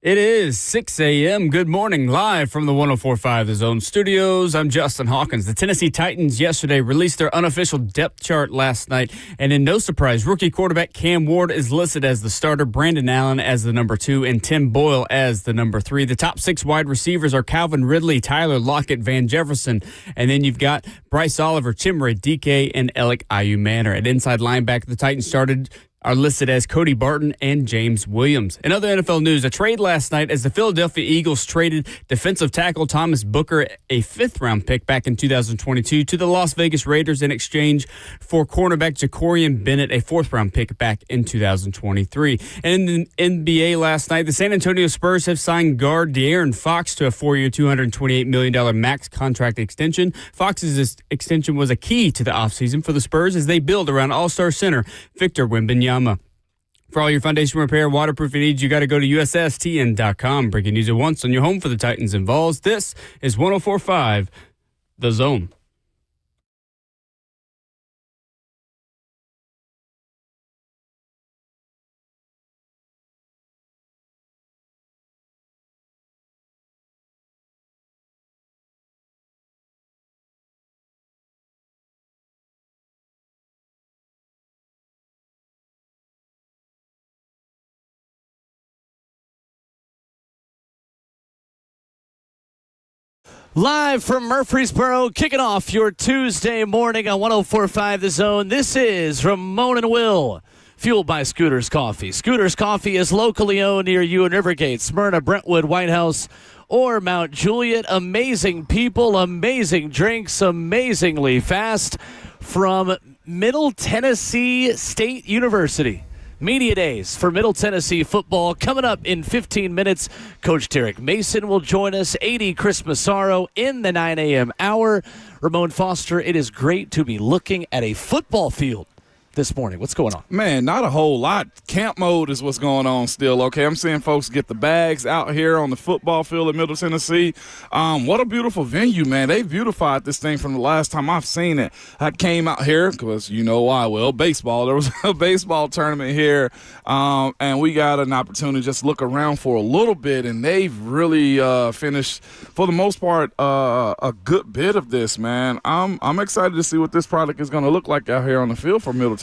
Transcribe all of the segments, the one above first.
It is 6 a.m. Good morning, live from the 104.5 The Zone studios. I'm Justin Hawkins. The Tennessee Titans yesterday released their unofficial depth chart last night, and in no surprise, rookie quarterback Cam Ward is listed as the starter, Brandon Allen as the number 2, and Tim Boyle as the number 3. The top 6 wide receivers are Calvin Ridley, Tyler Lockett, Van Jefferson, and then you've got Bryce Oliver, Chimere DK, and Alec Manor. At inside linebacker, the Titans are listed as Cody Barton and James Williams. In other NFL news, a trade last night as the Philadelphia Eagles traded defensive tackle Thomas Booker, a 5th-round pick back in 2022, to the Las Vegas Raiders in exchange for cornerback Jacorian Bennett, a 4th-round pick back in 2023. And in the NBA last night, the San Antonio Spurs have signed guard De'Aaron Fox to a 4-year, $228 million max contract extension. Fox's extension was a key to the offseason for the Spurs as they build around All-Star center Victor Wembanyama. For all your foundation repair, waterproofing needs, you got to go to USSTN.com. Breaking news at once on your home for the Titans and Vols. This is 104.5 The Zone. Live from Murfreesboro, kicking off your Tuesday morning on 104.5 The Zone. This is Ramon and Will, fueled by Scooters Coffee. Scooters Coffee is locally owned near you in Rivergate, Smyrna, Brentwood, White House, or Mount Juliet. Amazing people, amazing drinks, amazingly fast from Middle Tennessee State University. Media Days for Middle Tennessee football coming up in 15 minutes. Coach Derek Mason will join us. AD Chris Massaro in the 9 a.m. hour. Ramon Foster, it is great to be looking at a football field this morning. What's going on? Man, not a whole lot. Camp mode is what's going on still, okay? I'm seeing folks get the bags out here on the football field at Middle Tennessee. What a beautiful venue, man. They beautified this thing from the last time I've seen it. I came out here because you know why. Well, baseball. There was a baseball tournament here, and we got an opportunity to just look around for a little bit, and they've really finished, for the most part, a good bit of this, man. I'm excited to see what this product is going to look like out here on the field for Middle Tennessee.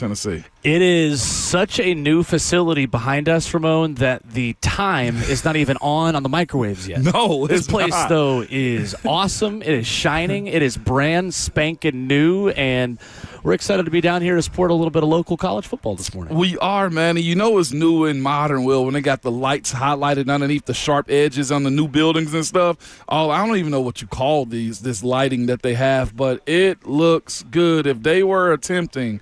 It is such a new facility behind us, Ramon, that the time is not even on the microwaves yet. No, this place, not. Though, is awesome. It is shining. It is brand spanking new, and we're excited to be down here to support a little bit of local college football this morning. We are, man. And you know it's new and modern, Will, when they got the lights highlighted underneath the sharp edges on the new buildings and stuff. Oh, I don't even know what you call this lighting that they have, but it looks good. If they were attempting,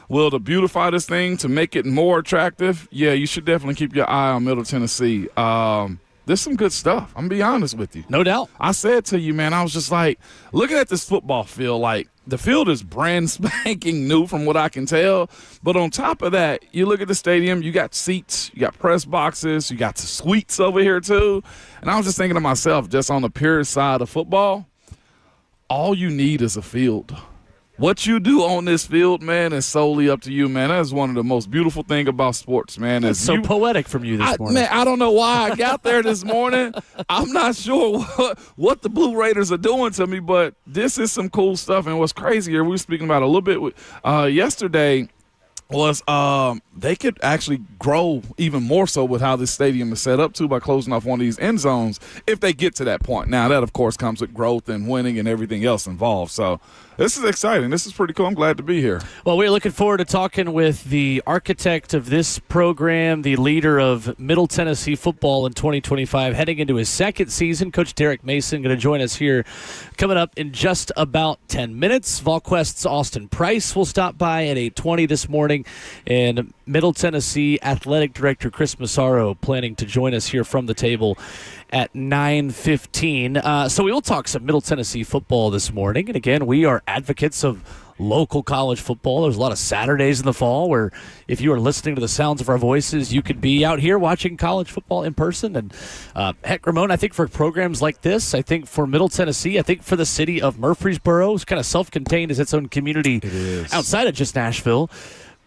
Will, to beautify this thing, to make it more attractive, yeah, you should definitely keep your eye on Middle Tennessee. There's some good stuff. I'm going to be honest with you. No doubt. I said to you, man, I was just like, looking at this football field, like, the field is brand spanking new from what I can tell. But on top of that, you look at the stadium, you got seats, you got press boxes, you got the suites over here too. And I was just thinking to myself, just on the pure side of football, all you need is a field. What you do on this field, man, is solely up to you, man. That is one of the most beautiful things about sports, man. That's so poetic from you this morning. Man, I don't know why I got there this morning. I'm not sure what the Blue Raiders are doing to me, but this is some cool stuff. And what's crazier, we were speaking about a little bit yesterday, was they could actually grow even more so with how this stadium is set up too by closing off one of these end zones if they get to that point. Now, that, of course, comes with growth and winning and everything else involved. So this is exciting. This is pretty cool. I'm glad to be here. Well, we're looking forward to talking with the architect of this program, the leader of Middle Tennessee football in 2025, heading into his second season. Coach Derek Mason going to join us here coming up in just about 10 minutes. VolQuest's Austin Price will stop by at 8:20 this morning, and Middle Tennessee Athletic Director Chris Massaro planning to join us here from the table at 9:15. So we will talk some Middle Tennessee football this morning. And again, we are advocates of local college football. There's a lot of Saturdays in the fall where if you are listening to the sounds of our voices, you could be out here watching college football in person. And heck, Ramon, I think for programs like this, I think for Middle Tennessee, I think for the city of Murfreesboro, it's kind of self-contained as its own community outside of just Nashville.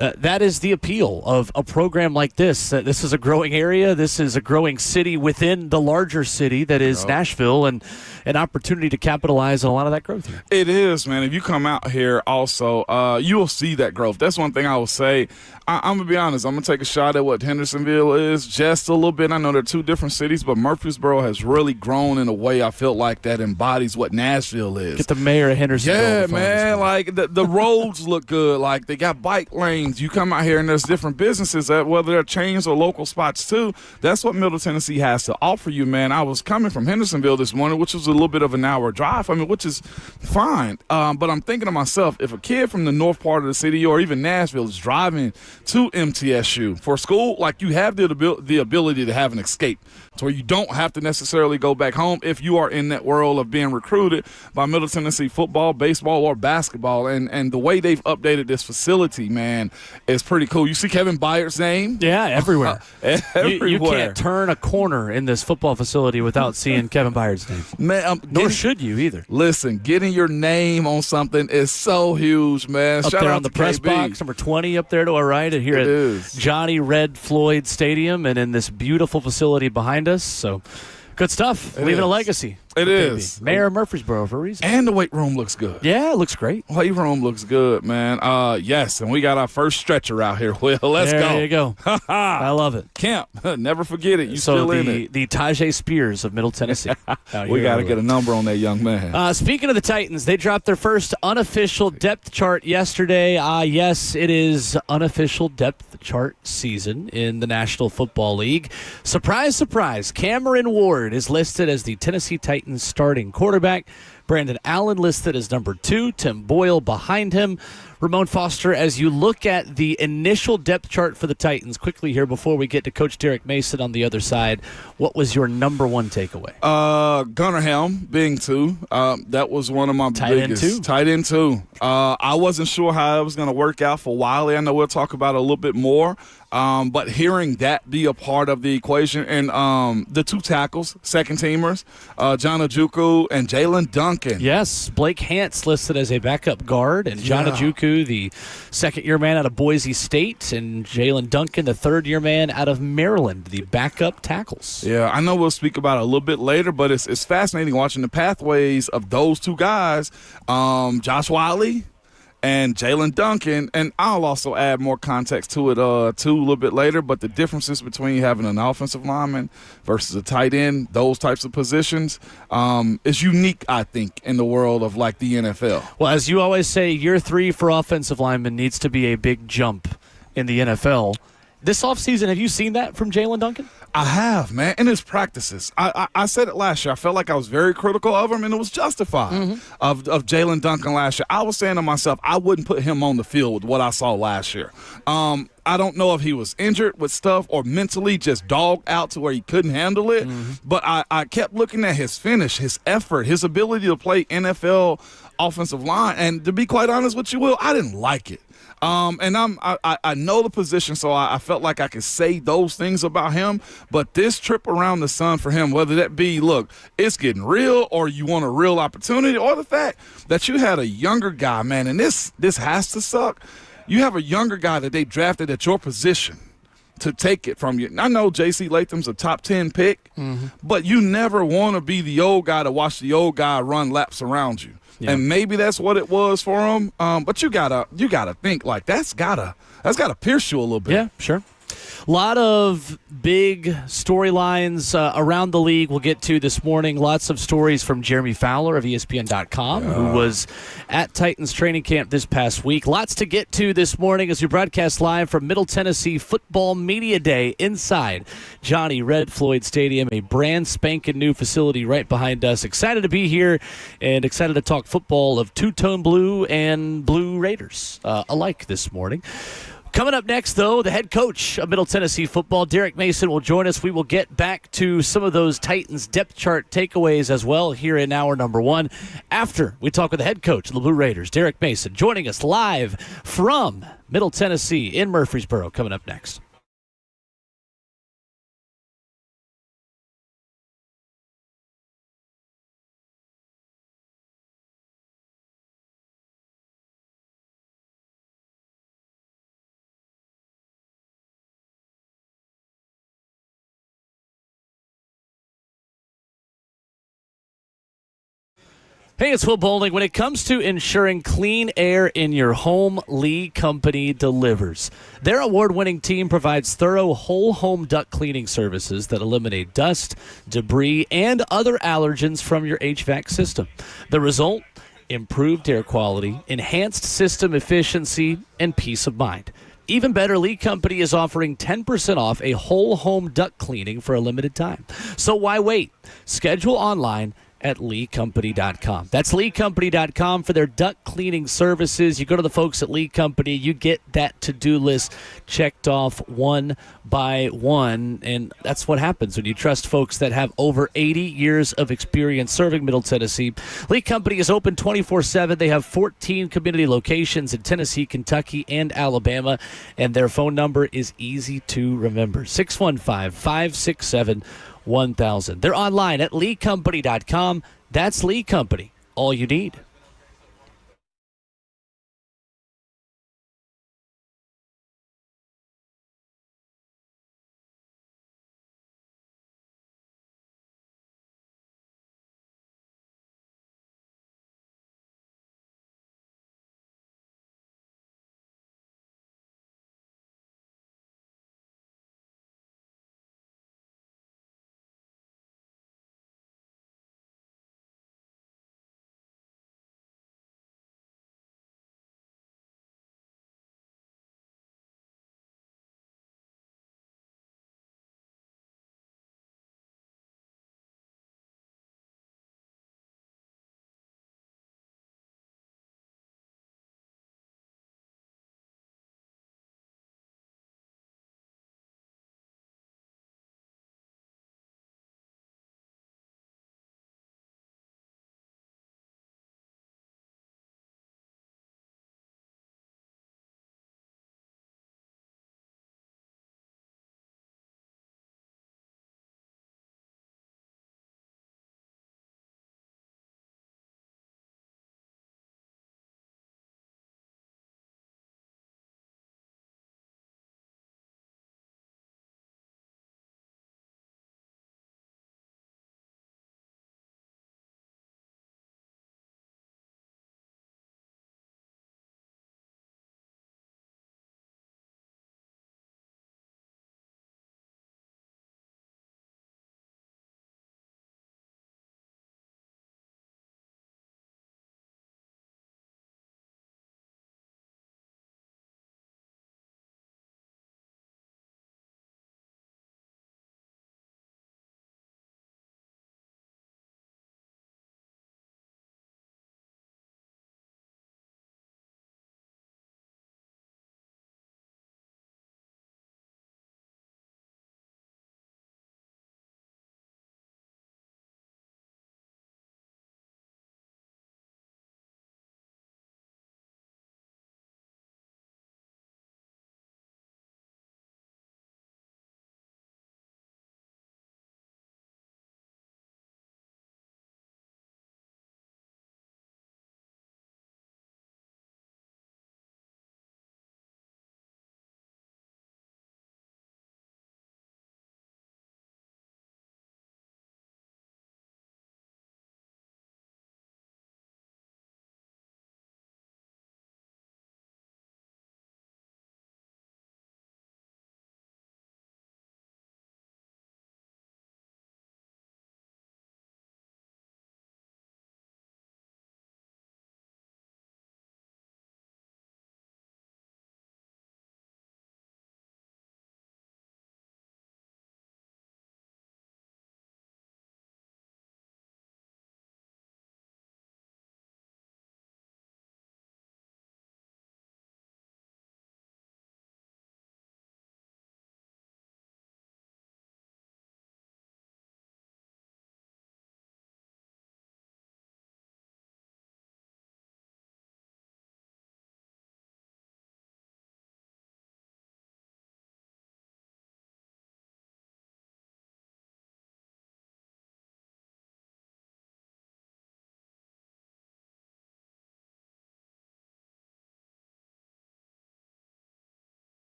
That is the appeal of a program like this. This is a growing area. This is a growing city within the larger city that is Nashville, and an opportunity to capitalize on a lot of that growth here. It is, man. If you come out here also, you will see that growth. That's one thing I will say. I'm going to be honest. I'm going to take a shot at what Hendersonville is just a little bit. I know they're two different cities, but Murfreesboro has really grown in a way I feel like that embodies what Nashville is. Get the mayor of Hendersonville. Yeah, man. Like, the roads look good. Like, they got bike lanes. You come out here and there's different businesses, whether they're chains or local spots too. That's what Middle Tennessee has to offer you, man. I was coming from Hendersonville this morning, which was a little bit of an hour drive. I mean, which is fine. But I'm thinking to myself, if a kid from the north part of the city or even Nashville is driving to MTSU for school, like, you have the ability to have an escape to where you don't have to necessarily go back home if you are in that world of being recruited by Middle Tennessee football, baseball, or basketball. And the way they've updated this facility, man, is pretty cool. You see Kevin Byard's name? Yeah, everywhere. Everywhere. You can't turn a corner in this football facility without seeing Kevin Byard's name. Man, Nor should you either. Listen, getting your name on something is so huge, man. Up Shout there out on the to press KB. box, number 20 up there to our right, and here at Johnny Red Floyd Stadium, and in this beautiful facility behind us. So, good stuff. Leaving a legacy. It is. Mayor of Murfreesboro for a reason. And the weight room looks good. Yeah, it looks great. Weight room looks good, man. Yes, and we got our first stretcher out here. Will, let's go. There you go. I love it. Camp, never forget it. You So still in it. the Tajay Spears of Middle Tennessee. We got to get a number on that young man. Speaking of the Titans, they dropped their first unofficial depth chart yesterday. Yes, it is unofficial depth chart season in the National Football League. Surprise, surprise, Cameron Ward is listed as the Tennessee Titans starting quarterback. Brandon Allen listed as number 2. Tim Boyle behind him. Ramon Foster, as you look at the initial depth chart for the Titans, quickly here before we get to Coach Derek Mason on the other side, what was your number one takeaway? Gunnar Helm being 2. That was one of my biggest. Tight end 2. I wasn't sure how it was going to work out for Wiley. I know we'll talk about it a little bit more. But hearing that be a part of the equation, and the 2 tackles, second teamers, John Ojukwu and Jalen Duncan. Yes, Blake Hance listed as a backup guard, and John Ojukwu, the second-year man out of Boise State, and Jalen Duncan, the third-year man out of Maryland, the backup tackles. Yeah, I know we'll speak about it a little bit later, but it's fascinating watching the pathways of those 2 guys, Josh Wiley and Jalen Duncan, and I'll also add more context to it too a little bit later, but the differences between having an offensive lineman versus a tight end, those types of positions, is unique, I think, in the world of like the NFL. Well, as you always say, year 3 for offensive linemen needs to be a big jump in the NFL. This offseason, have you seen that from Jalen Duncan? I have, man, in his practices. I said it last year. I felt like I was very critical of him, and it was justified of Jalen Duncan last year. I was saying to myself, I wouldn't put him on the field with what I saw last year. I don't know if he was injured with stuff or mentally just dogged out to where he couldn't handle it, but I kept looking at his finish, his effort, his ability to play NFL offensive line, and to be quite honest with you, Will, I didn't like it. And I know the position, so I felt like I could say those things about him. But this trip around the sun for him, whether that be, look, it's getting real, or you want a real opportunity, or the fact that you had a younger guy, man, and this has to suck. You have a younger guy that they drafted at your position to take it from you. I know J.C. Latham's a top 10 pick, but you never want to be the old guy to watch the old guy run laps around you. Yeah. And maybe that's what it was for him. But you gotta think like that's gotta pierce you a little bit. Yeah, sure. A lot of big storylines around the league we'll get to this morning. Lots of stories from Jeremy Fowler of ESPN.com, who was at Titans training camp this past week. Lots to get to this morning as we broadcast live from Middle Tennessee Football Media Day inside Johnny Red Floyd Stadium, a brand spanking new facility right behind us. Excited to be here and excited to talk football of two-tone blue and blue Raiders alike this morning. Coming up next, though, the head coach of Middle Tennessee football, Derek Mason, will join us. We will get back to some of those Titans depth chart takeaways as well here in hour number 1 after we talk with the head coach of the Blue Raiders, Derek Mason, joining us live from Middle Tennessee in Murfreesboro. Coming up next. Hey, it's Will Bowling. When it comes to ensuring clean air in your home, Lee Company delivers. Their award-winning team provides thorough whole-home duct cleaning services that eliminate dust, debris, and other allergens from your HVAC system. The result? Improved air quality, enhanced system efficiency, and peace of mind. Even better, Lee Company is offering 10% off a whole-home duct cleaning for a limited time. So why wait? Schedule online at leecompany.com. That's leecompany.com for their duct cleaning services. You go to the folks at Lee Company, you get that to-do list checked off one by one, and that's what happens when you trust folks that have over 80 years of experience serving Middle Tennessee. Lee Company is open 24/7. They have 14 community locations in Tennessee, Kentucky, and Alabama, and their phone number is easy to remember, 615-567-1000. They're online at leecompany.com. That's Lee Company, all you need.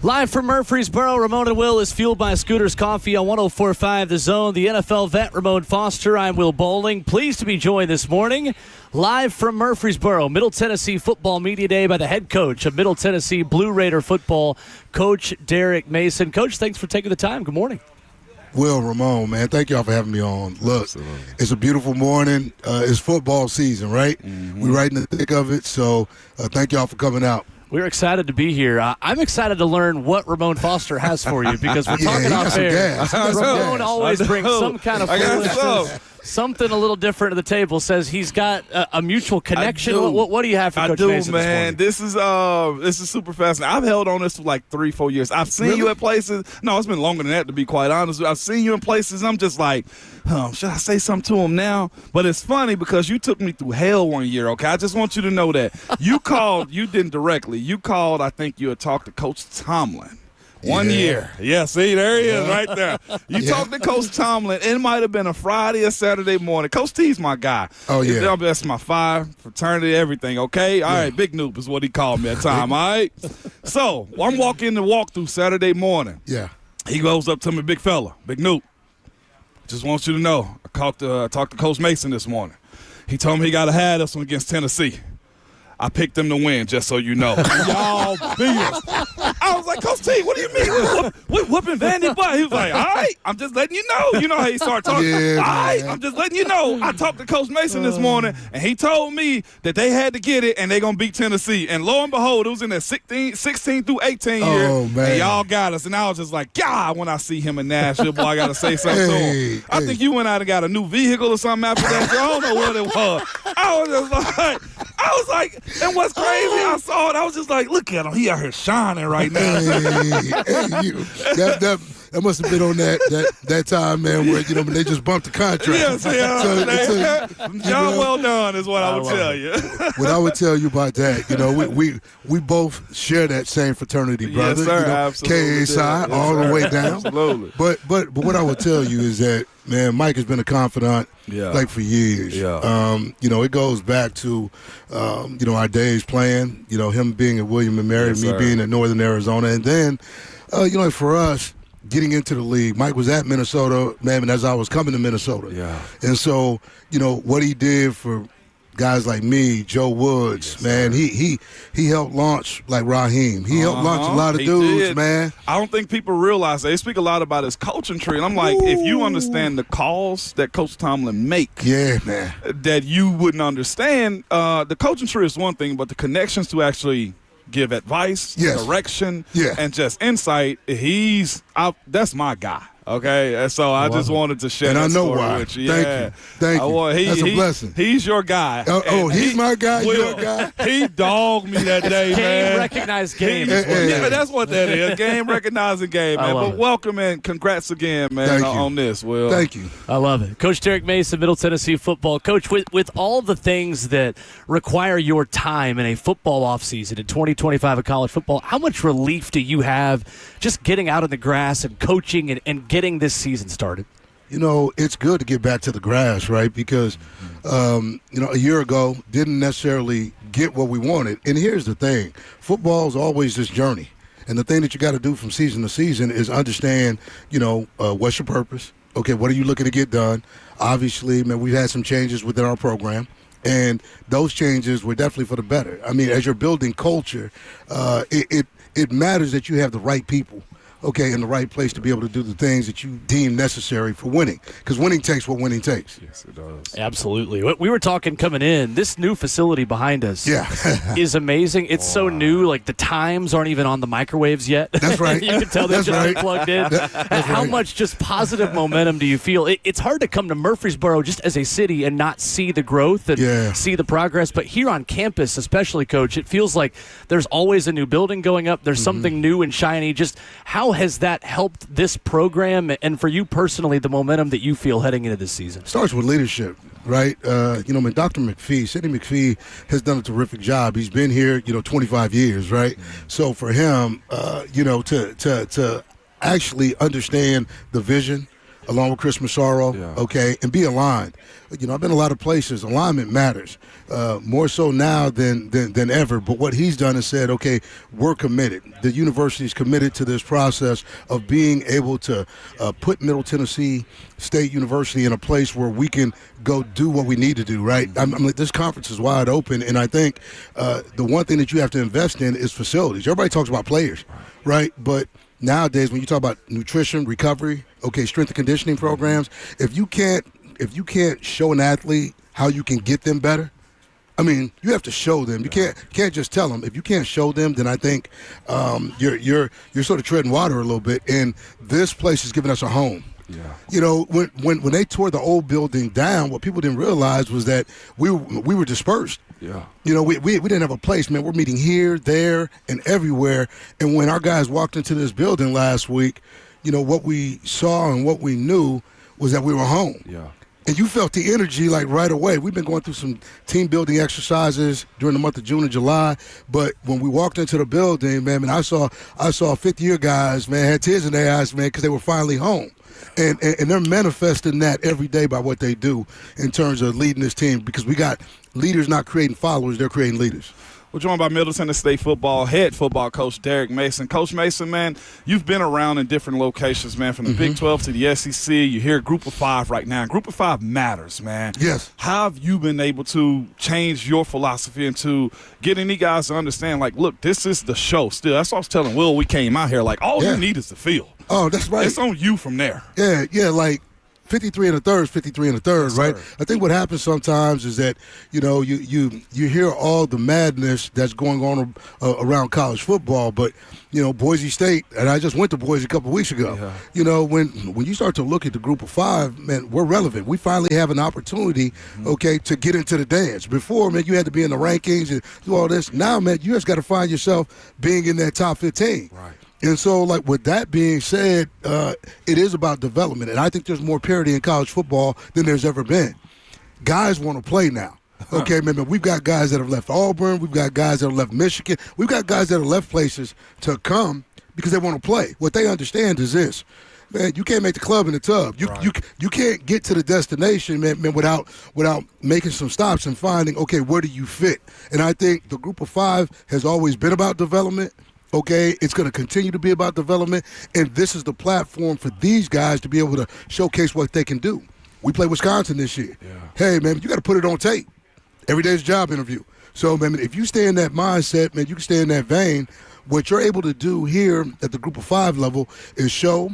Live from Murfreesboro, Ramon and Will is fueled by Scooters Coffee on 104.5 The Zone. The NFL vet, Ramon Foster. I'm Will Bowling. Pleased to be joined this morning, live from Murfreesboro, Middle Tennessee Football Media Day by the head coach of Middle Tennessee Blue Raider football, Coach Derek Mason. Coach, thanks for taking the time. Good morning. Will, Ramon, man, thank y'all for having me on. Look, It's a beautiful morning. It's football season, right? Mm-hmm. We're right in the thick of it, so thank y'all for coming out. We're excited to be here. I'm excited to learn what Ramon Foster has for you because we're talking off air. Ramon always brings some kind of foolishness, something a little different to the table. Says he's got a mutual connection. What do you have for Coach Mason man. this morning? This is super fascinating. I've held on this for like 3-4 years. I've seen you at places. No, it's been longer than that, to be quite honest. I've seen you in places. I'm just like, should I say something to him now? But it's funny because you took me through hell one year, okay? I just want you to know that. You called, you didn't directly. You called, I think you had talked to Coach Tomlin. One year. Yeah, see, there he is right there. You talked to Coach Tomlin. It might have been a Friday or Saturday morning. Coach T's my guy. Oh, yeah. That's my fraternity, everything, okay? All right, Big Noob is what he called me at the time, all right? So, I'm walking the walkthrough Saturday morning. Yeah. He goes up to me, big fella, Big Noob. Just want you to know, I talked to Coach Mason this morning. He told me he got to have this one against Tennessee. I picked them to win, just so you know. Y'all beat us. I was like, Coach T, what do you mean? We whooping Vandy butt. He was like, all right, I'm just letting you know. You know how he started talking. Yeah, all right, I'm just letting you know. I talked to Coach Mason this morning, and he told me that they had to get it, and they're going to beat Tennessee. And lo and behold, it was in that 16 through 18 year, and y'all got us. And I was just like, God, when I see him in Nashville, boy, I got to say something to him. I think you went out and got a new vehicle or something after that. I don't know what it was. I was like, and what's crazy, I saw it. I was just like, look at him. He out here shining right now. That must have been on that time, man, where when they just bumped the contract. Yes, John, well done is what I would tell you. What I would tell you about that, we both share that same fraternity, brother. Yes, sir, absolutely. KSI all the way down. Absolutely. But what I would tell you is that, man, Mike has been a confidant like for years. Yeah. It goes back to our days playing. Him being at William and Mary, me being at Northern Arizona, and then for us, getting into the league, Mike was at Minnesota, man, and as I was coming to Minnesota. Yeah. And so, what he did for guys like me, Joe Woods, man, he helped launch like Raheem. He helped launch a lot of dudes, man. I don't think people realize that. They speak a lot about his coaching tree. And I'm like, if you understand the calls that Coach Tomlin makes, man, that you wouldn't understand, the coaching tree is one thing, but the connections to actually give advice, direction, and just insight, that's my guy. Okay, so I just wanted to share that story with you. Thank you. That's a blessing. He's your guy. He's my guy, your guy? He dogged me that day, man. Game-recognized game. That's what that is, game-recognizing game, man. But welcome and congrats again, man, on this, Will. Thank you. I love it. Coach Derek Mason, Middle Tennessee football. Coach, with all the things that require your time in a football offseason in 2025 of college football, how much relief do you have just getting out in the grass and coaching and getting this season started? It's good to get back to the grass, right? Because, a year ago, didn't necessarily get what we wanted. And here's the thing. Football is always this journey. And the thing that you got to do from season to season is understand, what's your purpose? Okay, what are you looking to get done? Obviously, man, we've had some changes within our program. And those changes were definitely for the better. I mean, as you're building culture, it matters that you have the right people, in the right place to be able to do the things that you deem necessary for winning. Because winning takes what winning takes. Yes, it does. Absolutely. We were talking coming in, this new facility behind us is amazing. It's so new, like the times aren't even on the microwaves yet. That's right. You can tell they're just plugged in. How much just positive momentum do you feel? It's hard to come to Murfreesboro just as a city and not see the growth and see the progress. But here on campus, especially, Coach, it feels like there's always a new building going up. There's something new and shiny. Just how has that helped this program and for you personally, the momentum that you feel heading into this season? Starts with leadership, right? Dr. McPhee, Sidney McPhee has done a terrific job. He's been here, 25 years, right? So for him, to actually understand the vision, along with Chris Massaro, okay, and be aligned. You know, I've been a lot of places. Alignment matters more so now than ever. But what he's done is said, okay, we're committed. The university is committed to this process of being able to put Middle Tennessee State University in a place where we can go do what we need to do, right? I'm like, this conference is wide open, and I think the one thing that you have to invest in is facilities. Everybody talks about players, right? But nowadays, when you talk about nutrition, recovery, okay, strength and conditioning programs, if you can't show an athlete how you can get them better, I mean, you have to show them. You can't just tell them. If you can't show them, then I think you're sort of treading water a little bit. And this place is giving us a home. Yeah. You know, when they tore the old building down, what people didn't realize was that we were dispersed. Yeah. You know, we didn't have a place, man. We're meeting here, there, and everywhere. And when our guys walked into this building last week, you know, what we saw and what we knew was that we were home. Yeah. And you felt the energy like right away. We've been going through some team building exercises during the month of June and July, but when we walked into the building, man, I saw fifth-year guys, man, had tears in their eyes, man, because they were finally home. And they're manifesting that every day by what they do in terms of leading this team, because we got leaders not creating followers, they're creating leaders. We're joined by Middle Tennessee State football head football coach Derek Mason. Coach Mason, man, you've been around in different locations, man, from the Big 12 to the SEC. You're here Group of 5 right now. Group of 5 matters, man. Yes. How have you been able to change your philosophy into getting these guys to understand, like, look, this is the show still. That's what I was telling Will we came out here. Like, all you need is the field. Oh, that's right. It's on you from there. Yeah, like 53 1/3 is 53 1/3, yes, right? Sir. I think what happens sometimes is that, you know, you hear all the madness that's going on around college football, but, you know, Boise State, and I just went to Boise a couple of weeks ago. Yeah. You know, when you start to look at the Group of 5, man, we're relevant. We finally have an opportunity, okay, to get into the dance. Before, man, you had to be in the rankings and do all this. Now, man, you just got to find yourself being in that top 15. Right. And so, like, with that being said, it is about development. And I think there's more parity in college football than there's ever been. Guys want to play now. Okay, man, we've got guys that have left Auburn. We've got guys that have left Michigan. We've got guys that have left places to come because they want to play. What they understand is this. Man, you can't make the club in the tub. You can't get to the destination, man, without making some stops and finding, okay, where do you fit? And I think the Group of 5 has always been about development. Okay, it's going to continue to be about development, and this is the platform for these guys to be able to showcase what they can do. We play Wisconsin this year. Yeah. Hey, man, you got to put it on tape. Every day's a job interview. So, man, if you stay in that mindset, man, you can stay in that vein. What you're able to do here at the Group of 5 level is show,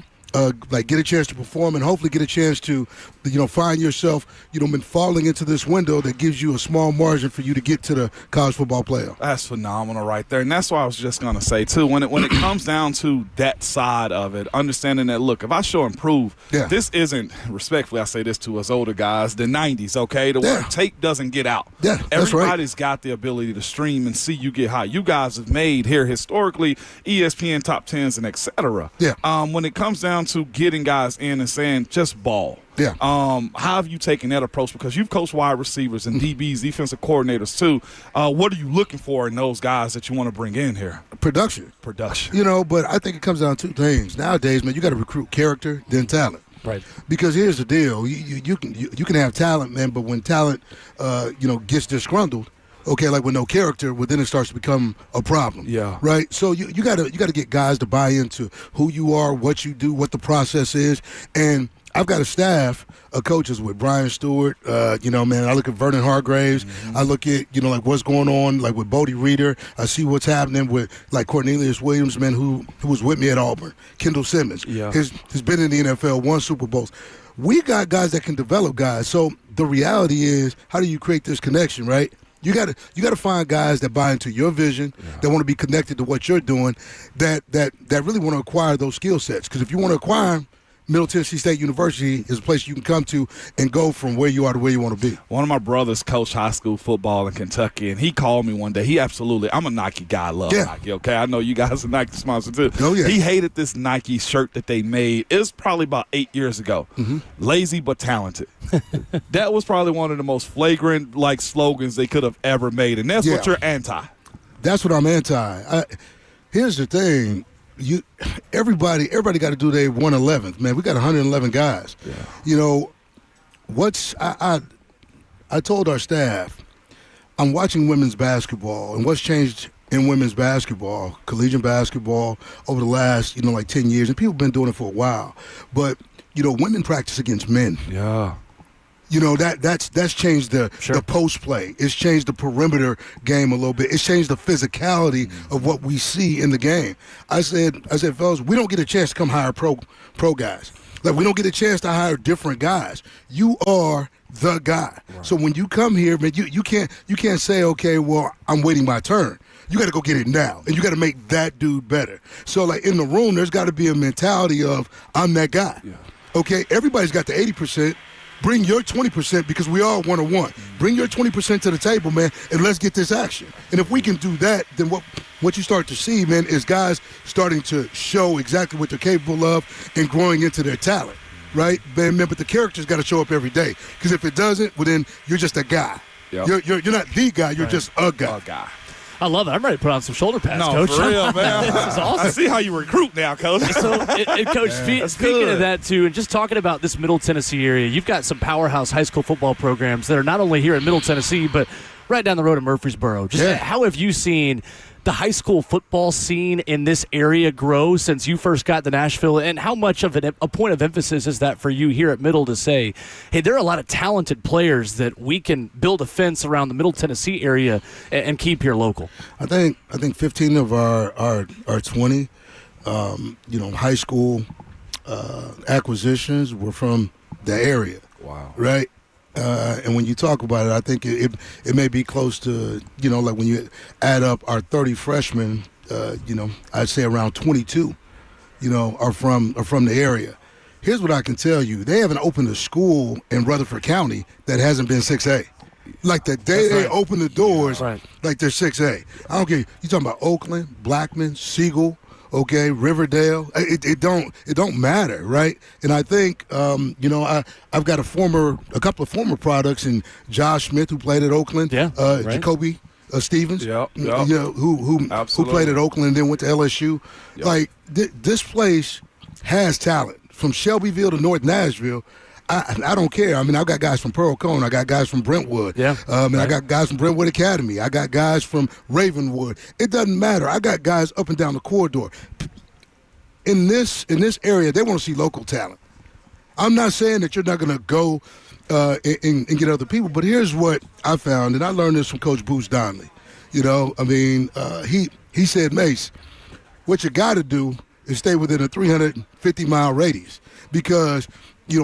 like, get a chance to perform and hopefully get a chance to, you know, find yourself, you know, falling into this window that gives you a small margin for you to get to the college football playoff. That's phenomenal right there. And that's what I was just going to say, too. When it comes down to that side of it, understanding that, look, if I show improve, this isn't, respectfully, I say this to us older guys, the 90s, okay? The word tape doesn't get out. Yeah, that's Everybody's got the ability to stream and see you get high. You guys have made here historically ESPN top 10s and et cetera. Yeah. When it comes down to getting guys in and saying just ball. Yeah. How have you taken that approach? Because you've coached wide receivers and DBs, defensive coordinators too. What are you looking for in those guys that you want to bring in here? Production. Production. You know, but I think it comes down to 2 things. Nowadays, man, you got to recruit character, then talent. Right. Because here's the deal: you can have talent, man, but when talent, gets disgruntled. Okay, like with no character, well, then it starts to become a problem. Yeah. Right? So you gotta get guys to buy into who you are, what you do, what the process is. And I've got a staff of coaches with Brian Stewart, I look at Vernon Hargraves. I look at, like what's going on, like with Bodie Reeder. I see what's happening with, like, Cornelius Williams, man, who was with me at Auburn. Kendall Simmons. Yeah. Has been in the NFL, won Super Bowls. We got guys that can develop guys. So the reality is, how do you create this connection, right? You got to find guys that buy into your vision, that want to be connected to what you're doing, that really want to acquire those skill sets. Because if you want to acquire them, Middle Tennessee State University is a place you can come to and go from where you are to where you want to be. One of my brothers coached high school football in Kentucky, and he called me one day. I'm a Nike guy. I love Nike, okay? I know you guys are Nike sponsor too. Oh, yeah. He hated this Nike shirt that they made. It was probably about 8 years ago. Lazy but talented. That was probably one of the most flagrant, like, slogans they could have ever made, and that's what you're anti. That's what I'm anti. Here's the thing. everybody got to do their 111th, man. We got 111 guys. Yeah. You know, I told our staff, I'm watching women's basketball, and what's changed in women's basketball, collegiate basketball, over the last, 10 years, and people have been doing it for a while. But, women practice against men. Yeah. That's changed the post play. It's changed the perimeter game a little bit. It's changed the physicality of what we see in the game. I said, fellas, we don't get a chance to come hire pro guys. Like, we don't get a chance to hire different guys. You are the guy. Right. So when you come here, man, you can't say, okay, well, I'm waiting my turn. You got to go get it now, and you got to make that dude better. So, like, in the room, there's got to be a mentality of, I'm that guy. Yeah. Okay, everybody's got the 80%. Bring your 20% because we all one-on-one. Bring your 20% to the table, man, and let's get this action. And if we can do that, then what you start to see, man, is guys starting to show exactly what they're capable of and growing into their talent, right? Man, but the character's got to show up every day because if it doesn't, well, then you're just a guy. Yep. You're not the guy. You're just a guy. I love it. I'm ready to put on some shoulder pads, Coach. For real, man. This is awesome. I see how you recruit now, Coach. So, Coach, speaking of that, too, and just talking about this Middle Tennessee area, you've got some powerhouse high school football programs that are not only here in Middle Tennessee, but right down the road in Murfreesboro. How have you seen the high school football scene in this area grow since you first got to Nashville, and how much of a point of emphasis is that for you here at Middle to say, hey, there are a lot of talented players that we can build a fence around the Middle Tennessee area and keep here local? I think 15 of our 20 high school acquisitions were from the area. Wow. Right? And when you talk about it, I think it may be close to, like when you add up our 30 freshmen, I'd say around 22, are from the area. Here's what I can tell you. They haven't opened a school in Rutherford County that hasn't been 6A. Like the day they open the doors, like they're 6A. I don't care. You talking about Oakland, Blackman, Siegel, okay, Riverdale. It don't matter, right? And I think I've got a couple of former products in Josh Smith, who played at Oakland, Jacoby Stevens, who played at Oakland and then went to LSU. Yep. Like this place has talent from Shelbyville to North Nashville. I don't care. I mean, I've got guys from Pearl Cone. I got guys from Brentwood. I got guys from Brentwood Academy. I got guys from Ravenwood. It doesn't matter. I got guys up and down the corridor. In this area, they want to see local talent. I'm not saying that you're not going to go and get other people, but here's what I found, and I learned this from Coach Boots Donnelly. He said, Mace, what you got to do is stay within a 350-mile radius because –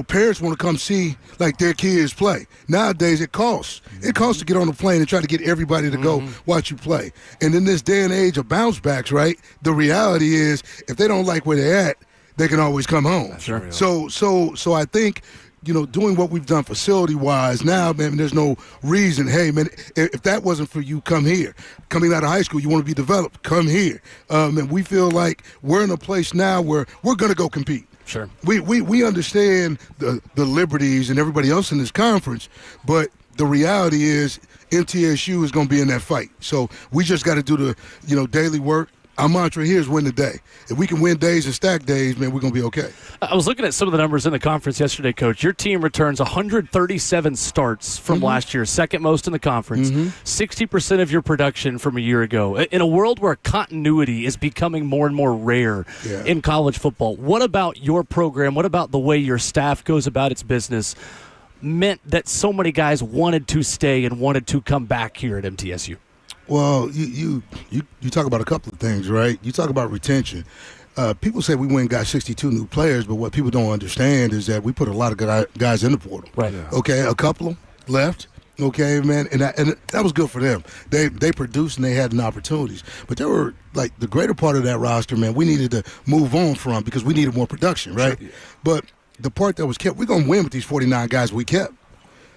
parents want to come see, like, their kids play. Nowadays, it costs. It costs to get on a plane and try to get everybody to go watch you play. And in this day and age of bounce backs, right, the reality is if they don't like where they're at, they can always come home. Sure. So I think, doing what we've done facility-wise now, man, there's no reason, hey, man, if that wasn't for you, come here. Coming out of high school, you want to be developed, come here. And we feel like we're in a place now where we're going to go compete. Sure. We understand the liberties and everybody else in this conference, but the reality is MTSU is going to be in that fight. So we just got to do the daily work. Our mantra here is win the day. If we can win days and stack days, man, we're going to be okay. I was looking at some of the numbers in the conference yesterday, Coach. Your team returns 137 starts from last year, second most in the conference, 60% of your production from a year ago. In a world where continuity is becoming more and more rare in college football, what about your program, what about the way your staff goes about its business meant that so many guys wanted to stay and wanted to come back here at MTSU? Well, you talk about a couple of things, right? You talk about retention. People say we went and got 62 new players, but what people don't understand is that we put a lot of guys in the portal. Right. Okay, a couple left. Okay, man, and that was good for them. They produced and they had an opportunities. But there were, like, the greater part of that roster, man, we needed to move on from because we needed more production, right? Sure. But the part that was kept, we're going to win with these 49 guys we kept.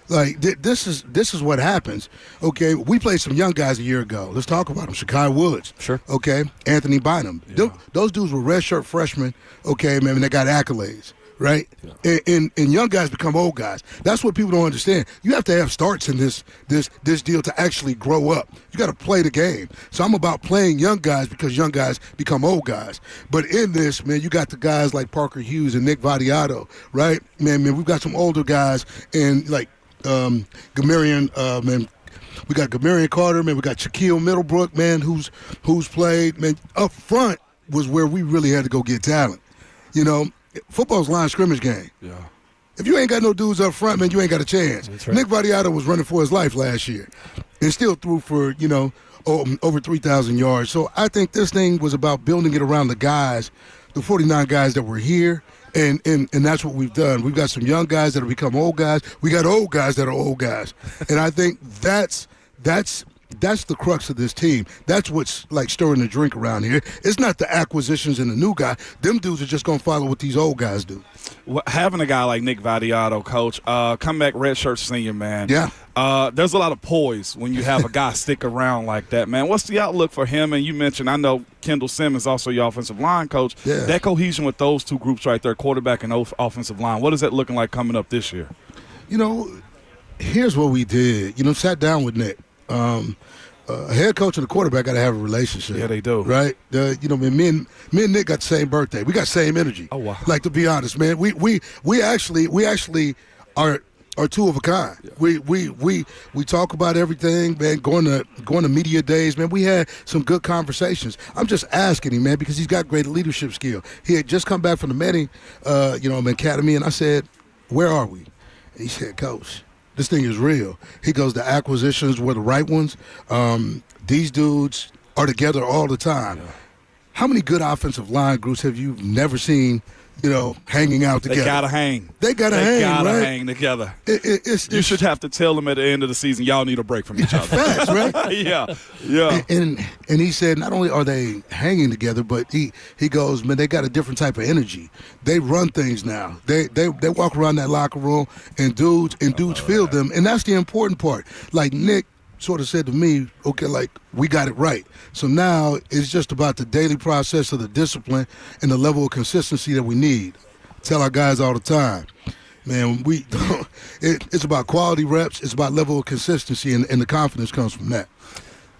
Like, this is what happens. Okay, we played some young guys a year ago. Let's talk about them. Shakai Woods. Sure. Okay, Anthony Bynum. Yeah. Those dudes were redshirt freshmen, okay, man, and they got accolades. right? And young guys become old guys. That's what people don't understand. You have to have starts in this deal to actually grow up. You got to play the game. So I'm about playing young guys because young guys become old guys. But in this, man, you got the guys like Parker Hughes and Nick Vadiato, right? Man, we've got some older guys and like Gamarian, man. We got Gamarian Carter, man. We got Shaquille Middlebrook, man, who's played. Man, up front was where we really had to go get talent. You know, football's line scrimmage game. Yeah. If you ain't got no dudes up front, man, you ain't got a chance. That's right. Nick Vadiato was running for his life last year and still threw for, over 3,000 yards. So I think this thing was about building it around the guys, the 49 guys that were here. And that's what we've done. We've got some young guys that have become old guys. We got old guys that are old guys. And I think that's the crux of this team. That's what's like stirring the drink around here. It's not the acquisitions and the new guy. Them dudes are just going to follow what these old guys do. Well, having a guy like Nick Vadiato, coach, come back redshirt senior, man. Yeah. There's a lot of poise when you have a guy stick around like that, man. What's the outlook for him? And you mentioned, I know Kendall Simmons, also your offensive line coach. Yeah. That cohesion with those two groups right there, quarterback and offensive line, what is that looking like coming up this year? Here's what we did. Sat down with Nick. A head coach and a quarterback got to have a relationship. Yeah, they do. Right? Me and Nick got the same birthday. We got same energy. Oh, wow. Like, to be honest, man, we actually are two of a kind. Yeah. We talk about everything, man. Going to media days, man. We had some good conversations. I'm just asking him, man, because he's got great leadership skill. He had just come back from the Manning, academy, and I said, "Where are we?" And he said, "Coach, this thing is real." He goes, "The acquisitions were the right ones. These dudes are together all the time." Yeah. How many good offensive line groups have you never seen, hanging out together? They gotta hang. They gotta hang together. You should have to tell them at the end of the season, y'all need a break from each other. Facts, right? Yeah. And he said not only are they hanging together, but he goes, man, they got a different type of energy. They run things now. They walk around that locker room and dudes feel them, and that's the important part. Like Nick sort of said to me, okay, like, we got it right. So now it's just about the daily process of the discipline and the level of consistency that we need. Tell our guys all the time, man, it's about quality reps, it's about level of consistency, and the confidence comes from that.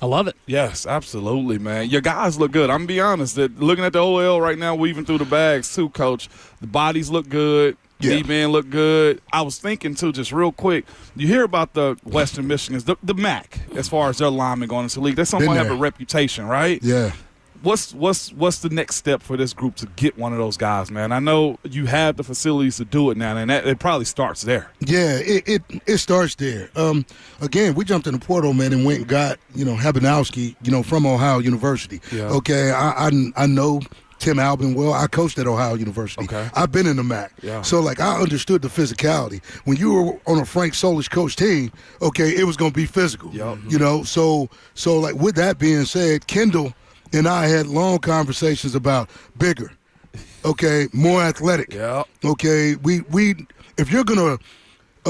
I love it. Yes, absolutely, man. Your guys look good. I'm going to be honest. Looking at the OL right now, weaving through the bags too, Coach. The bodies look good. Yeah. D-man look good. I was thinking, too, just real quick, you hear about the Western Michigans, the MAC, as far as their linemen going into the league. They somewhat have a reputation, right? Yeah. What's the next step for this group to get one of those guys, man? I know you have the facilities to do it now, and it probably starts there. Yeah, it starts there. Again, we jumped in the portal, man, and went and got, Habanowski, from Ohio University. Yeah. Okay, I know Tim Albin well. I coached at Ohio University. Okay. I've been in the MAC. Yeah. So, like, I understood the physicality. When you were on a Frank Solich coach team, okay, it was going to be physical. Yep. So, like, with that being said, Kendall and I had long conversations about bigger, okay, more athletic. Yeah. Okay, we if you're going to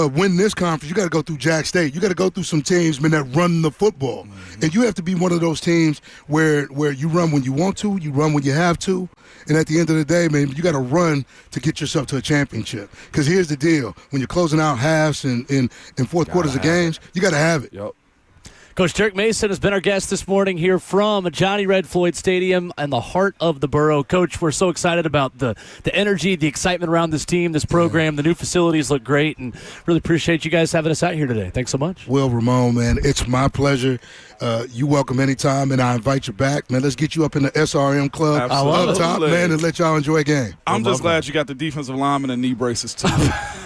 win this conference, you got to go through Jack State. You got to go through some teams, man, that run the football. Mm-hmm. And you have to be one of those teams where you run when you want to, you run when you have to. And at the end of the day, man, you got to run to get yourself to a championship. Because here's the deal. When you're closing out halves and fourth quarters of games, you got to have it. Yep. Coach Derek Mason has been our guest this morning here from Johnny Red Floyd Stadium in the heart of the borough. Coach, we're so excited about the energy, the excitement around this team, this program. The new facilities look great, and really appreciate you guys having us out here today. Thanks so much. Well, Ramon, man, it's my pleasure. You welcome anytime, and I invite you back. Man, let's get you up in the SRM club up top, man, and let y'all enjoy a game. I'm just glad you got the defensive lineman and knee braces, too.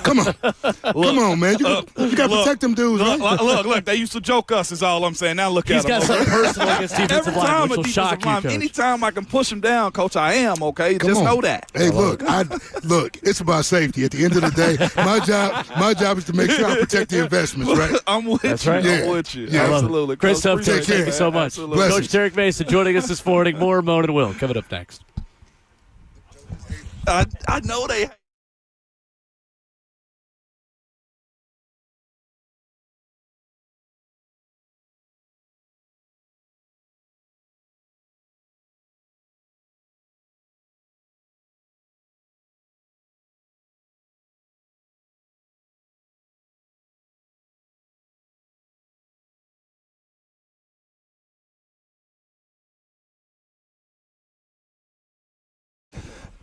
Come on, man. You got to protect them dudes, right? Look, they used to joke us is all I'm saying. Now look He's at him. He's got something personal against defensive linemen, which will shock you, Coach. Anytime I can push him down, Coach, I am, okay? Just know that. Hey, look, it's about safety. At the end of the day, my job is to make sure I protect the investments, right? I'm with That's you. right. I'm with you. Yeah. Absolutely. Chris, thank you so much. Absolutely. Coach Derek Mason joining us this morning. More Ramon and Will coming up next. I know they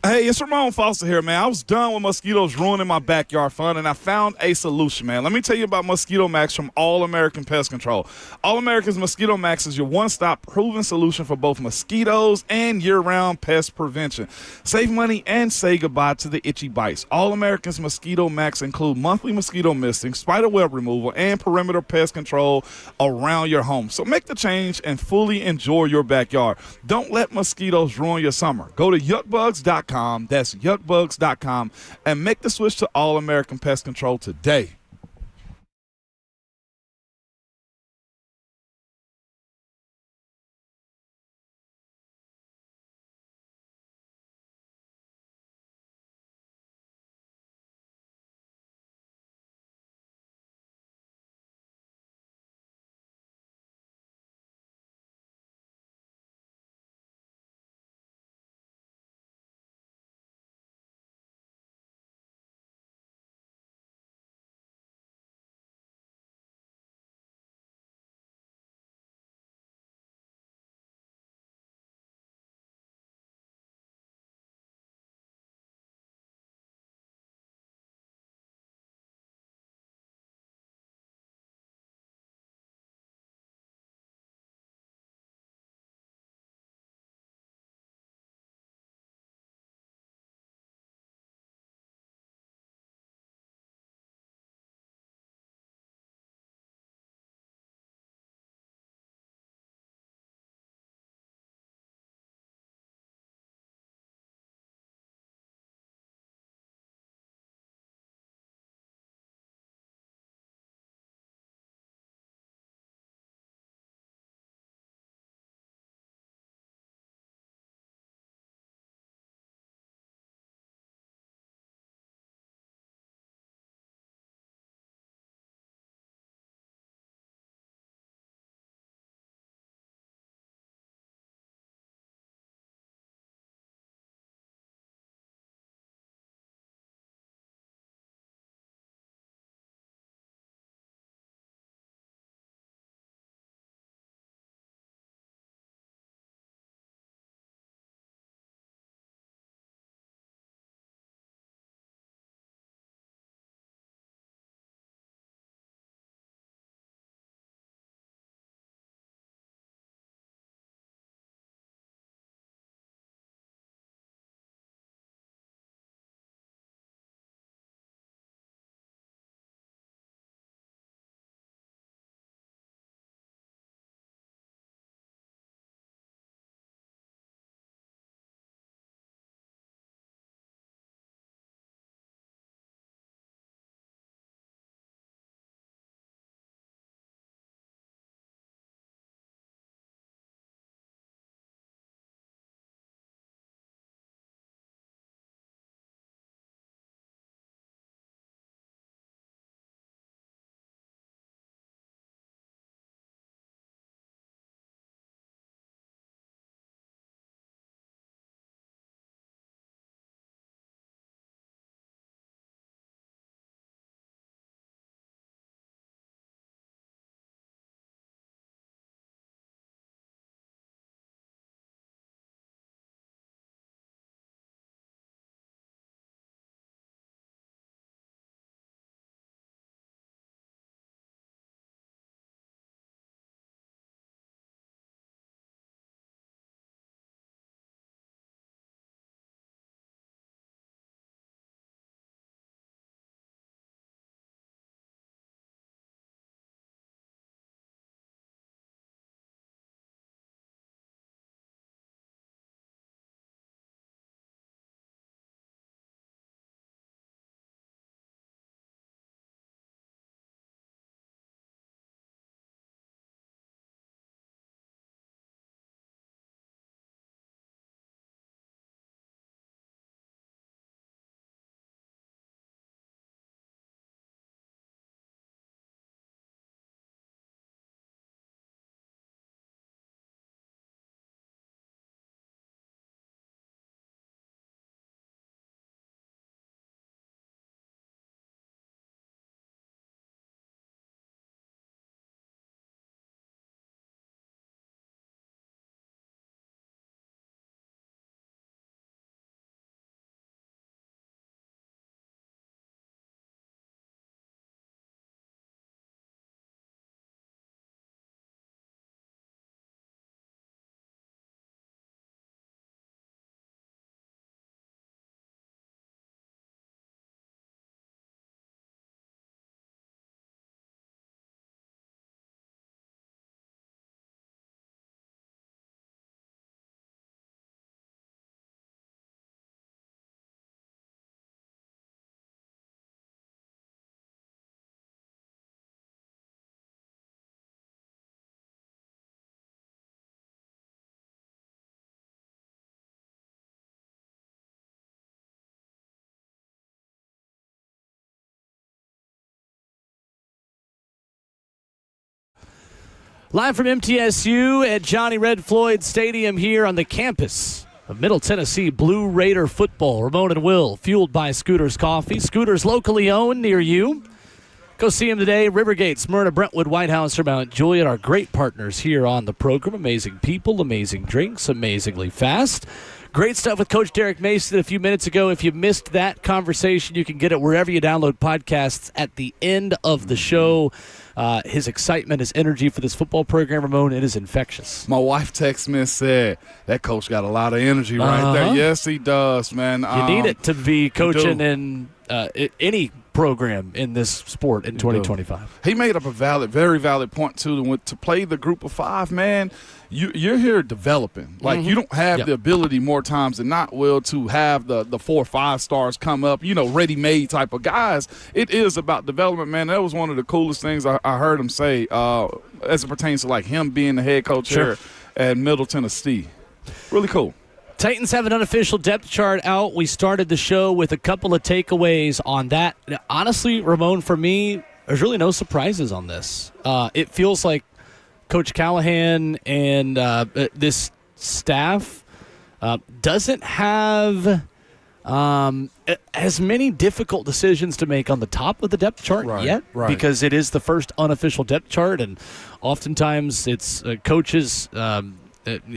Hey, it's Ramon Foster here, man. I was done with mosquitoes ruining my backyard fun, and I found a solution, man. Let me tell you about Mosquito Max from All American Pest Control. All American's Mosquito Max is your one-stop proven solution for both mosquitoes and year-round pest prevention. Save money and say goodbye to the itchy bites. All American's Mosquito Max include monthly mosquito misting, spider web removal, and perimeter pest control around your home. So make the change and fully enjoy your backyard. Don't let mosquitoes ruin your summer. Go to yuckbugs.com. That's yuckbugs.com and make the switch to All American Pest Control today. Live from MTSU at Johnny Red Floyd Stadium here on the campus of Middle Tennessee Blue Raider football. Ramon and Will, fueled by Scooters Coffee. Scooters locally owned near you. Go see them today. Rivergate, Smyrna, Brentwood, White House, or Mount Juliet, our great partners here on the program. Amazing people, amazing drinks, amazingly fast. Great stuff with Coach Derek Mason a few minutes ago. If you missed that conversation, you can get it wherever you download podcasts at the end of the show. His excitement, his energy for this football program, Ramon, it is infectious. My wife texted me and said, that coach got a lot of energy right there. Yes, he does, man. You need it to be coaching in any program in this sport in 2025. He made up a very valid point, too. To play the group of five, man, you're here developing. Like, you don't have the ability more times than not, Will, to have the 4 or 5 stars come up, ready-made type of guys. It is about development, man. That was one of the coolest things I heard him say as it pertains to, like, him being the head coach here at Middle Tennessee. Really cool. Titans have an unofficial depth chart out. We started the show with a couple of takeaways on that. Honestly, Ramon, for me, there's really no surprises on this. It feels like Coach Callahan and this staff doesn't have as many difficult decisions to make on the top of the depth chart yet, because it is the first unofficial depth chart, and oftentimes it's coaches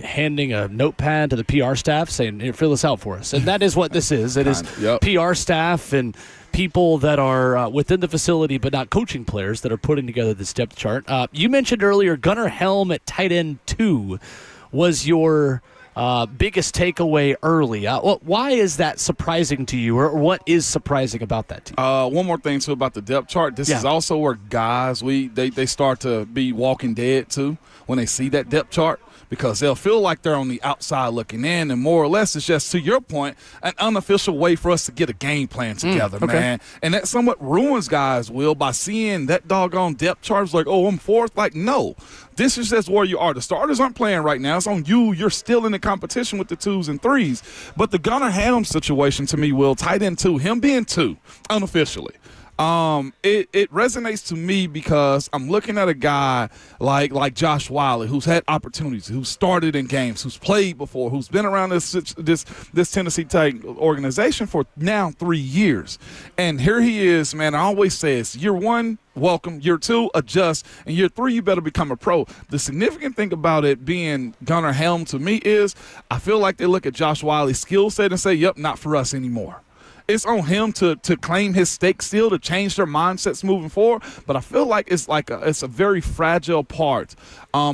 handing a notepad to the PR staff saying, "Here, fill this out for us." And that is what this is. It is PR staff and people that are within the facility but not coaching players that are putting together this depth chart. You mentioned earlier Gunnar Helm at tight end 2 was your biggest takeaway early. Why is that surprising to you, or what is surprising about that to you? One more thing, too, about the depth chart. This is also where guys, they start to be walking dead, too, when they see that depth chart, because they'll feel like they're on the outside looking in, and more or less it's just, to your point, an unofficial way for us to get a game plan together, man. And that somewhat ruins guys, Will, by seeing that doggone depth chart. It's like, oh, I'm fourth. Like, no. This is just where you are. The starters aren't playing right now. It's on you. You're still in the competition with the 2s and 3s. But the Gunnar Helm situation, to me, Will, tight end 2, him being 2, unofficially, it resonates to me because I'm looking at a guy like Josh Wiley, who's had opportunities, who's started in games, who's played before, who's been around this Tennessee Titan organization for now 3 years. And here he is, man. I always say it's year 1, welcome. Year 2, adjust. And year 3, you better become a pro. The significant thing about it being Gunnar Helm to me is I feel like they look at Josh Wiley's skill set and say, yep, not for us anymore. It's on him to claim his stake still, to change their mindsets moving forward. But I feel like it's a very fragile part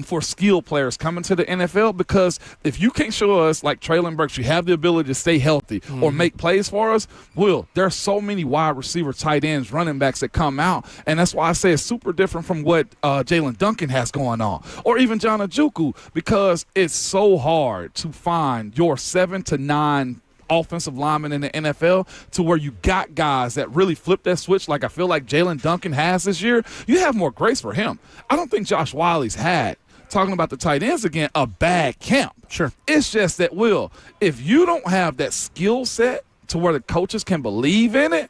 for skilled players coming to the NFL, because if you can't show us, like Traylon Burks, you have the ability to stay healthy or make plays for us, Will, there are so many wide receiver, tight ends, running backs that come out. And that's why I say it's super different from what Jalen Duncan has going on, or even John Ojukwu, because it's so hard to find your 7 to 9 offensive linemen in the NFL to where you got guys that really flip that switch like I feel like Jalen Duncan has this year. You have more grace for him. I don't think Josh Wiley's had, talking about the tight ends again, a bad camp. Sure. It's just that, Will, if you don't have that skill set to where the coaches can believe in it,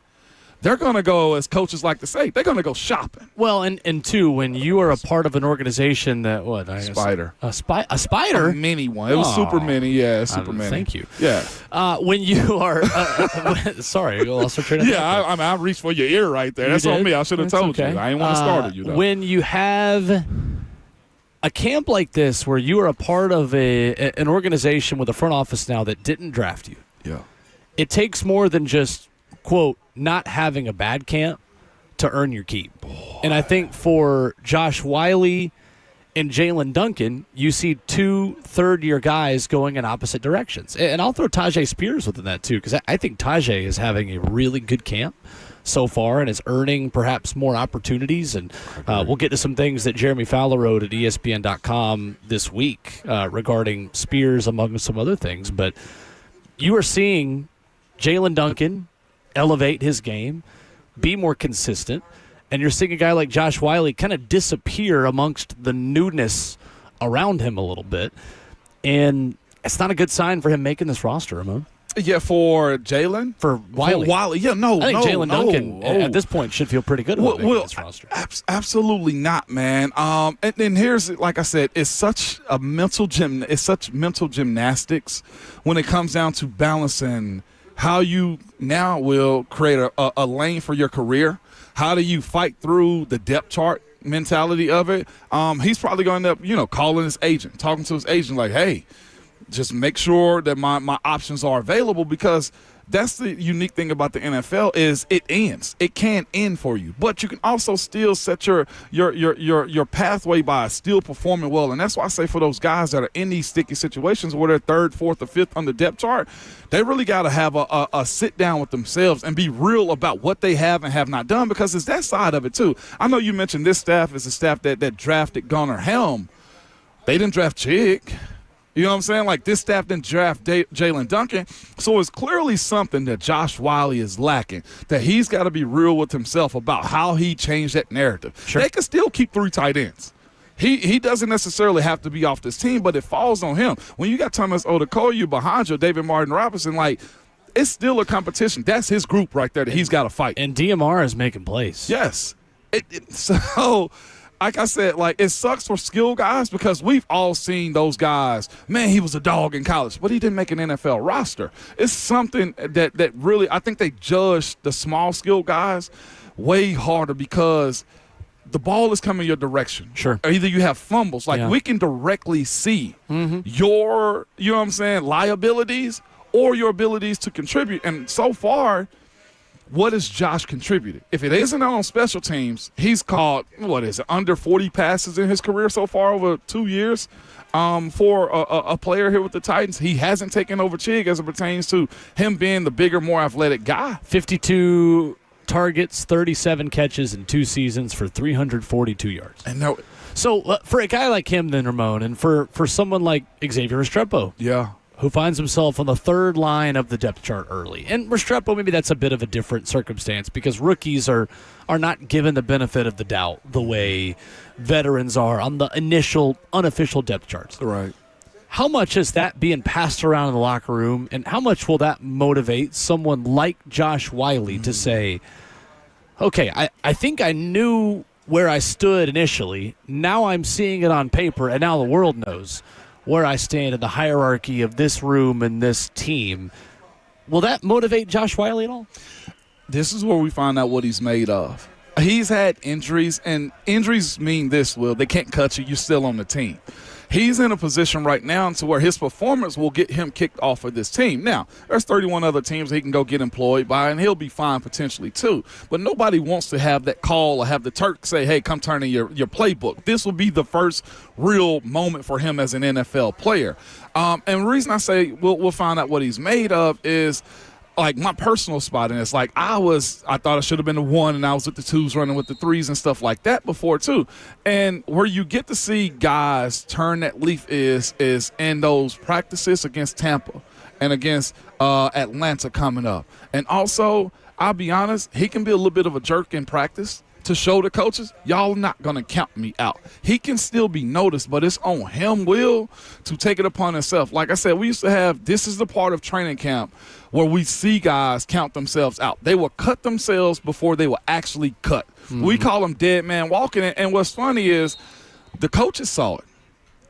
they're going to go, as coaches like to say, they're going to go shopping. Well, and two, when you are a part of an organization that, Spider. A spider? A mini one. It was super mini, super mini. Thank you. Yeah. When you are, sorry, I'll start trying to I reached for your ear right there. That's on me. I should have told you. I ain't want to start you, though. When you have a camp like this where you are a part of an organization with a front office now that didn't draft you, it takes more than just, quote, not having a bad camp to earn your keep. And I think for Josh Wiley and Jalen Duncan, you see 2 third-year guys going in opposite directions. And I'll throw Tajay Spears within that, too, because I think Tajay is having a really good camp so far and is earning perhaps more opportunities. And we'll get to some things that Jeremy Fowler wrote at ESPN.com this week regarding Spears, among some other things. But you are seeing Jalen Duncan elevate his game, be more consistent, and you're seeing a guy like Josh Wiley kind of disappear amongst the newness around him a little bit, and it's not a good sign for him making this roster, Ramon. Yeah, for Jalen? For Wiley. Yeah, no, I think Jalen Duncan no. at this point should feel pretty good about making this roster. Absolutely not, man. And then here's, like I said, it's such mental gymnastics when it comes down to balancing how you now will create a lane for your career. How do you fight through the depth chart mentality of it? He's probably going to end up, calling his agent, talking to his agent like, hey, just make sure that my options are available, because that's the unique thing about the NFL is it ends. It can end for you, but you can also still set your pathway by still performing well. And that's why I say for those guys that are in these sticky situations where they're third, fourth, or fifth on the depth chart, they really got to have a sit down with themselves and be real about what they have and have not done, because it's that side of it too. I know you mentioned this staff is a staff that drafted Gunnar Helm. They didn't draft Chig. You know what I'm saying? Like, this staff didn't draft Jalen Duncan. So it's clearly something that Josh Wiley is lacking, that he's got to be real with himself about how he changed that narrative. Sure. They can still keep 3 tight ends. He doesn't necessarily have to be off this team, but it falls on him. When you got Thomas Odukoye behind you, David Martin Robinson, like, it's still a competition. That's his group right there that he's got to fight. And DMR is making plays. Yes. So – like I said, like, it sucks for skilled guys because we've all seen those guys. Man, he was a dog in college, but he didn't make an NFL roster. It's something that really, I think they judge the small skilled guys way harder because the ball is coming your direction. Sure. Or either you have fumbles. Like, we can directly see your, you know what I'm saying, liabilities or your abilities to contribute. And so far, what has Josh contributed? If it isn't on special teams, he's caught, under 40 passes in his career so far over 2 years for a player here with the Titans. He hasn't taken over Chig as it pertains to him being the bigger, more athletic guy. 52 targets, 37 catches in 2 seasons for 342 yards. So for a guy like him, then, Ramon, and for someone like Xavier Restrepo. Yeah. Who finds himself on the third line of the depth chart early. And Restrepo, maybe that's a bit of a different circumstance because rookies are not given the benefit of the doubt the way veterans are on the initial unofficial depth charts. Right. How much is that being passed around in the locker room, and how much will that motivate someone like Josh Wiley to say, okay, I think I knew where I stood initially. Now I'm seeing it on paper, and now the world knows where I stand in the hierarchy of this room and this team. Will that motivate Josh Wiley at all? This is where we find out what he's made of. He's had injuries, and injuries mean this, Will. They can't cut you. You're still on the team. He's in a position right now to where his performance will get him kicked off of this team. Now, there's 31 other teams he can go get employed by, and he'll be fine potentially too. But nobody wants to have that call or have the Turk say, hey, come turn in your playbook. This will be the first real moment for him as an NFL player. And the reason I say we'll find out what he's made of is – like my personal spot in it's like I thought I should have been the 1 and I was with the 2s running with the 3s and stuff like that before too. And where you get to see guys turn that leaf is in those practices against Tampa and against Atlanta coming up. And also, I'll be honest, he can be a little bit of a jerk in practice to show the coaches, y'all not going to count me out. He can still be noticed, but it's on him, Will, to take it upon himself. Like I said, we used to have, this is the part of training camp where we see guys count themselves out. They will cut themselves before they will actually cut. We call them dead man walking. And what's funny is the coaches saw it.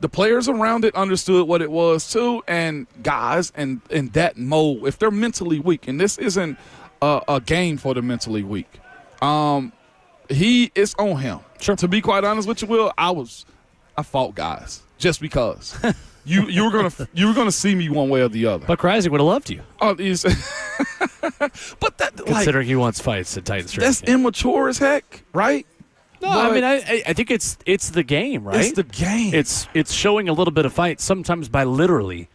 The players around it understood what it was too, and guys in that mode, if they're mentally weak, and this isn't a game for the mentally weak, it's on him. Sure. To be quite honest with you, Will, I fought guys just because. You were gonna see me one way or the other. Buck Rising would have loved you. Oh, but that considering he wants fights at Titans. That's immature as heck, right? No, but I mean I think it's the game, right? It's the game. It's showing a little bit of fight, sometimes by literally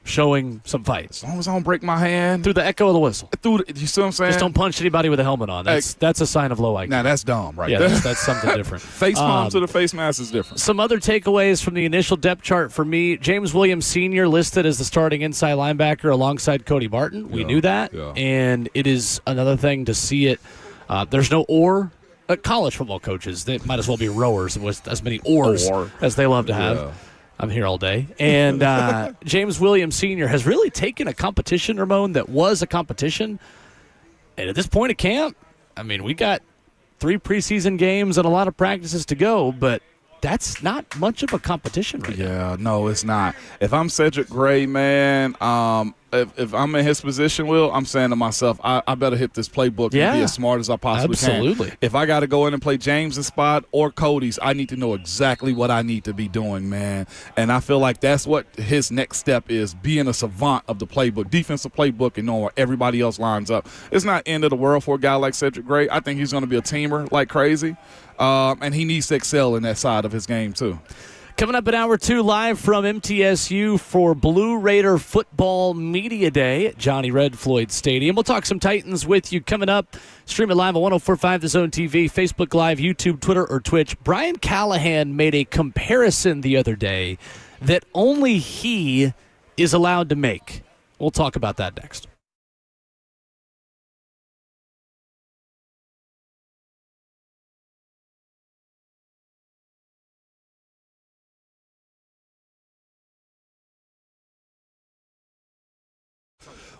showing some fights. As long as I don't break my hand. Through the echo of the whistle. You see what I'm saying? Just don't punch anybody with a helmet on. That's a sign of low IQ. Now, that's dumb, right? Yeah, that's something different. Face palm to the face mask is different. Some other takeaways from the initial depth chart for me, James Williams Sr. listed as the starting inside linebacker alongside Cody Barton. We knew that, and it is another thing to see it. There's no or. College football coaches, they might as well be rowers with as many oars as they love to have. I'm here all day. And James Williams Sr. has really taken a competition, Ramon, that was a competition. And at this point of camp, I mean, we got 3 preseason games and a lot of practices to go, but that's not much of a competition right now. Yeah, no, it's not. If I'm Cedric Gray, man, if I'm in his position, Will, I'm saying to myself, I better hit this playbook and be as smart as I possibly absolutely. can. If I got to go in and play James' spot or Cody's, I need to know exactly what I need to be doing, man. And I feel like that's what his next step is, being a savant of the playbook, defensive playbook, and knowing where everybody else lines up. It's not end of the world for a guy like Cedric Gray. I think he's going to be a teamer like crazy. And he needs to excel in that side of his game, too. Coming up in Hour 2, live from MTSU for Blue Raider Football Media Day at Johnny Red Floyd Stadium. We'll talk some Titans with you coming up. Stream it live on 104.5 The Zone TV, Facebook Live, YouTube, Twitter, or Twitch. Brian Callahan made a comparison the other day that only he is allowed to make. We'll talk about that next.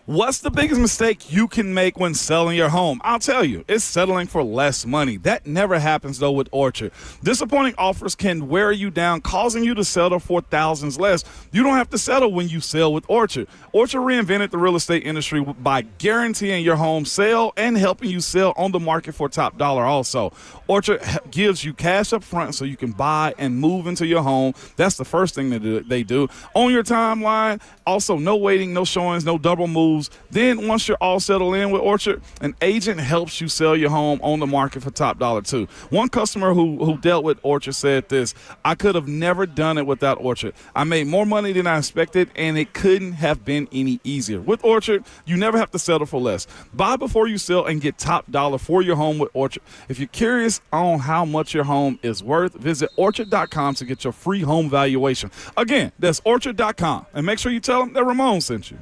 What's the biggest mistake you can make when selling your home? I'll tell you, it's settling for less money. That never happens, though, with Orchard. Disappointing offers can wear you down, causing you to settle for thousands less. You don't have to settle when you sell with Orchard. Orchard reinvented the real estate industry by guaranteeing your home sale and helping you sell on the market for top dollar also. Orchard gives you cash up front so you can buy and move into your home. That's the first thing that they do. On your timeline, also no waiting, no showings, no double moves. Then once you're all settled in with Orchard, an agent helps you sell your home on the market for top dollar too. One customer who dealt with Orchard said this: I could have never done it without Orchard. I made more money than I expected, and it couldn't have been any easier. With Orchard, you never have to settle for less. Buy before you sell and get top dollar for your home with Orchard. If you're curious on how much your home is worth, visit Orchard.com to get your free home valuation. Again, that's Orchard.com. And make sure you tell them that Ramon sent you.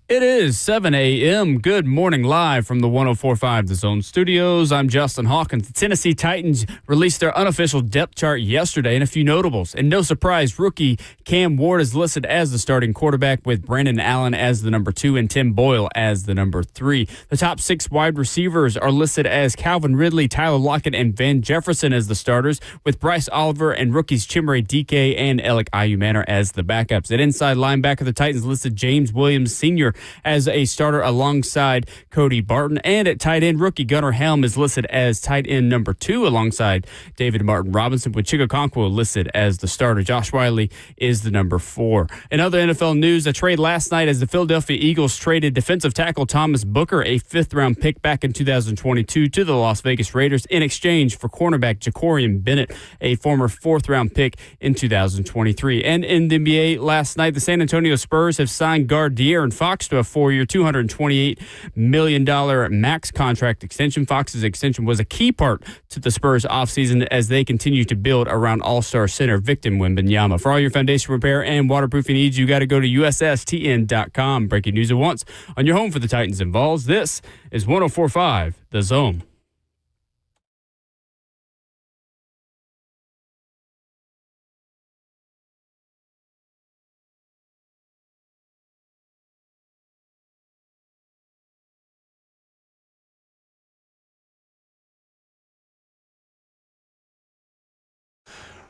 It is 7 a.m. Good morning, live from the 104.5 The Zone studios. I'm Justin Hawkins. The Tennessee Titans released their unofficial depth chart yesterday, and a few notables. And no surprise, rookie Cam Ward is listed as the starting quarterback, with Brandon Allen as the number 2 and Tim Boyle as the number 3. The top 6 wide receivers are listed as Calvin Ridley, Tyler Lockett, and Van Jefferson as the starters, with Bryce Oliver and rookies Chimere Dike and Alec Ayumanor as the backups. At inside linebacker, the Titans listed James Williams Sr. as a starter alongside Cody Barton. And at tight end, rookie Gunnar Helm is listed as tight end number 2 alongside David Martin Robinson, with Chigakonkwo listed as the starter. Josh Wiley is the number 4. In other NFL news, a trade last night as the Philadelphia Eagles traded defensive tackle Thomas Booker, a 5th-round pick back in 2022, to the Las Vegas Raiders in exchange for cornerback Jacorian Bennett, a former 4th-round pick in 2023. And in the NBA last night, the San Antonio Spurs have signed guard De'Aaron Fox to a 4-year, $228 million max contract extension. Fox's extension was a key part to the Spurs offseason as they continue to build around all-star center Victor Wembanyama. For all your foundation repair and waterproofing needs, you got to go to USSTN.com. Breaking news at once on your home for the Titans and Vols. This is 104.5 The Zone.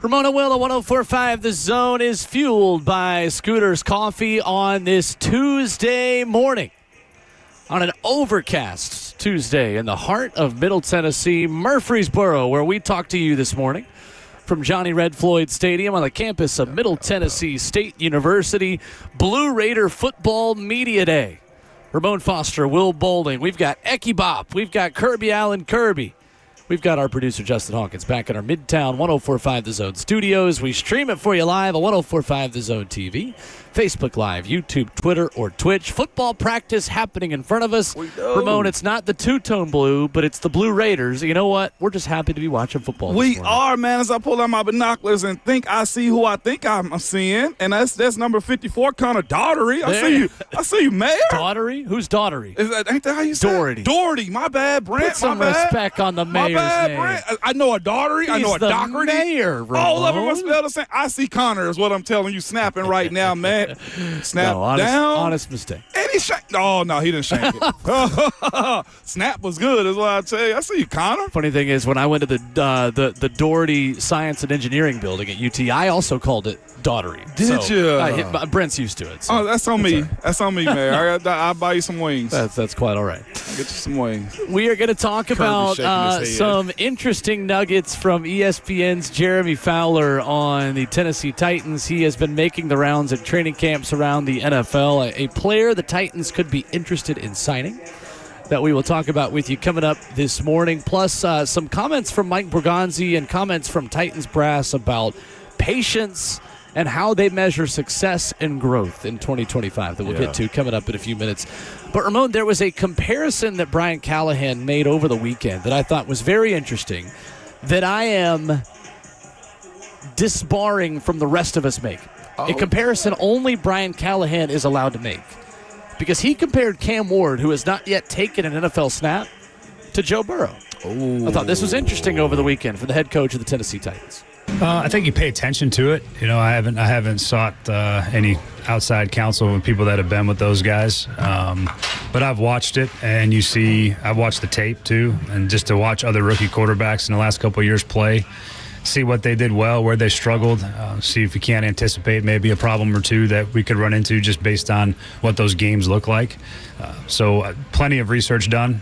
Ramona Will, 104.5 The Zone is fueled by Scooter's Coffee on this Tuesday morning. On an overcast Tuesday in the heart of Middle Tennessee, Murfreesboro, where we talk to you this morning from Johnny Red Floyd Stadium on the campus of Middle Tennessee State University. Blue Raider Football Media Day. Ramon Foster, Will Boulding. We've got Eki Bop. We've got Kirby Allen Kirby. We've got our producer, Justin Hawkins, back in our Midtown 104.5 The Zone studios. We stream it for you live on 104.5 The Zone TV, Facebook Live, YouTube, Twitter, or Twitch. Football practice happening in front of us. Ramon, it's not the two-tone blue, but it's the Blue Raiders. You know what? We're just happy to be watching football. We are, man, as I pull out my binoculars and think I see who I think I'm seeing, and that's number 54, Connor Daugherty. I see you, Mayor. Daugherty? Who's Daugherty? Ain't that how you say Doherty. it? Doherty. My bad, Brent. Put some my bad. respect on the mayor's name. Brent. I know a Daugherty. I know a Doherty. Mayor, Ramon. All of them are spelled the same. I see Connor is what I'm telling you, snapping right now, man. Snap down. Honest mistake. And he shanked. Oh, no, he didn't shank it. Snap was good, is what I tell you. I see you, Connor. Funny thing is, when I went to the Doherty Science and Engineering building at UT, I also called it Daugherty. Did you? Brent's used to it. So. Oh, that's on me. That's on me, man. I'll buy you some wings. That's quite all right. I'll get you some wings. We are going to talk about some interesting nuggets from ESPN's Jeremy Fowler on the Tennessee Titans. He has been making the rounds at training camps around the NFL. A player the Titans could be interested in signing that we will talk about with you coming up this morning. Plus, some comments from Mike Borgonzi and comments from Titans brass about patience and how they measure success and growth in 2025 that we'll get to coming up in a few minutes. But, Ramon, there was a comparison that Brian Callahan made over the weekend that I thought was very interesting that I am disbarring from the rest of us make. A comparison only Brian Callahan is allowed to make. Because he compared Cam Ward, who has not yet taken an NFL snap, to Joe Burrow. I thought this was interesting over the weekend for the head coach of the Tennessee Titans. I think you pay attention to it. You know, I haven't sought any outside counsel with people that have been with those guys, but I've watched it, and I've watched the tape too, and just to watch other rookie quarterbacks in the last couple of years play, see what they did well, where they struggled, see if we can't anticipate maybe a problem or two that we could run into just based on what those games look like. So plenty of research done,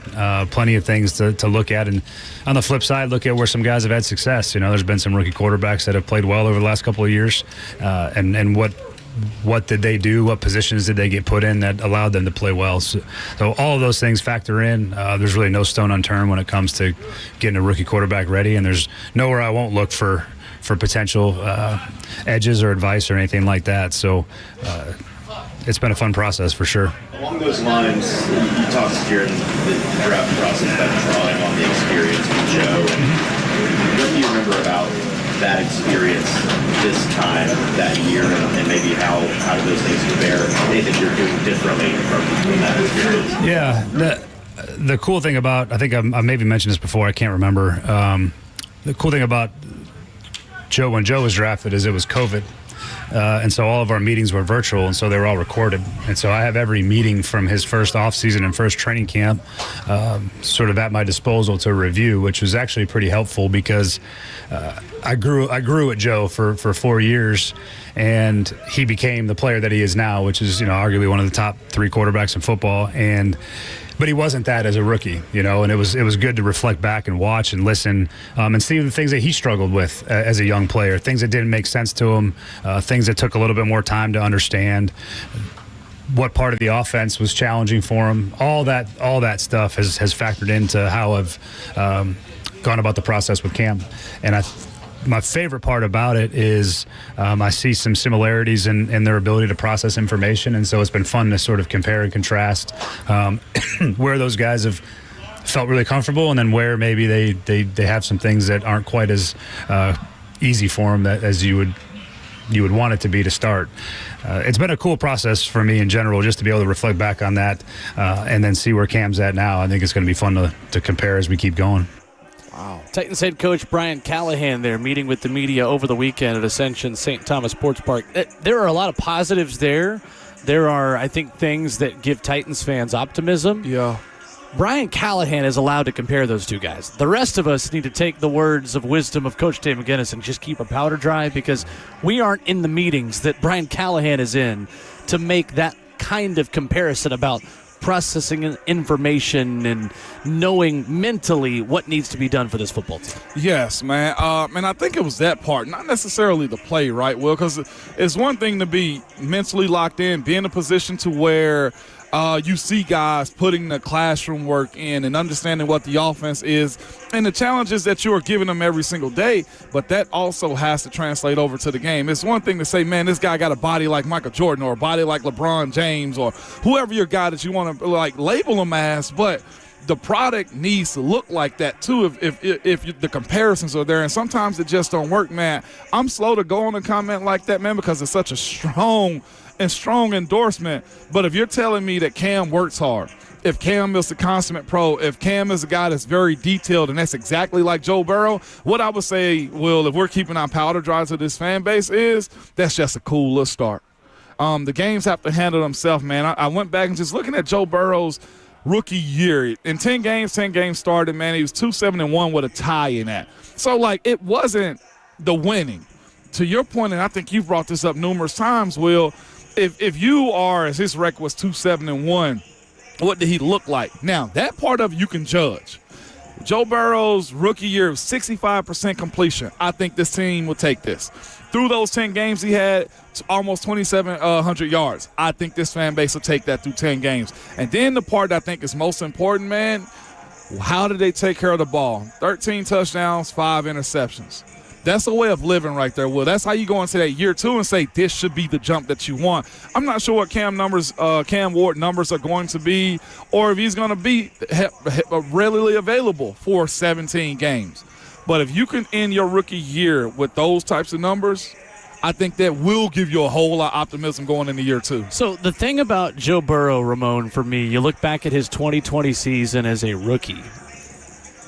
plenty of things to look at. And on the flip side, look at where some guys have had success. You know, there's been some rookie quarterbacks that have played well over the last couple of years, and what did they do? What positions did they get put in that allowed them to play well? So all of those things factor in. There's really no stone unturned when it comes to getting a rookie quarterback ready, and there's nowhere I won't look for potential edges or advice or anything like that. So it's been a fun process for sure. Along those lines, you talked during the draft process about drawing on the experience of Joe. And what do you remember about that experience this time, that year, and maybe how do those things compare? Anything you're doing differently from that experience? Yeah, the cool thing about, I think I maybe mentioned this before, I can't remember. The cool thing about Joe, when Joe was drafted, is it was COVID. And so all of our meetings were virtual, and so they were all recorded. And so I have every meeting from his first offseason and first training camp sort of at my disposal to review, which was actually pretty helpful because I grew at Joe for 4 years, and he became the player that he is now, which is, arguably one of the top 3 quarterbacks in football. But he wasn't that as a rookie, and it was good to reflect back and watch and listen and see the things that he struggled with as a young player, things that didn't make sense to him, things that took a little bit more time to understand, what part of the offense was challenging for him. All that stuff has factored into how I've gone about the process with Cam. And my favorite part about it is I see some similarities in their ability to process information, and so it's been fun to sort of compare and contrast where those guys have felt really comfortable and then where maybe they have some things that aren't quite as easy for them as you would want it to be to start. It's been a cool process for me in general, just to be able to reflect back on that and then see where Cam's at now. I think it's going to be fun to compare as we keep going. Wow. Titans head coach Brian Callahan there meeting with the media over the weekend at Ascension St. Thomas Sports Park. There are a lot of positives there. There are, I think, things that give Titans fans optimism. Yeah. Brian Callahan is allowed to compare those two guys. The rest of us need to take the words of wisdom of Coach Dave McGinnis and just keep our powder dry, because we aren't in the meetings that Brian Callahan is in to make that kind of comparison about processing information and knowing mentally what needs to be done for this football team. Yes, man. And I think it was that part, not necessarily the play, right, Will? Because it's one thing to be mentally locked in, be in a position to where you see guys putting the classroom work in and understanding what the offense is and the challenges that you are giving them every single day, but that also has to translate over to the game. It's one thing to say, man, this guy got a body like Michael Jordan or a body like LeBron James or whoever your guy that you want to label him as, but the product needs to look like that too if the comparisons are there, and sometimes it just don't work, man. I'm slow to go on a comment like that, man, because it's such a strong endorsement. But if you're telling me that Cam works hard, if Cam is a consummate pro, if Cam is a guy that's very detailed, and that's exactly like Joe Burrow, what I would say, Will, if we're keeping our powder dry to this fan base, is that's just a cool little start. The games have to handle themselves, man. I went back and just looking at Joe Burrow's rookie year. In 10 games started, man, he was 2-7-1 with a tie in that. So, it wasn't the winning. To your point, and I think you've brought this up numerous times, Will, if you are, as his record was 2-7-1, what did he look like? Now, that part of it you can judge. Joe Burrow's rookie year, 65% completion. I think this team will take this. Through those 10 games, he had almost 2,700 yards. I think this fan base will take that through 10 games. And then the part that I think is most important, man, how did they take care of the ball? 13 touchdowns, 5 interceptions. That's a way of living right there, Will. That's how you go into that year 2 and say this should be the jump that you want. I'm not sure what Cam Ward numbers are going to be, or if he's going to be readily available for 17 games. But if you can end your rookie year with those types of numbers, I think that will give you a whole lot of optimism going into year 2. So the thing about Joe Burrow, Ramon, for me, you look back at his 2020 season as a rookie,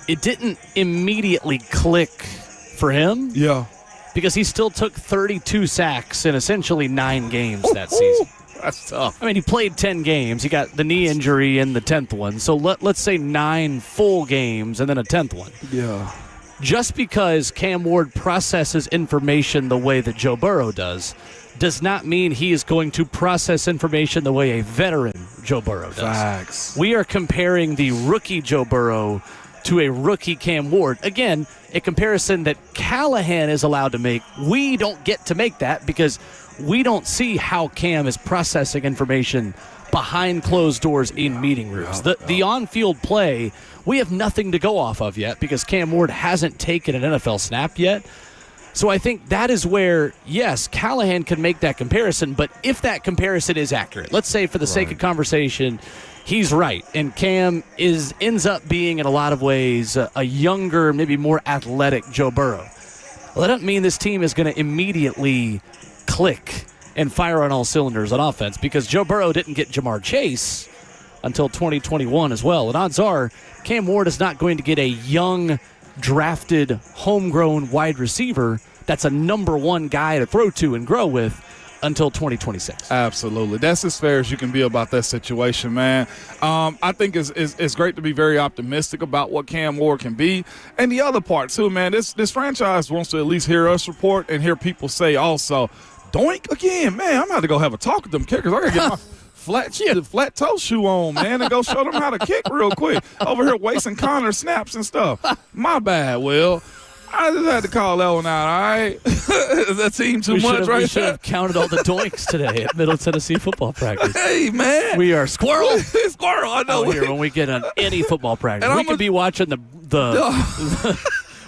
it didn't immediately click for him. Yeah. Because he still took 32 sacks in essentially 9 games that season. That's tough. I mean, he played 10 games. He got the knee injury in the 10th one. So let's say 9 full games and then a 10th one. Yeah. Just because Cam Ward processes information the way that Joe Burrow does not mean he is going to process information the way a veteran Joe Burrow does. Facts. We are comparing the rookie Joe Burrow to a rookie Cam Ward. Again, a comparison that Callahan is allowed to make. We don't get to make that because we don't see how Cam is processing information behind closed doors in meeting rooms. The on-field play, we have nothing to go off of yet because Cam Ward hasn't taken an NFL snap yet. So I think that is where, yes, Callahan can make that comparison, but if that comparison is accurate, let's say for the sake of conversation, he's right, and Cam ends up being in a lot of ways a younger, maybe more athletic Joe Burrow. Well, that doesn't mean this team is going to immediately click and fire on all cylinders on offense, because Joe Burrow didn't get Jamar Chase until 2021 as well. And odds are Cam Ward is not going to get a young, drafted, homegrown wide receiver that's a number one guy to throw to and grow with until 2026. Absolutely. That's as fair as you can be about that situation, man. I think it's great to be very optimistic about what Cam Ward can be. And the other part, too, man, this franchise wants to at least hear us report and hear people say also, doink again, man, I'm going to have to go have a talk with them kickers. I got to get my flat toe shoe on, man, and go show them how to kick real quick. Over here wasting Connor snaps and stuff. My bad, Will. I just had to call that one out, all right? Is that team too much right there? We should have counted all the doinks today at Middle Tennessee football practice. Hey, man. We are squirrel. Squirrel, I know. Here when we get on any football practice. We could be watching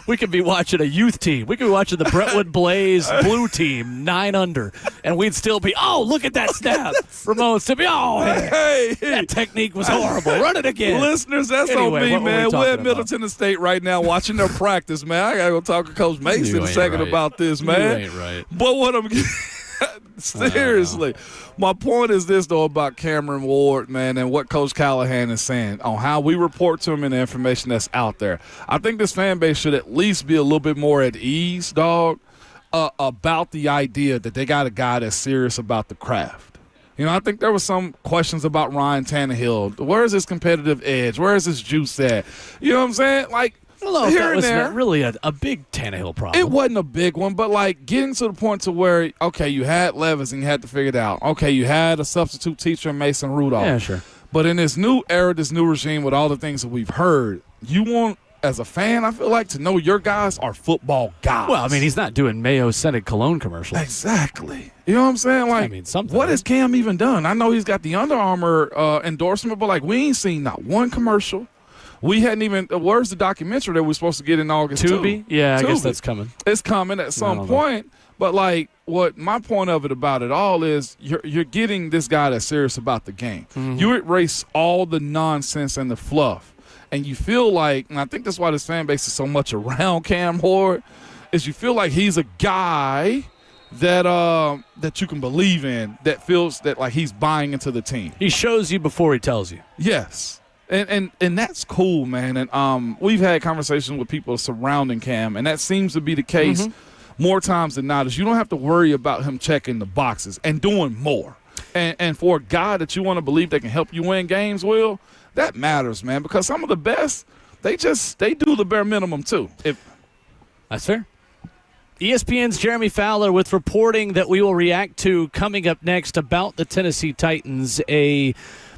we could be watching a youth team. We could be watching the Brentwood Blaze blue team, 9 under, and we'd still be, oh, look at that snap. Ramon's to be, that technique was horrible. Run it again. Listeners, that's anyway, on me, man. We're at Middle Tennessee State right now watching their practice, man. I got to go talk to Coach Mason in a second about this, man. You ain't right. But what I'm seriously, my point is this, though, about Cameron Ward, man, and what Coach Callahan is saying on how we report to him and the information that's out there. I think this fan base should at least be a little bit more at ease, dog, about the idea that they got a guy that's serious about the craft. You know, I think there was some questions about Ryan Tannehill. Where is his competitive edge? Where is his juice at? You know what I'm saying? Like, I don't know if that was not really a big Tannehill problem. It wasn't a big one, but, like, getting to the point to where, okay, you had Levis and you had to figure it out. Okay, you had a substitute teacher in Mason Rudolph. Yeah, sure. But in this new era, this new regime, with all the things that we've heard, you want, as a fan, I feel like, to know your guys are football guys. Well, I mean, he's not doing Mayo-scented cologne commercials. Exactly. You know what I'm saying? Like, I mean, something. What has Cam even done? I know he's got the Under Armour endorsement, but, like, we ain't seen not one commercial. We hadn't even – where's the documentary that we're supposed to get in August? Tubi? Yeah, Tubi. I guess that's coming. It's coming at some point. But, like, what my point of it about it all is you're getting this guy that's serious about the game. Mm-hmm. You erase all the nonsense and the fluff. And you feel like – and I think that's why this fan base is so much around Cam Ward is you feel like he's a guy that you can believe in, that feels that, like, he's buying into the team. He shows you before he tells you. Yes. And that's cool, man. And we've had conversations with people surrounding Cam, and that seems to be the case more times than not, is you don't have to worry about him checking the boxes and doing more. And for a guy that you want to believe that can help you win games, Will, that matters, man, because some of the best, they do the bare minimum too. That's fair. ESPN's Jeremy Fowler with reporting that we will react to coming up next about the Tennessee Titans, a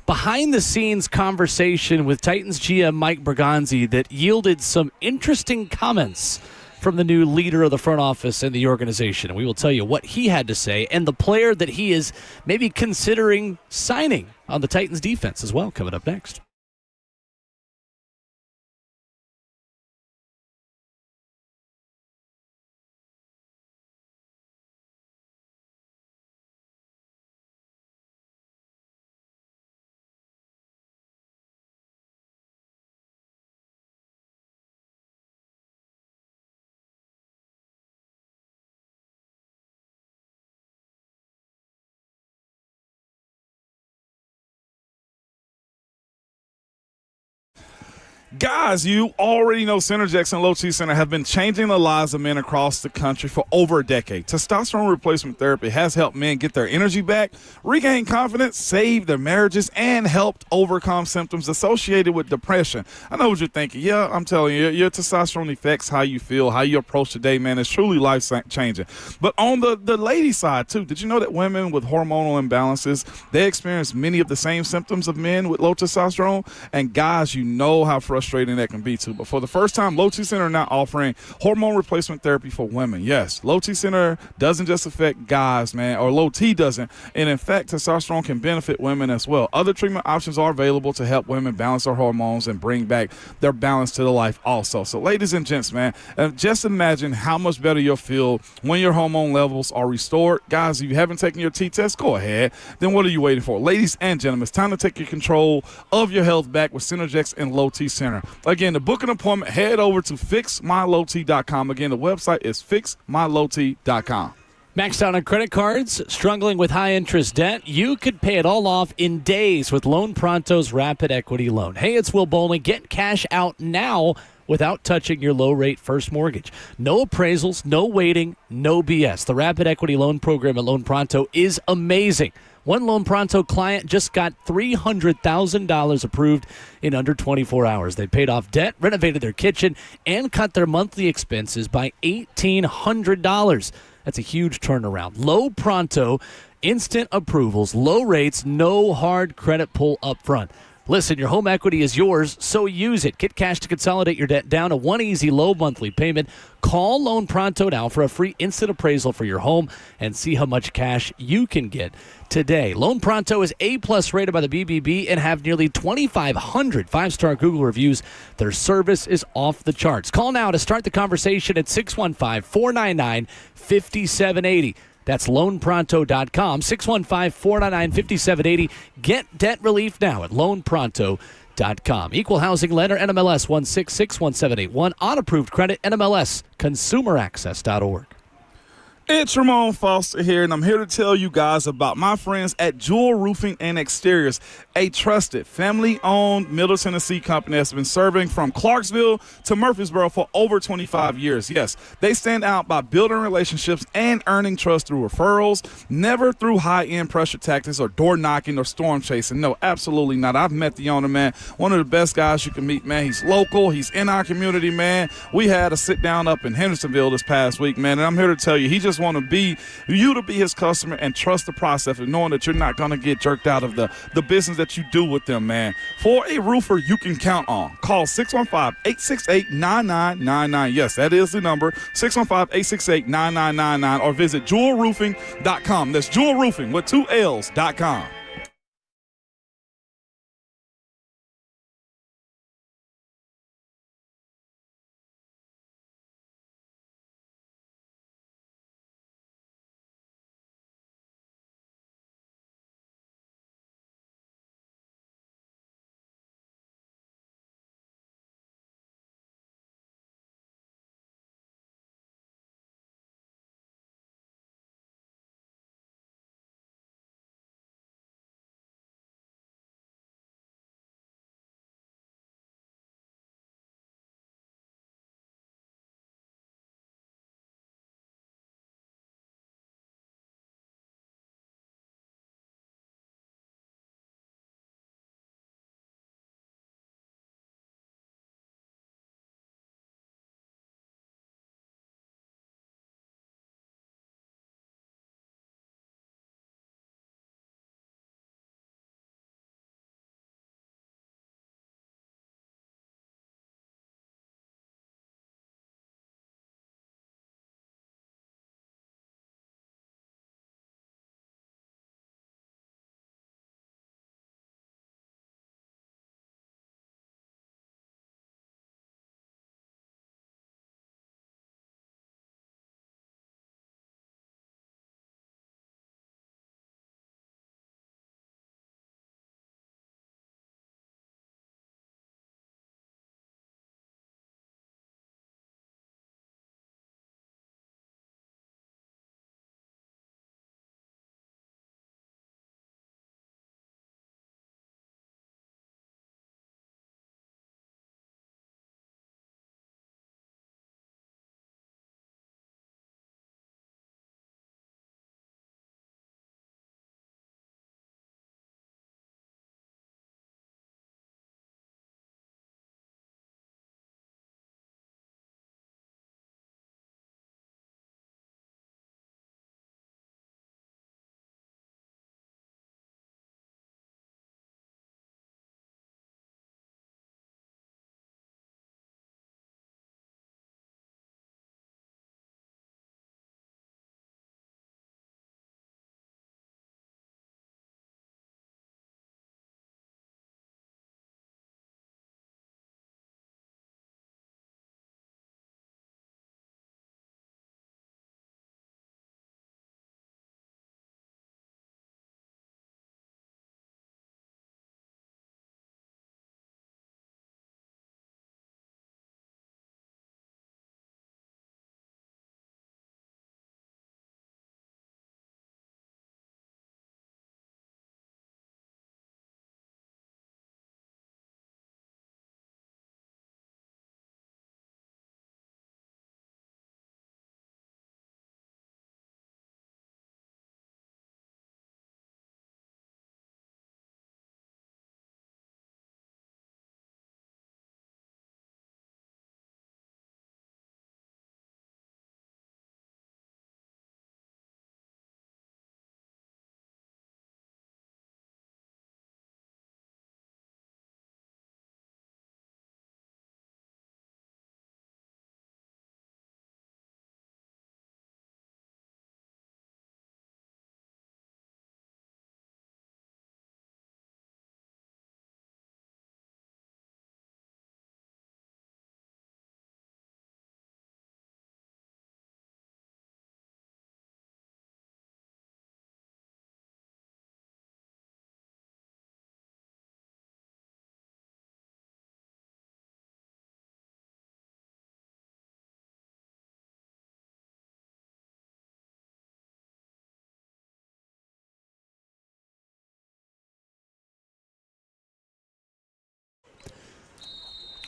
behind-the-scenes conversation with Titans GM Mike Berganzi that yielded some interesting comments from the new leader of the front office and the organization. And we will tell you what he had to say and the player that he is maybe considering signing on the Titans defense as well, coming up next. Guys, you already know Synergex and Low T Center have been changing the lives of men across the country for over a decade. Testosterone replacement therapy has helped men get their energy back, regain confidence, save their marriages, and helped overcome symptoms associated with depression. I know what you're thinking. Yeah, I'm telling you, your testosterone affects how you feel, how you approach the day, man. It's truly life-changing. But on the lady side, too, did you know that women with hormonal imbalances, they experience many of the same symptoms of men with low testosterone? And guys, you know how frustrating that can be too. But for the first time, Low T Center are now offering hormone replacement therapy for women. Yes, Low T Center doesn't just affect guys, man, or Low T doesn't. And in fact, testosterone can benefit women as well. Other treatment options are available to help women balance their hormones and bring back their balance to their life also. So ladies and gents, man, just imagine how much better you'll feel when your hormone levels are restored. Guys, if you haven't taken your T-test, go ahead. Then what are you waiting for? Ladies and gentlemen, it's time to take your control of your health back with Synergex and Low T Center. burner. Again, to book an appointment, head over to fixmylowt.com. Again, the website is fixmylowt.com. Maxed out on credit cards, struggling with high-interest debt? You could pay it all off in days with Loan Pronto's Rapid Equity Loan. Hey, it's Will Bowling. Get cash out now without touching your low-rate first mortgage. No appraisals, no waiting, no BS. The Rapid Equity Loan program at Loan Pronto is amazing. One Loan Pronto client just got $300,000 approved in under 24 hours. They paid off debt, renovated their kitchen, and cut their monthly expenses by $1,800. That's a huge turnaround. Low Pronto, instant approvals, low rates, no hard credit pull up front. Listen, your home equity is yours, so use it. Get cash to consolidate your debt down to one easy low monthly payment. Call Loan Pronto now for a free instant appraisal for your home and see how much cash you can get today. Loan Pronto is A-plus rated by the BBB and have nearly 2,500 five-star Google reviews. Their service is off the charts. Call now to start the conversation at 615-499-5780. That's loanpronto.com, 615-499-5780. Get debt relief now at loanpronto.com. Equal housing lender, NMLS 1661781. On approved credit, NMLS consumeraccess.org. It's Ramon Foster here, and I'm here to tell you guys about my friends at Jewel Roofing and Exteriors, a trusted, family-owned Middle Tennessee company that's been serving from Clarksville to Murfreesboro for over 25 years. Yes, they stand out by building relationships and earning trust through referrals, never through high-end pressure tactics or door knocking or storm chasing. No, absolutely not. I've met the owner, man. One of the best guys you can meet, man. He's local. He's in our community, man. We had a sit-down up in Hendersonville this past week, man, and I'm here to tell you, he just want to be his customer and trust the process of knowing that you're not going to get jerked out of the business that you do with them, man. For a roofer you can count on, call 615-868-9999. Yes, that is the number, 615-868-9999, or visit jewelroofing.com. That's Jewel Roofing with 2 L's.com.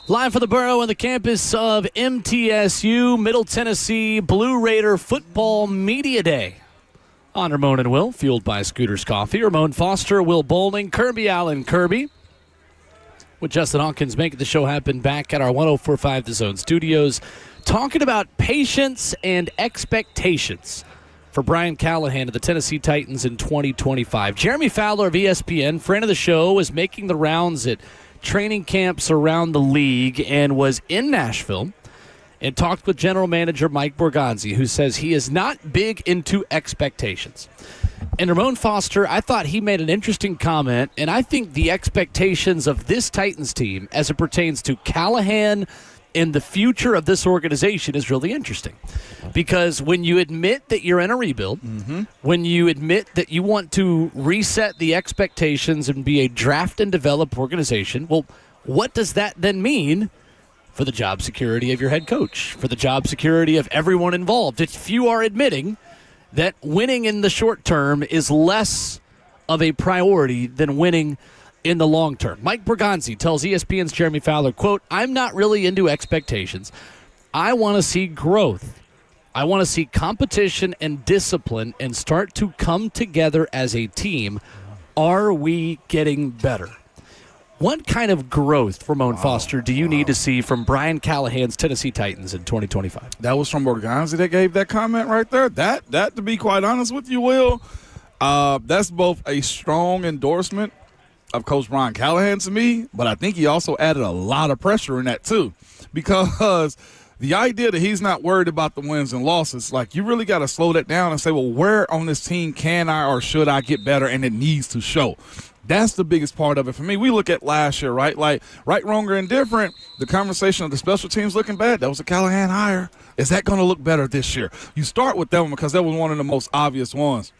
Live from the borough on the campus of MTSU, Middle Tennessee Blue Raider Football Media Day. On Ramon and Will, fueled by Scooters Coffee. Ramon Foster, Will Bowling, Kirby Allen Kirby. With Justin Hawkins making the show happen back at our 104.5 The Zone studios. Talking about patience and expectations for Brian Callahan of the Tennessee Titans in 2025. Jeremy Fowler of ESPN, friend of the show, is making the rounds at training camps around the league and was in Nashville and talked with general manager Mike Borgonzi, who says he is not big into expectations. And Ramon Foster, I thought he made an interesting comment, and I think the expectations of this Titans team as it pertains to Callahan and the future of this organization is really interesting. Because when you admit that you're in a rebuild, when you admit that you want to reset the expectations and be a draft and develop organization, well, what does that then mean for the job security of your head coach, for the job security of everyone involved? If you are admitting that winning in the short term is less of a priority than winning in the long term. Mike Borgonzi tells ESPN's Jeremy Fowler, quote, "I'm not really into expectations. I want to see growth. I want to see competition and discipline and start to come together as a team. Are we getting better?" What kind of growth, Ramon Foster, do you need to see from Brian Callahan's Tennessee Titans in 2025? That was from Borgonzi that gave that comment right there. That, to be quite honest with you, Will, that's both a strong endorsement of Coach Brian Callahan to me, but I think he also added a lot of pressure in that too, because the idea that he's not worried about the wins and losses, like, you really got to slow that down and say, well, where on this team can I or should I get better, and it needs to show. That's the biggest part of it for me. We look at last year, right? Like, right, wrong, or indifferent, the conversation of the special teams looking bad, that was a Callahan hire. Is that going to look better this year? You start with that one because that was one of the most obvious ones.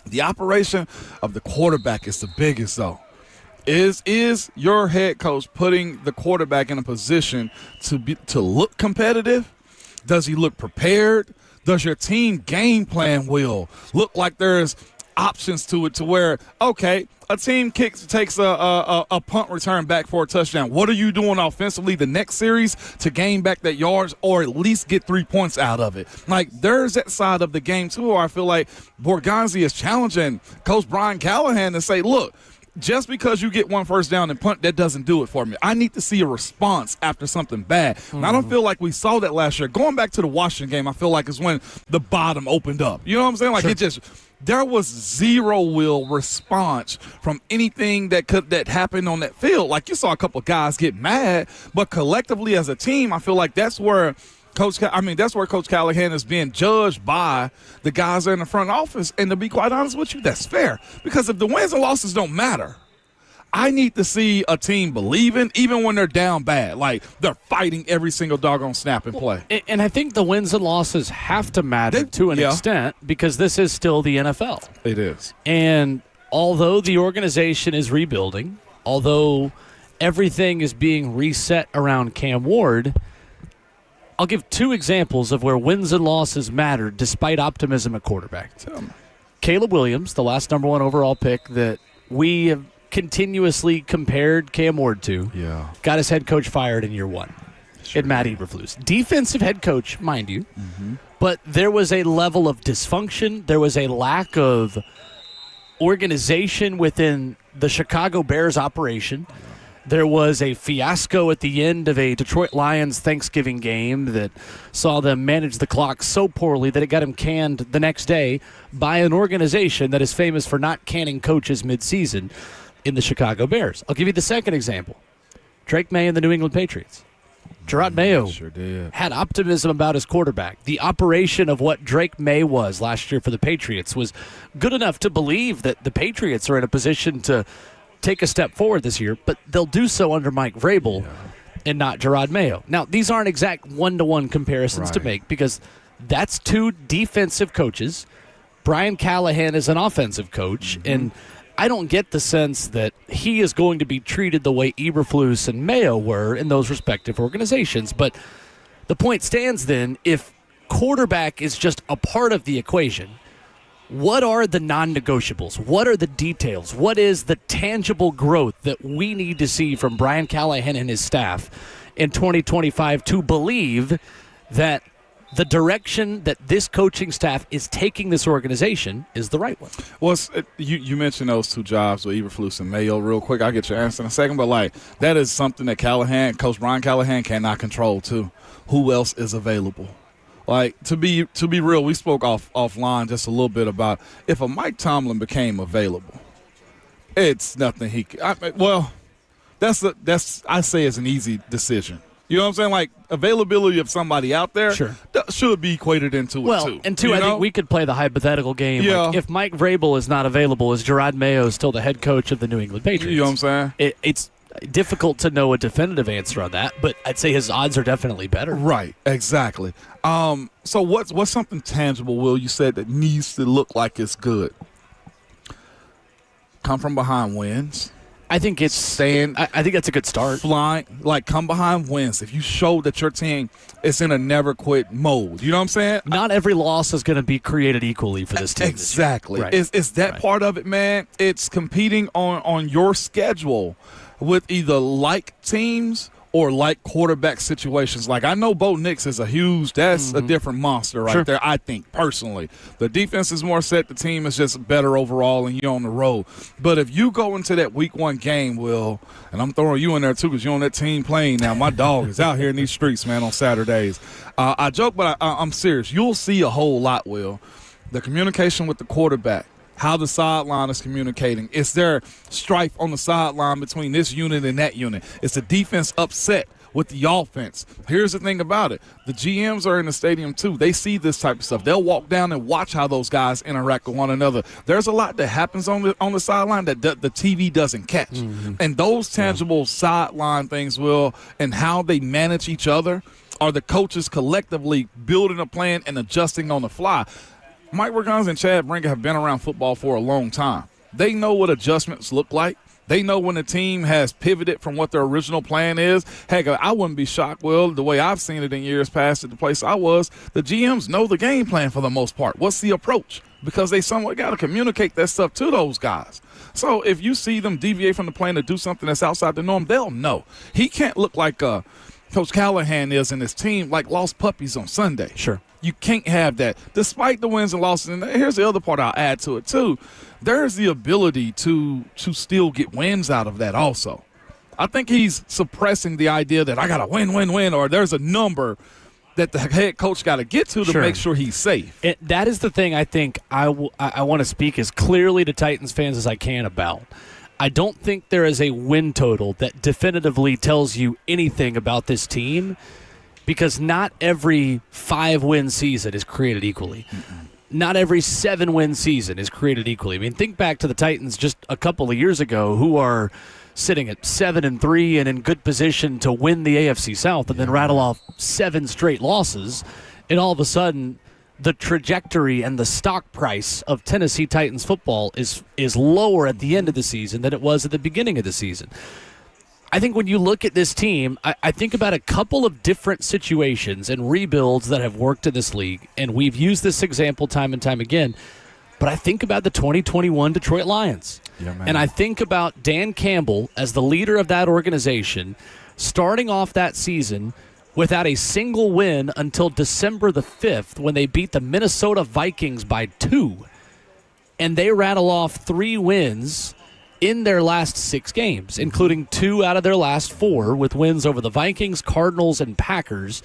The operation of the quarterback is the biggest, though. Is your head coach putting the quarterback in a position to look competitive? Does he look prepared? Does your team game plan look like there's options to it, to where, okay, a team takes a punt return back for a touchdown. What are you doing offensively the next series to gain back that yards or at least get 3 points out of it? Like, there's that side of the game too, where I feel like Borgonzi is challenging Coach Brian Callahan to say, look, just because you get one first down and punt, that doesn't do it for me. I need to see a response after something bad. And I don't feel like we saw that last year. Going back to the Washington game, I feel like is when the bottom opened up. You know what I'm saying? Like, there was zero response from anything that happened on that field. Like, you saw a couple of guys get mad, but collectively as a team, I feel like that's where Coach Callahan is being judged by the guys that are in the front office. And to be quite honest with you, that's fair. Because if the wins and losses don't matter, I need to see a team believing, even when they're down bad. Like, they're fighting every single doggone snap and play. And I think the wins and losses have to matter to an extent, because this is still the NFL. It is. And although the organization is rebuilding, although everything is being reset around Cam Ward, I'll give two examples of where wins and losses matter despite optimism at quarterback. Caleb Williams, the last number 1 overall pick that we have continuously compared Cam Ward to, got his head coach fired in year 1 at Matt Eberflus. Defensive head coach, mind you, but there was a level of dysfunction. There was a lack of organization within the Chicago Bears operation. There was a fiasco at the end of a Detroit Lions Thanksgiving game that saw them manage the clock so poorly that it got him canned the next day by an organization that is famous for not canning coaches midseason in the Chicago Bears. I'll give you the second example. Drake May and the New England Patriots. Gerard Mayo had optimism about his quarterback. The operation of what Drake May was last year for the Patriots was good enough to believe that the Patriots are in a position to take a step forward this year, but they'll do so under Mike Vrabel and not Gerard Mayo. Now, these aren't exact one-to-one comparisons to make, because that's two defensive coaches. Brian Callahan is an offensive coach, and I don't get the sense that he is going to be treated the way Eberflus and Mayo were in those respective organizations. But the point stands then, if quarterback is just a part of the equation, what are the non-negotiables? What are the details? What is the tangible growth that we need to see from Brian Callahan and his staff in 2025 to believe that the direction that this coaching staff is taking this organization is the right one. Well, you mentioned those two jobs with Eberflus and Mayo real quick. I'll get your answer in a second. But, like, that is something that Coach Brian Callahan cannot control, too. Who else is available? Like, to be real, we spoke offline just a little bit about if a Mike Tomlin became available, it's nothing he could. I say it's an easy decision. You know what I'm saying? Like, availability of somebody out there should be equated into it, too. And, two, I think we could play the hypothetical game. Yeah. Like, if Mike Vrabel is not available, is Gerard Mayo still the head coach of the New England Patriots? You know what I'm saying? It's difficult to know a definitive answer on that, but I'd say his odds are definitely better. Right, exactly. So what's something tangible, Will, you said that needs to look like it's good? Come from behind wins. I think it's I think that's a good start. Flying, like, come behind wins. If you show that your team is in a never quit mode, you know what I'm saying? Not every loss is going to be created equally for this team. Exactly. Right. It's that part of it, man. It's competing on your schedule with either like teams or like quarterback situations. Like, I know Bo Nix is a different monster right there, I think, personally. The defense is more set. The team is just better overall, and you're on the road. But if you go into that week one game, Will, and I'm throwing you in there too because you're on that team playing now. My dog is out here in these streets, man, on Saturdays. I joke, but I'm serious. You'll see a whole lot, Will. The communication with the quarterback, how the sideline is communicating. Is there strife on the sideline between this unit and that unit? Is the defense upset with the offense? Here's the thing about it. The GMs are in the stadium, too. They see this type of stuff. They'll walk down and watch how those guys interact with one another. There's a lot that happens on the sideline that the TV doesn't catch. And those tangible sideline things, Will, and how they manage each other, are the coaches collectively building a plan and adjusting on the fly. Mike Bergans and Chad Brinker have been around football for a long time. They know what adjustments look like. They know when the team has pivoted from what their original plan is. Heck, I wouldn't be shocked, Will, the way I've seen it in years past at the place I was. The GMs know the game plan for the most part. What's the approach? Because they somewhat got to communicate that stuff to those guys. So if you see them deviate from the plan to do something that's outside the norm, they'll know. He can't look like Coach Callahan is and his team, like lost puppies on Sunday. Sure. You can't have that. Despite the wins and losses, and here's the other part I'll add to it too, there's the ability to still get wins out of that also. I think he's suppressing the idea that I got to win, or there's a number that the head coach got to get to make sure he's safe. That is the thing I think I want to speak as clearly to Titans fans as I can about. I don't think there is a win total that definitively tells you anything about this team, because not every 5-win season is created equally. Not every 7-win season is created equally. I mean, think back to the Titans just a couple of years ago, who are sitting at 7-3 and in good position to win the AFC South, and then rattle off 7 straight losses, and all of a sudden the trajectory and the stock price of Tennessee Titans football is lower at the end of the season than it was at the beginning of the season. I think when you look at this team, I think about a couple of different situations and rebuilds that have worked in this league, and we've used this example time and time again, but I think about the 2021 Detroit Lions. Yeah, man. And I think about Dan Campbell as the leader of that organization, starting off that season without a single win until December the 5th, when they beat the Minnesota Vikings by 2. And they rattle off 3 wins in their last 6 games, including 2 out of their last 4, with wins over the Vikings, Cardinals, and Packers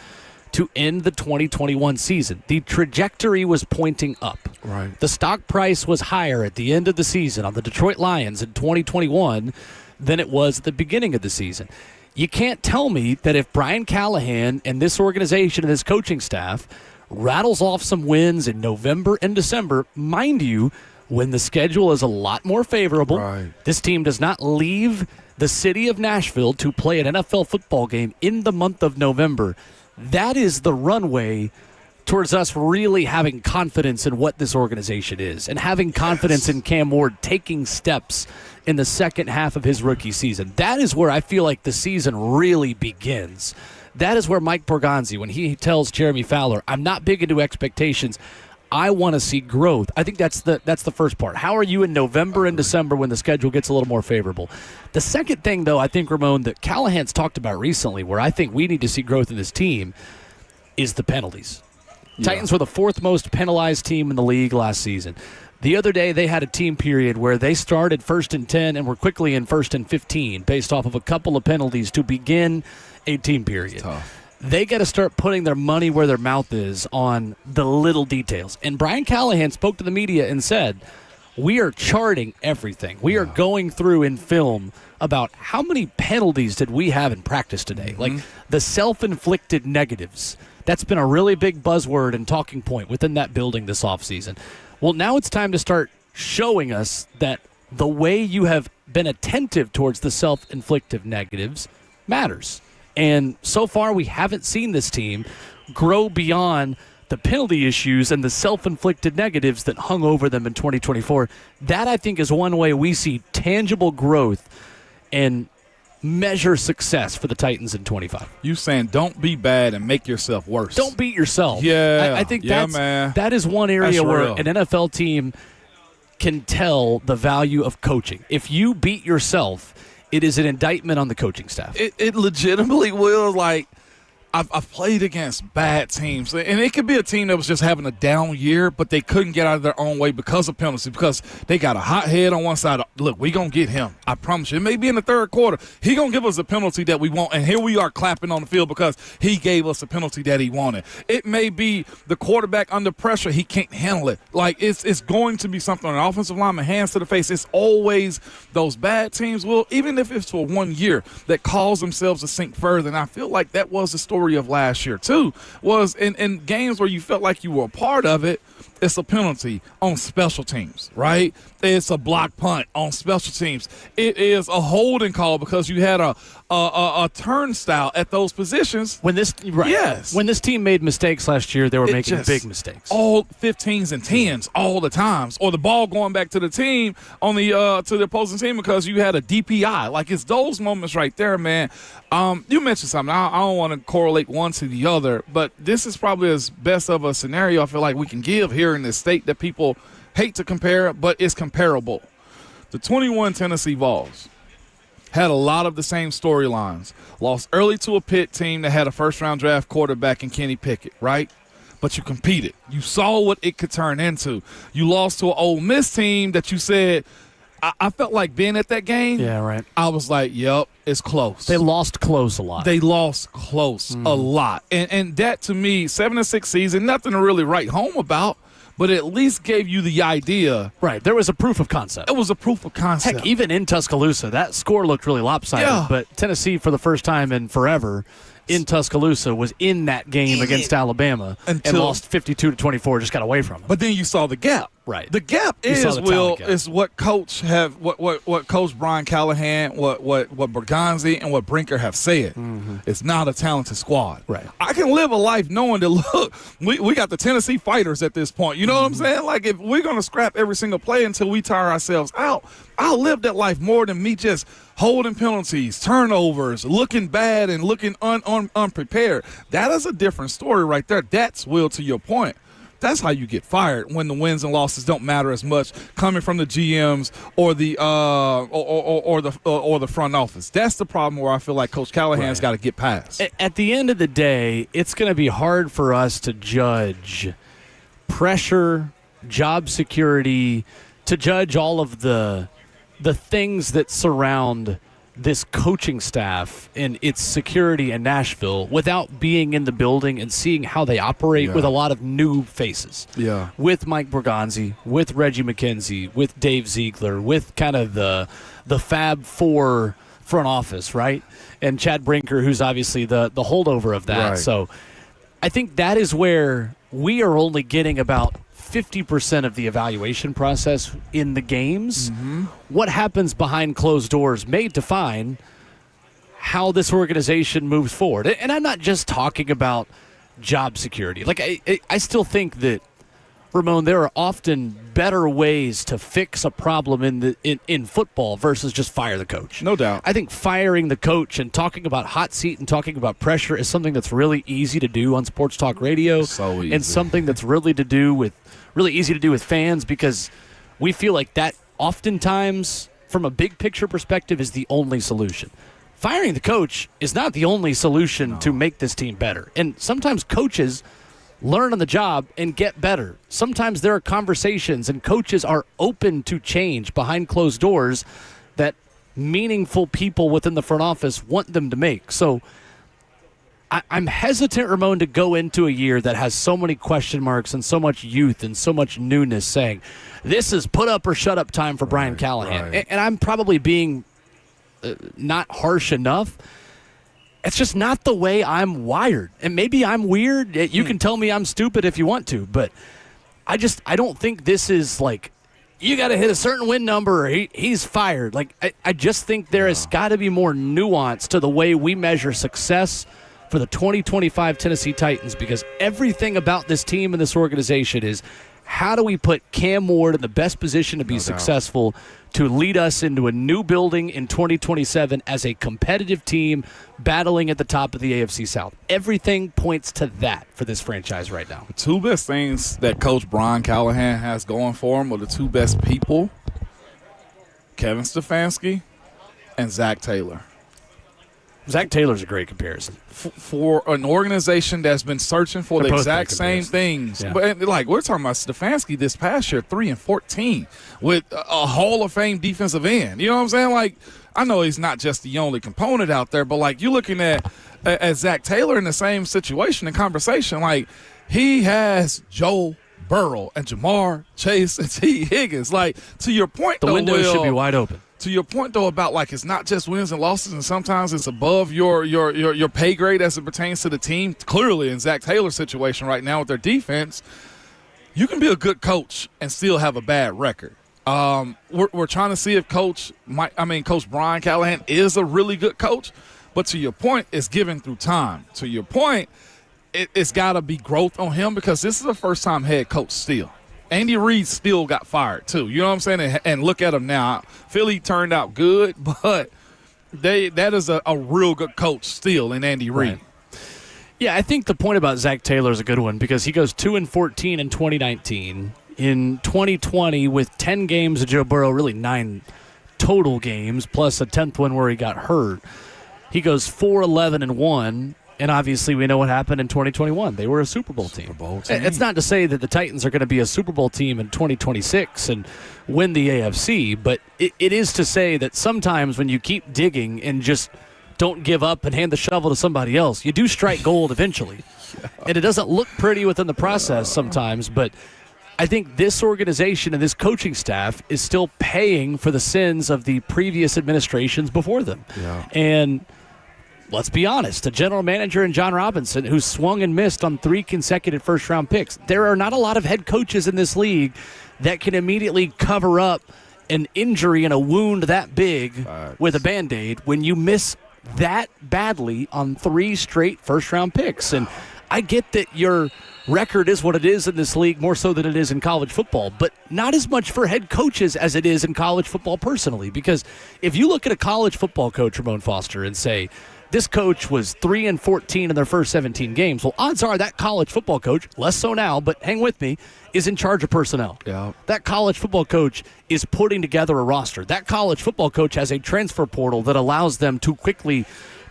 to end the 2021 season. The trajectory was pointing up. Right. The stock price was higher at the end of the season on the Detroit Lions in 2021 than it was at the beginning of the season. You can't tell me that if Brian Callahan and this organization and his coaching staff rattles off some wins in November and December, mind you, when the schedule is a lot more favorable, right. This team does not leave the city of Nashville to play an NFL football game in the month of November. That is the runway towards us really having confidence in what this organization is, and having confidence in Cam Ward taking steps in the second half of his rookie season. That is where I feel like the season really begins. That is where Mike Borgonzi, when he tells Jeremy Fowler, I'm not big into expectations, I want to see growth. I think that's the first part. How are you in November and December when the schedule gets a little more favorable? The second thing, though, I think, Ramon, that Callahan's talked about recently, where I think we need to see growth in this team, is the penalties. Yeah. Titans were the fourth most penalized team in the league last season. The other day, they had a team period where they started 1st and 10 and were quickly in 1st and 15 based off of a couple of penalties to begin a team period. They got to start putting their money where their mouth is on the little details. And Brian Callahan spoke to the media and said, we are charting everything. We are going through in film about how many penalties did we have in practice today. Like the self-inflicted negatives. That's been a really big buzzword and talking point within that building this offseason. Well, now it's time to start showing us that the way you have been attentive towards the self-inflicted negatives matters. And so far, we haven't seen this team grow beyond the penalty issues and the self-inflicted negatives that hung over them in 2024. That, I think, is one way we see tangible growth and measure success for the Titans in 25. You saying don't be bad and make yourself worse. Don't beat yourself. Yeah. I think that is one area where an NFL team can tell the value of coaching. If you beat yourself, it is an indictment on the coaching staff. It legitimately will. Like, I've played against bad teams, and it could be a team that was just having a down year, but they couldn't get out of their own way because of penalties, because they got a hot head on one side. Look, we going to get him. I promise you. It may be in the third quarter. He going to give us a penalty that we want, and here we are clapping on the field because he gave us a penalty that he wanted. It may be the quarterback under pressure. He can't handle it. Like, it's going to be something on an offensive lineman, hands to the face. It's always those bad teams will, even if it's for 1 year, that cause themselves to sink further, and I feel like that was the story of last year too, was in games where you felt like you were a part of it. It's a penalty on special teams, right? It's a block punt on special teams. It is a holding call because you had a turnstile at those positions. When this team made mistakes last year, they were making big mistakes. All 15s and 10s all the times, or the ball going back to the team on the to the opposing team because you had a DPI. Like, it's those moments right there, man. You mentioned something. I don't want to correlate one to the other, but this is probably as best of a scenario I feel like we can give here in this state that people hate to compare, but it's comparable. The 21 Tennessee Vols had a lot of the same storylines. Lost early to a Pitt team that had a first-round draft quarterback in Kenny Pickett, right? But you competed. You saw what it could turn into. You lost to an Ole Miss team that you said, I felt like being at that game. Yeah, right. I was like, yep, it's close. They lost close a lot. They lost close a lot. And that, to me, 7-6 season, nothing to really write home about, but at least gave you the idea. Right. There was a proof of concept. It was a proof of concept. Heck, even in Tuscaloosa, that score looked really lopsided. But Tennessee, for the first time in forever, in Tuscaloosa, was in that game against Alabama and lost 52-24, just got away from them. But then you saw the gap. Right. The gap is what Coach Brian Callahan, what Bergonzi and what Brinker have said. It's not a talented squad. Right. I can live a life knowing that, look, we got the Tennessee fighters at this point. You know what I'm saying? Like, if we're going to scrap every single play until we tire ourselves out, I'll live that life more than me just holding penalties, turnovers, looking bad and looking unprepared. That is a different story right there. That's, Will, to your point. That's how you get fired, when the wins and losses don't matter as much coming from the GMs or the or the front office. That's the problem where I feel like Coach Callahan's got to get past. At the end of the day, it's going to be hard for us to judge pressure, job security, to judge all of the things that surround this coaching staff and its security in Nashville without being in the building and seeing how they operate with a lot of new faces. Yeah. With Mike Bergonzi, with Reggie McKenzie, with Dave Ziegler, with kind of the Fab Four front office, right? And Chad Brinker, who's obviously the holdover of that. Right. So I think that is where we are only getting about 50% of the evaluation process in the games. What happens behind closed doors may define how this organization moves forward. And I'm not just talking about job security. Like, I still think that Ramon, there are often better ways to fix a problem in football versus just fire the coach. No doubt. I think firing the coach and talking about hot seat and talking about pressure is something that's really easy to do on sports talk radio. So easy. And something that's really easy to do with fans, because we feel like that oftentimes, from a big picture perspective, is the only solution. Firing the coach is not the only solution to make this team better. And sometimes coaches learn on the job and get better. Sometimes there are conversations and coaches are open to change behind closed doors that meaningful people within the front office want them to make. So I'm hesitant, Ramon, to go into a year that has so many question marks and so much youth and so much newness, saying this is put up or shut up time for Brian Callahan. Right. And I'm probably being not harsh enough. It's just not the way I'm wired. And maybe I'm weird. You can tell me I'm stupid if you want to, but I don't think this is like, you got to hit a certain win number or he's fired. Like, I just think there has got to be more nuance to the way we measure success for the 2025 Tennessee Titans, because everything about this team and this organization is, how do we put Cam Ward in the best position to be successful, to lead us into a new building in 2027 as a competitive team battling at the top of the AFC South? Everything points to that for this franchise right now. The two best things that Coach Brian Callahan has going for him are the two best people, Kevin Stefanski and Zach Taylor. Zach Taylor's a great comparison. For an organization that's been searching for the exact same things. Yeah. But like, we're talking about Stefanski this past year, 3-14 with a Hall of Fame defensive end. You know what I'm saying? Like, I know he's not just the only component out there, but like, you're looking at Zach Taylor in the same situation and conversation. Like, he has Joe Burrow and Jamar Chase and T. Higgins. Like, to your point, the window should be wide open. To your point, though, about like, it's not just wins and losses, and sometimes it's above your pay grade as it pertains to the team. Clearly, in Zach Taylor's situation right now with their defense, you can be a good coach and still have a bad record. We're trying to see if Coach Brian Callahan is a really good coach. But to your point, it's given through time. To your point, it's got to be growth on him, because this is the first time head coach still. Andy Reid still got fired too. You know what I'm saying? And look at him now. Philly turned out good, but that is a real good coach still in Andy Reid. Right. Yeah, I think the point about Zach Taylor is a good one, because he goes 2-14 in 2019. In 2020, with 10 games of Joe Burrow, really 9 total games, plus a 10th one where he got hurt, he goes 4-11-1. And obviously, we know what happened in 2021. They were a Super Bowl team. It's not to say that the Titans are going to be a Super Bowl team in 2026 and win the AFC, but it is to say that sometimes when you keep digging and just don't give up and hand the shovel to somebody else, you do strike gold eventually. And it doesn't look pretty within the process sometimes, but I think this organization and this coaching staff is still paying for the sins of the previous administrations before them. Yeah. And let's be honest, a general manager in John Robinson who swung and missed on 3 consecutive first-round picks. There are not a lot of head coaches in this league that can immediately cover up an injury and a wound that big with a Band-Aid when you miss that badly on 3 straight first-round picks. And I get that your record is what it is in this league, more so than it is in college football, but not as much for head coaches as it is in college football personally. Because if you look at a college football coach, Ramon Foster, and say, this coach was 3-14 in their first 17 games. Well, odds are that college football coach, less so now, but hang with me, is in charge of personnel. Yeah. That college football coach is putting together a roster. That college football coach has a transfer portal that allows them to quickly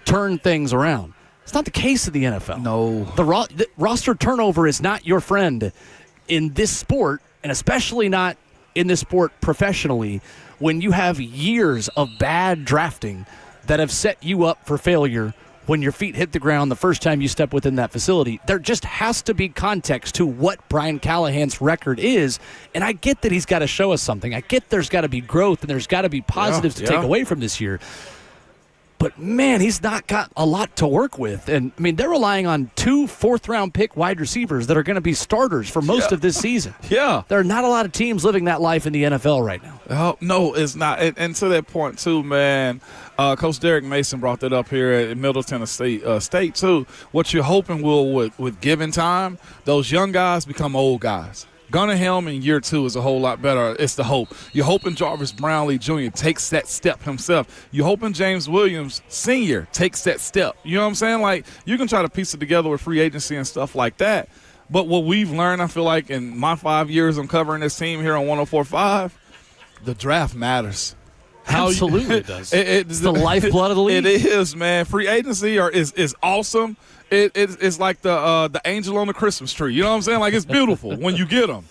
turn things around. It's not the case in the NFL. No. The roster turnover is not your friend in this sport, and especially not in this sport professionally, when you have years of bad drafting that have set you up for failure when your feet hit the ground the first time you step within that facility. There just has to be context to what Brian Callahan's record is, and I get that he's got to show us something. I get there's got to be growth and there's got to be positives to take away from this year. But, man, he's not got a lot to work with. And, I mean, they're relying on 2 fourth-round pick wide receivers that are going to be starters for most of this season. Yeah. There are not a lot of teams living that life in the NFL right now. Oh, no, it's not. And to that point, too, man, Coach Derek Mason brought that up here at Middle Tennessee State, too. What you're hoping will, with given time, those young guys become old guys. Gunnar Helm in year 2 is a whole lot better. It's the hope. You're hoping Jarvis Brownlee Jr. takes that step himself. You're hoping James Williams Sr. takes that step. You know what I'm saying? Like, you can try to piece it together with free agency and stuff like that. But what we've learned, I feel like, in my 5 years of covering this team here on 104.5, the draft matters. Absolutely it does. It's the lifeblood of the league. It is, man. Free agency is awesome. It's like the angel on the Christmas tree. You know what I'm saying? Like, it's beautiful when you get them.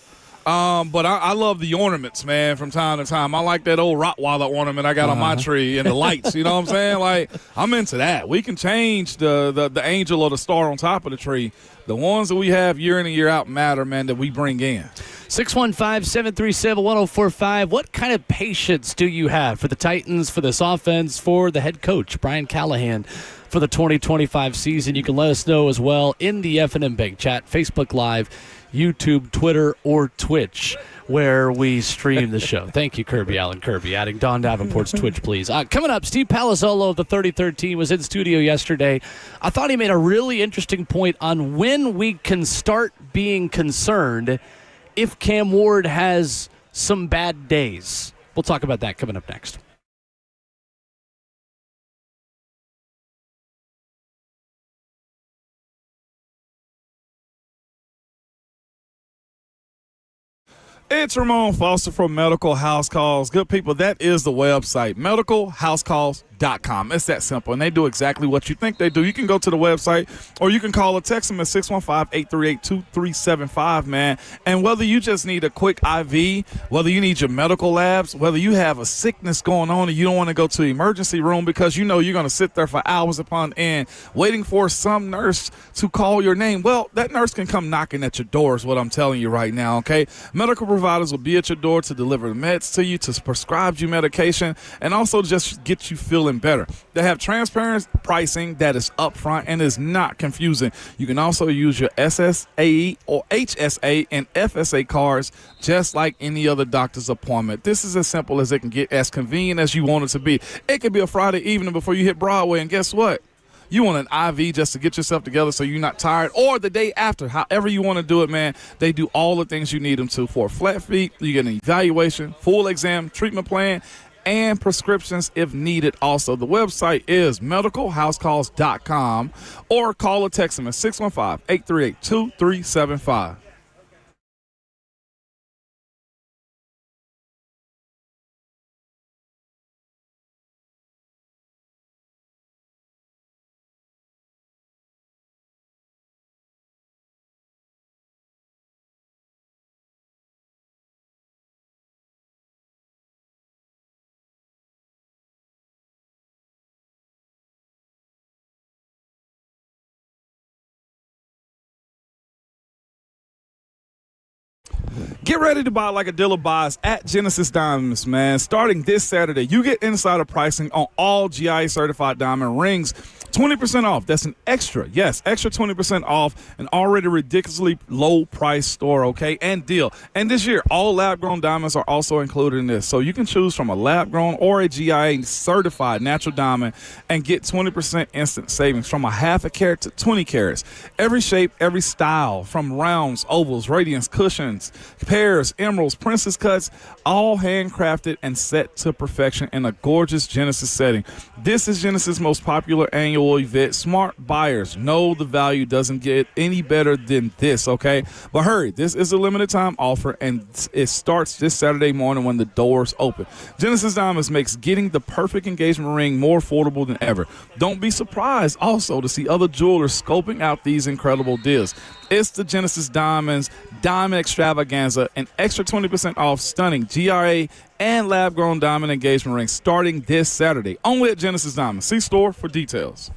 But I love the ornaments, man, from time to time. I like that old Rottweiler ornament I got on my tree and the lights. You know what I'm saying? Like, I'm into that. We can change the angel or the star on top of the tree. The ones that we have year in and year out matter, man, that we bring in. 615-737-1045. What kind of patience do you have for the Titans, for this offense, for the head coach, Brian Callahan, for the 2025 season? You can let us know as well in the F&M Bank chat, Facebook Live, YouTube, Twitter, or Twitch, where we stream the show. Thank you, Kirby Allen Kirby, adding Don Davenport's Twitch, please. Coming up, Steve Palazzolo of the 33rd team was in studio yesterday. I thought he made a really interesting point on when we can start being concerned if Cam Ward has some bad days. We'll talk about that coming up next. It's Ramon Foster from Medical House Calls. Good people, that is the website, medicalhousecalls.com. It's that simple, and they do exactly what you think they do. You can go to the website, or you can call or text them at 615-838-2375, man. And whether you just need a quick IV, whether you need your medical labs, whether you have a sickness going on and you don't want to go to the emergency room because you know you're going to sit there for hours upon end waiting for some nurse to call your name, well, that nurse can come knocking at your door is what I'm telling you right now, okay? Medical providers will be at your door to deliver the meds to you, to prescribe you medication, and also just get you feeling better. They have transparent pricing that is upfront and is not confusing. You can also use your SSA or HSA and FSA cards just like any other doctor's appointment. This is as simple as it can get, as convenient as you want it to be. It could be a Friday evening before you hit Broadway, and guess what? You want an IV just to get yourself together so you're not tired, or the day after, however you want to do it, man. They do all the things you need them to. For a flat fee, you get an evaluation, full exam, treatment plan, and prescriptions if needed. Also, the website is medicalhousecalls.com, or call or text them at 615-838-2375. Get ready to buy like a dealer buys at Genesis Diamonds, man. Starting this Saturday, you get insider pricing on all GIA certified diamond rings. 20% off. That's an extra 20% off an already ridiculously low price store, okay, and deal. And this year, all lab-grown diamonds are also included in this. So you can choose from a lab-grown or a GIA certified natural diamond and get 20% instant savings from a half a carat to 20 carats. Every shape, every style, from rounds, ovals, radiants, cushions, pears, emeralds, princess cuts, all handcrafted and set to perfection in a gorgeous Genesis setting. This is Genesis' most popular annual event. Smart buyers know the value doesn't get any better than this, okay? But hurry, this is a limited time offer, and it starts this Saturday morning when the doors open. Genesis Diamonds makes getting the perfect engagement ring more affordable than ever. Don't be surprised also to see other jewelers scoping out these incredible deals. It's the Genesis Diamonds Diamond Extravaganza, an extra 20% off stunning GRA and lab-grown diamond engagement rings starting this Saturday. Only at Genesis Diamonds. See store for details.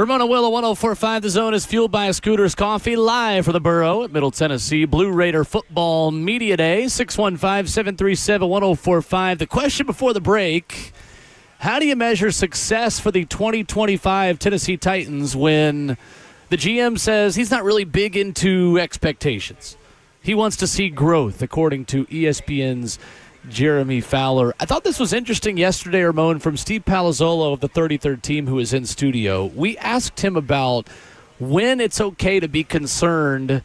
Ramona Willow, 104.5 The Zone is fueled by Scooters Coffee, live for the Borough at Middle Tennessee. Blue Raider Football Media Day, 615-737-1045. The question before the break, how do you measure success for the 2025 Tennessee Titans when the GM says he's not really big into expectations? He wants to see growth, according to ESPN's Jeremy Fowler. I thought this was interesting yesterday, Ramon, from Steve Palazzolo of the 33rd team who is in studio. We asked him about when it's okay to be concerned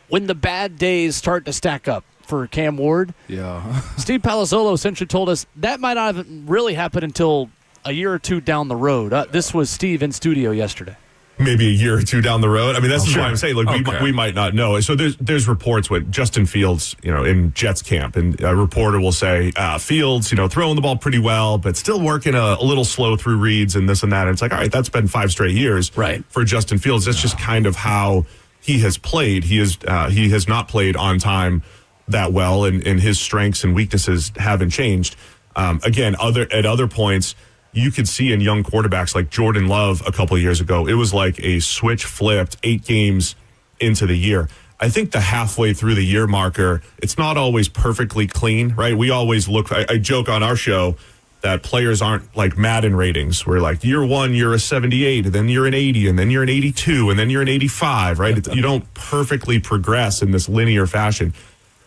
when the bad days start to stack up for Cam Ward. Yeah. Steve Palazzolo essentially told us that might not really happen until a year or two down the road. This was Steve in studio yesterday. Maybe a year or two down the road. I mean, that's why I'm saying, look, we might not know. So there's reports with Justin Fields, in Jets camp, and a reporter will say, Fields, throwing the ball pretty well, but still working a little slow through reads and this and that. And it's like, all right, that's been 5 straight years for Justin Fields. That's just kind of how he has played. He has not played on time that well, and his strengths and weaknesses haven't changed. Again, at other points, you could see in young quarterbacks like Jordan Love a couple of years ago, it was like a switch flipped 8 games into the year. I think the halfway through the year marker, it's not always perfectly clean, right? We always look, I joke on our show that players aren't like Madden ratings. We're like, year 1, you're a 78, and then you're an 80, and then you're an 82, and then you're an 85, right? You don't perfectly progress in this linear fashion.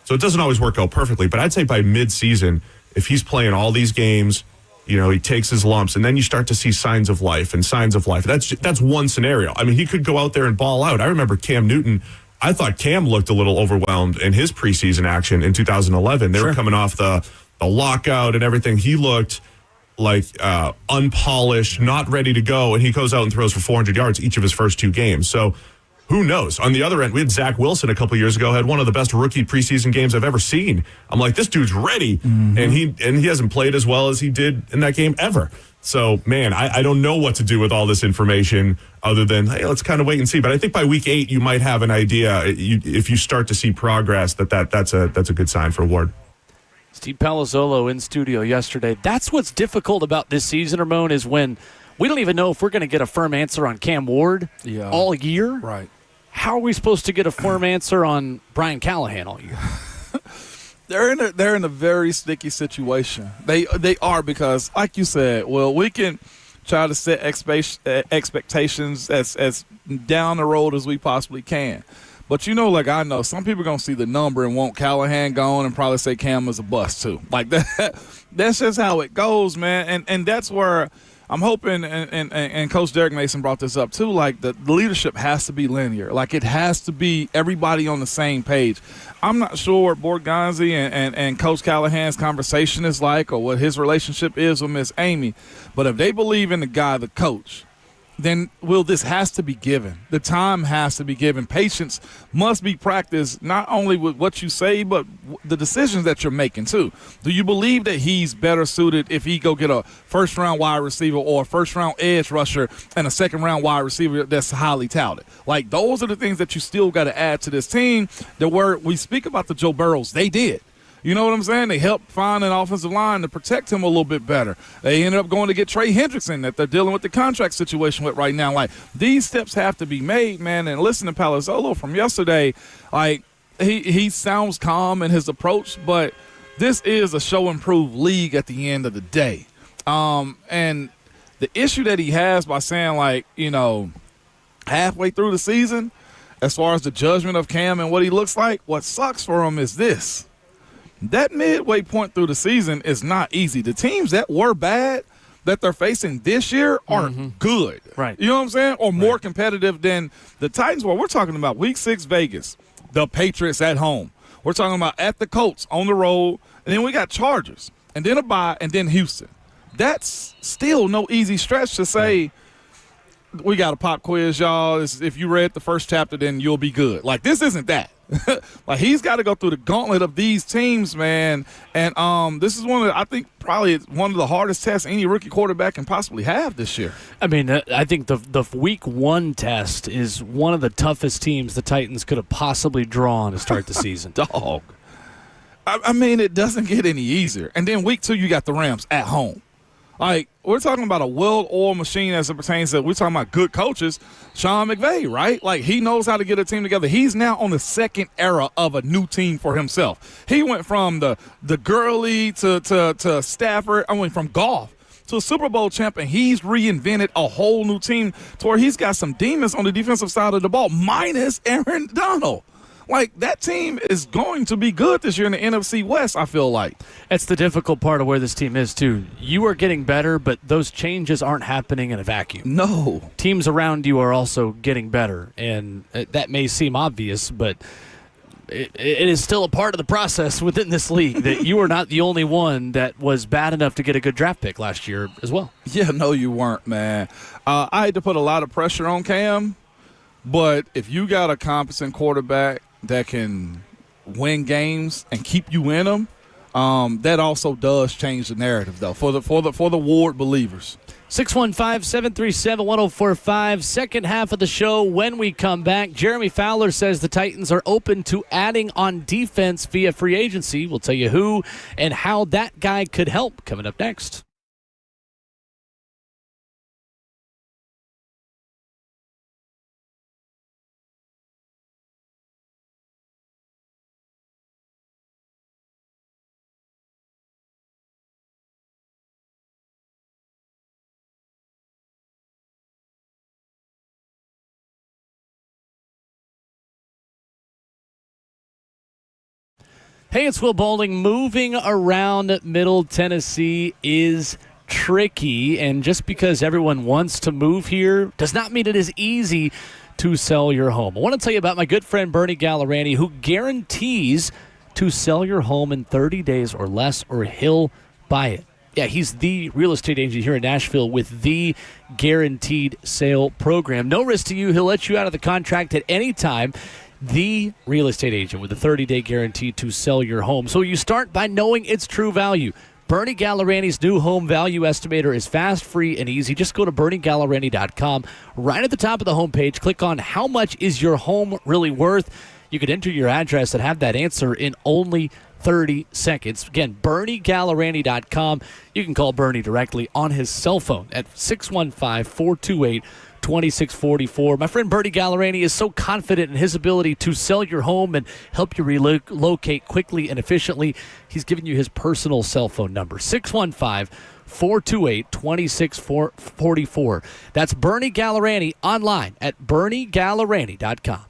So it doesn't always work out perfectly. But I'd say by mid-season, if he's playing all these games, he takes his lumps, and then you start to see signs of life. That's one scenario. I mean, he could go out there and ball out. I remember Cam Newton. I thought Cam looked a little overwhelmed in his preseason action in 2011. They were coming off the lockout and everything. He looked like unpolished, not ready to go, and he goes out and throws for 400 yards each of his first 2 games. So who knows? On the other end, we had Zach Wilson a couple years ago, had one of the best rookie preseason games I've ever seen. I'm like, this dude's ready, and he hasn't played as well as he did in that game ever. So, man, I don't know what to do with all this information other than, hey, let's kind of wait and see. But I think by week 8, you might have an idea. If you start to see progress, that's a good sign for Ward. Steve Palazzolo in studio yesterday. That's what's difficult about this season, Ramon, is when we don't even know if we're going to get a firm answer on Cam Ward all year. Right. How are we supposed to get a firm answer on Brian Callahan all year? They're in a very sticky situation. They are, because, like you said, we can try to set expectations as down the road as we possibly can. But like I know, some people are going to see the number and want Callahan gone and probably say Cam is a bust too. Like that's just how it goes, man. And that's where I'm hoping, and Coach Derek Mason brought this up too, like the leadership has to be linear. Like it has to be everybody on the same page. I'm not sure what Borgonzi and Coach Callahan's conversation is like, or what his relationship is with Miss Amy. But if they believe in the guy, the coach, then this has to be given. The time has to be given. Patience must be practiced, not only with what you say, but the decisions that you're making too. Do you believe that he's better suited if he go get a first-round wide receiver or a first-round edge rusher and a second-round wide receiver that's highly touted? Like, those are the things that you still got to add to this team. That where we speak about the Joe Burrows, they did. You know what I'm saying? They helped find an offensive line to protect him a little bit better. They ended up going to get Trey Hendrickson that they're dealing with the contract situation with right now. Like, these steps have to be made, man. And listen to Palazzolo from yesterday. Like, he sounds calm in his approach, but this is a show-improved league at the end of the day. And the issue that he has by saying, like, halfway through the season, as far as the judgment of Cam and what he looks like, what sucks for him is this. That midway point through the season is not easy. The teams that were bad that they're facing this year are good. Right. You know what I'm saying? Or more competitive than the Titans. Well, we're talking about Week 6 Vegas, the Patriots at home. We're talking about at the Colts on the road, and then we got Chargers, and then a bye, and then Houston. That's still no easy stretch to say, we got a pop quiz, y'all. If you read the first chapter, then you'll be good. Like, this isn't that. Like, he's got to go through the gauntlet of these teams, man. And this is probably one of the hardest tests any rookie quarterback can possibly have this year. I mean, I think the Week 1 test is one of the toughest teams the Titans could have possibly drawn to start the season. Dog. I mean, it doesn't get any easier. And then Week 2, you got the Rams at home. Like, we're talking about a well-oiled machine as it pertains to, we're talking about good coaches, Sean McVay, right? Like, he knows how to get a team together. He's now on the second era of a new team for himself. He went from the Gurley to Stafford. I went from golf to a Super Bowl champ, and he's reinvented a whole new team to where he's got some demons on the defensive side of the ball, minus Aaron Donald. Like, that team is going to be good this year in the NFC West, I feel like. That's the difficult part of where this team is, too. You are getting better, but those changes aren't happening in a vacuum. No. Teams around you are also getting better, and that may seem obvious, but it is still a part of the process within this league that you are not the only one that was bad enough to get a good draft pick last year as well. Yeah, no, you weren't, man. I had to put a lot of pressure on Cam, but if you got a competent quarterback that can win games and keep you in them, that also does change the narrative, though, for the Ward believers. 615-737-1045, second half of the show. When we come back, Jeremy Fowler says the Titans are open to adding on defense via free agency. We'll tell you who and how that guy could help coming up next. Hey, it's Will Bowling. Moving around Middle Tennessee is tricky, and just because everyone wants to move here does not mean it is easy to sell your home. I want to tell you about my good friend Bernie Gallerani, who guarantees to sell your home in 30 days or less, or he'll buy it. Yeah, he's the real estate agent here in Nashville with the Guaranteed Sale program. No risk to you. He'll let you out of the contract at any time. The real estate agent with a 30-day guarantee to sell your home. So you start by knowing its true value. Bernie Gallerani's new home value estimator is fast, free, and easy. Just go to BernieGallerani.com. Right at the top of the homepage, click on how much is your home really worth. You could enter your address and have that answer in only 30 seconds. Again, BernieGallerani.com. You can call Bernie directly on his cell phone at 615-428-2644. My friend Bernie Gallerani is so confident in his ability to sell your home and help you relocate quickly and efficiently. He's giving you his personal cell phone number, 615-428-2644. That's Bernie Gallerani, online at BernieGallerani.com.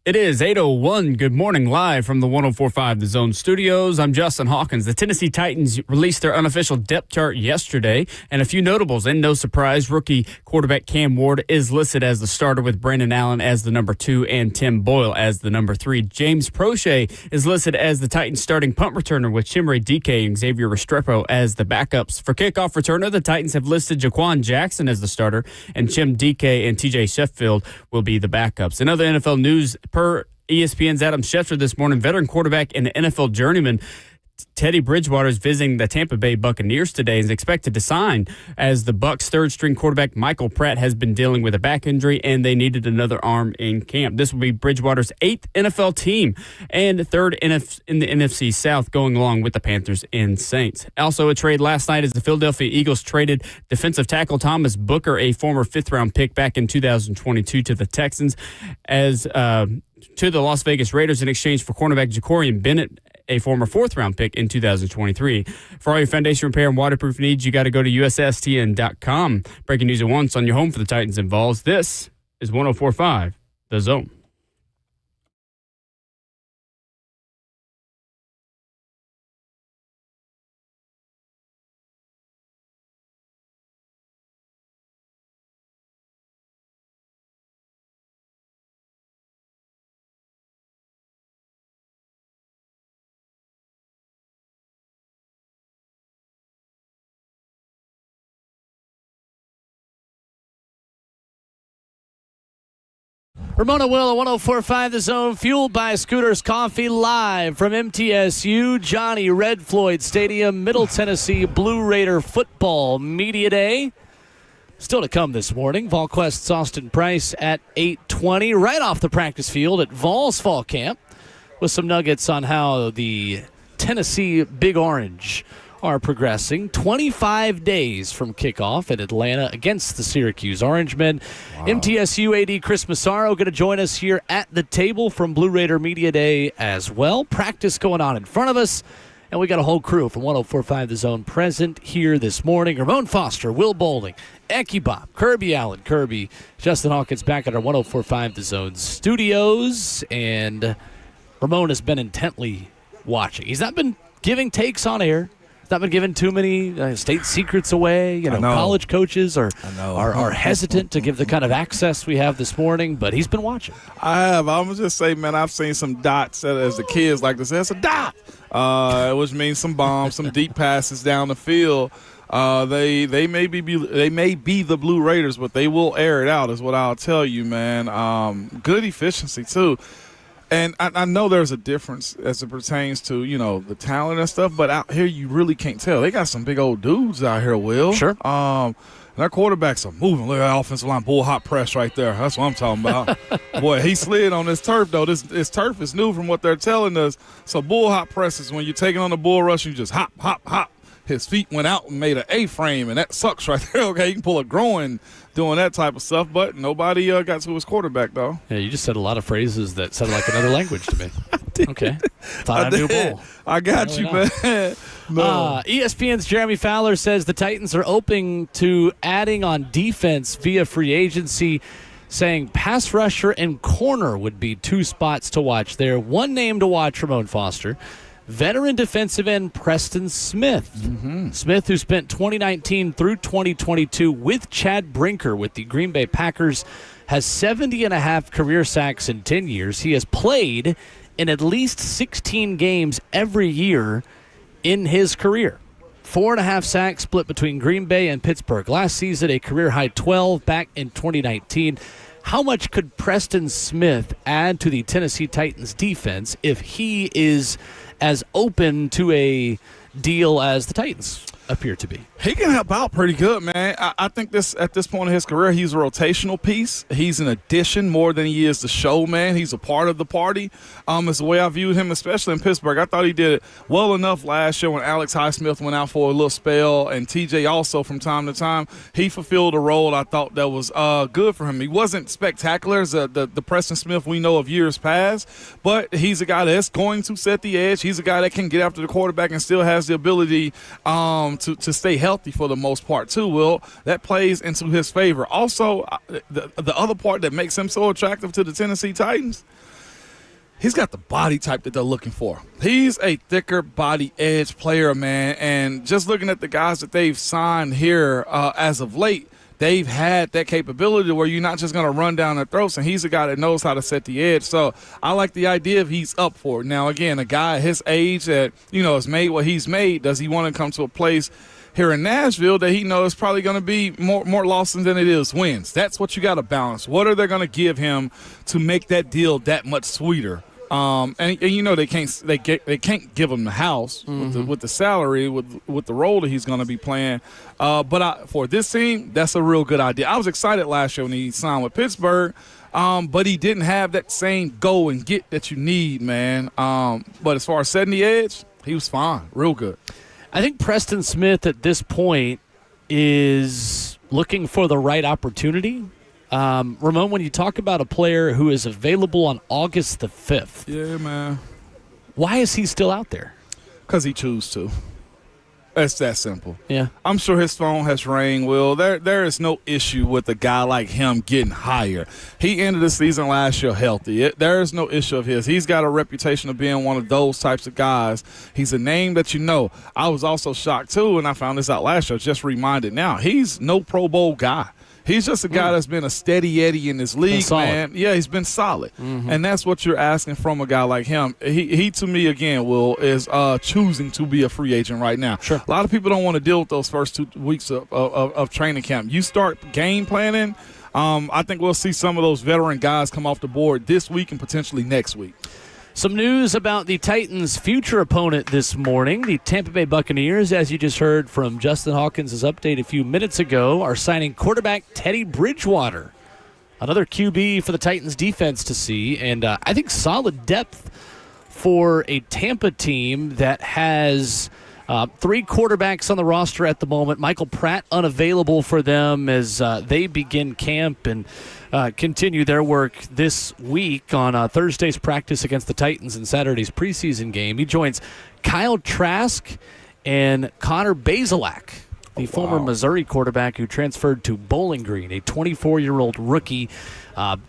It is 8:01. Good morning, live from the 104.5 The Zone studios. I'm Justin Hawkins. The Tennessee Titans released their unofficial depth chart yesterday, and a few notables. And no surprise, rookie quarterback Cam Ward is listed as the starter with Brandon Allen as the number 2 and Tim Boyle as the number 3. James Prochet is listed as the Titans starting punt returner with Chimere Dike and Xavier Restrepo as the backups. For kickoff returner, the Titans have listed Jaquan Jackson as the starter, and Chim Dike and TJ Sheffield will be the backups. In other NFL news, per ESPN's Adam Schefter this morning, veteran quarterback and NFL journeyman Teddy Bridgewater is visiting the Tampa Bay Buccaneers today and is expected to sign, as the Bucs' third-string quarterback Michael Pratt has been dealing with a back injury and they needed another arm in camp. This will be Bridgewater's 8th NFL team and third in the NFC South, going along with the Panthers and Saints. Also a trade last night as the Philadelphia Eagles traded defensive tackle Thomas Booker, a former fifth-round pick back in 2022, to the Texans to the Las Vegas Raiders in exchange for cornerback Jacorian Bennett, a former fourth-round pick in 2023. For all your foundation repair and waterproof needs, you got to go to USSTN.com. Breaking news at once on your home for the Titans and Vols. This is 104.5 The Zone. Ramona Will at 104.5 The Zone, fueled by Scooters Coffee, live from MTSU Johnny Red Floyd Stadium, Middle Tennessee Blue Raider Football Media Day. Still to come this morning, VolQuest's Austin Price at 8:20, right off the practice field at Vols Fall Camp, with some nuggets on how the Tennessee Big Orange are progressing. 25 days from kickoff in Atlanta against the Syracuse Orangemen. Wow. MTSU AD Chris Massaro going to join us here at the table from Blue Raider Media Day as well. Practice going on in front of us, and we got a whole crew from 104.5 The Zone present here this morning. Ramon Foster, Will Boulding, Eki Bob, Kirby Allen, Justin Hawkins back at our 104.5 The Zone studios, and Ramon has been intently watching. He's not been giving takes on air. Not been giving too many state secrets away. You know, college coaches are hesitant to give the kind of access we have this morning, but he's been watching. I have. I'm going to just say, man, I've seen some dots, as the kids like to say. It's a dot, which means some bombs, some deep passes down the field. They may be the Blue Raiders, but they will air it out, is what I'll tell you, man. Good efficiency, too. And I know there's a difference as it pertains to, the talent and stuff, but out here you really can't tell. They got some big old dudes out here, Will. Sure. And our quarterbacks are moving. Look at that offensive line, bull hot press right there. That's what I'm talking about. Boy, he slid on this turf, though. This turf is new from what they're telling us. So bull hot presses, when you're taking on the bull rush, you just hop, hop, hop. His feet went out and made an A-frame, and that sucks right there. Okay, you can pull a groin doing that type of stuff, but nobody got to his quarterback, though. Yeah, you just said a lot of phrases that sounded like another language to me. Okay. Thought I knew bull. I got you, man. No. ESPN's Jeremy Fowler says the Titans are open to adding on defense via free agency, saying pass rusher and corner would be 2 spots to watch there. One name to watch, Ramon Foster. Veteran defensive end Preston Smith. Mm-hmm. Smith, who spent 2019 through 2022 with Chad Brinker with the Green Bay Packers, has 70.5 career sacks in 10 years. He has played in at least 16 games every year in his career. 4.5 sacks split between Green Bay and Pittsburgh. Last season, a career-high 12 back in 2019. How much could Preston Smith add to the Tennessee Titans defense if he is as open to a deal as the Titans appear to be? He can help out pretty good, man. I think at this point in his career, he's a rotational piece. He's an addition more than he is the show, man. He's a part of the party. It's the way I viewed him, especially in Pittsburgh. I thought he did it well enough last year when Alex Highsmith went out for a little spell, and TJ also from time to time. He fulfilled a role I thought that was good for him. He wasn't spectacular as the Preston Smith we know of years past, but he's a guy that's going to set the edge. He's a guy that can get after the quarterback and still has the ability to stay healthy for the most part too. Will, that plays into his favor. Also, the other part that makes him so attractive to the Tennessee Titans, he's got the body type that they're looking for. He's a thicker body edge player, man. And just looking at the guys that they've signed here as of late, they've had that capability where you're not just going to run down their throats, and he's a guy that knows how to set the edge. So I like the idea if he's up for it. Now, again, a guy his age that, has made what he's made, does he want to come to a place here in Nashville that he knows is probably going to be more losses than it is wins? That's what you got to balance. What are they going to give him to make that deal that much sweeter? And they can't give him the house with the salary with the role that he's going to be playing. But for this team, that's a real good idea. I was excited last year when he signed with Pittsburgh, but he didn't have that same go and get that you need, man. But as far as setting the edge, he was fine, real good. I think Preston Smith at this point is looking for the right opportunity. Ramon, when you talk about a player who is available on August the 5th. Yeah, man. Why is he still out there? Because he chose to. It's that simple. Yeah. I'm sure his phone has rang, Will. There is no issue with a guy like him getting hired. He ended the season last year healthy. There is no issue of his. He's got a reputation of being one of those types of guys. He's a name that you know. I was also shocked, too, and I found this out last year, just reminded now. He's no Pro Bowl guy. He's just a guy that's been a steady Eddie in this league, man. Yeah, he's been solid. And that's what you're asking from a guy like him. He to me, again, Will, is choosing to be a free agent right now. Sure. A lot of people don't want to deal with those first 2 weeks of training camp. You start game planning, I think we'll see some of those veteran guys come off the board this week and potentially next week. Some news about the Titans' future opponent this morning. The Tampa Bay Buccaneers, as you just heard from Justin Hawkins' update a few minutes ago, are signing quarterback Teddy Bridgewater. Another QB for the Titans' defense to see, and I think solid depth for a Tampa team that has 3 quarterbacks on the roster at the moment. Michael Pratt unavailable for them as they begin camp and continue their work this week on Thursday's practice against the Titans and Saturday's preseason game. He joins Kyle Trask and Connor Bazelak, the former Missouri quarterback who transferred to Bowling Green, a 24-year-old rookie.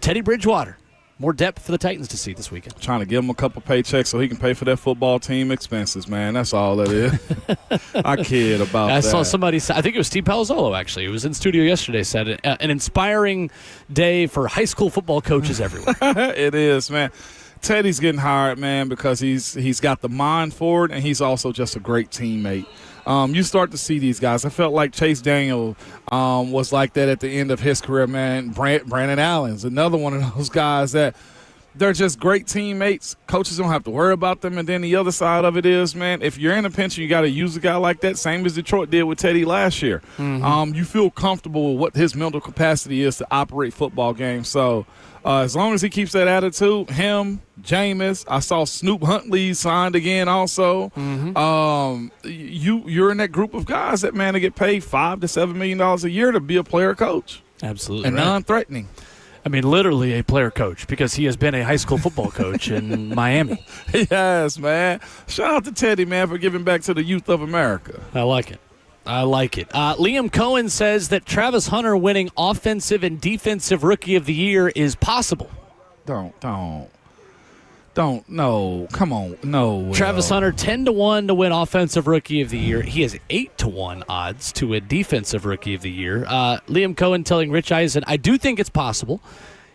Teddy Bridgewater. More depth for the Titans to see this weekend. Trying to give him a couple paychecks so he can pay for their football team expenses, man. That's all that is. I kid about that. I saw somebody say, I think it was Steve Palazzolo, actually. He was in studio yesterday, said an inspiring day for high school football coaches everywhere. It is, man. Teddy's getting hired, man, because he's got the mind for it, and he's also just a great teammate. You start to see these guys. I felt like Chase Daniel was like that at the end of his career, man. Brandon Allen's another one of those guys that they're just great teammates. Coaches don't have to worry about them. And then the other side of it is, man, if you're in a pinch and you got to use a guy like that, same as Detroit did with Teddy last year, you feel comfortable with what his mental capacity is to operate football games. So as long as he keeps that attitude, him, Jameis, I saw Snoop Huntley signed again also. You're in that group of guys that, man, they get paid $5 to $7 million a year to be a player coach. Absolutely. And non-threatening. I mean, literally a player coach, because he has been a high school football coach in Miami. Yes, man. Shout out to Teddy, man, for giving back to the youth of America. I like it. Liam Cohen says that Travis Hunter winning Offensive and Defensive Rookie of the Year is possible. Don't. No, come on. No. Will. Travis Hunter, 10-1 to win Offensive Rookie of the Year. He has 8-1 odds to win Defensive Rookie of the Year. Liam Cohen telling Rich Eisen, I do think it's possible.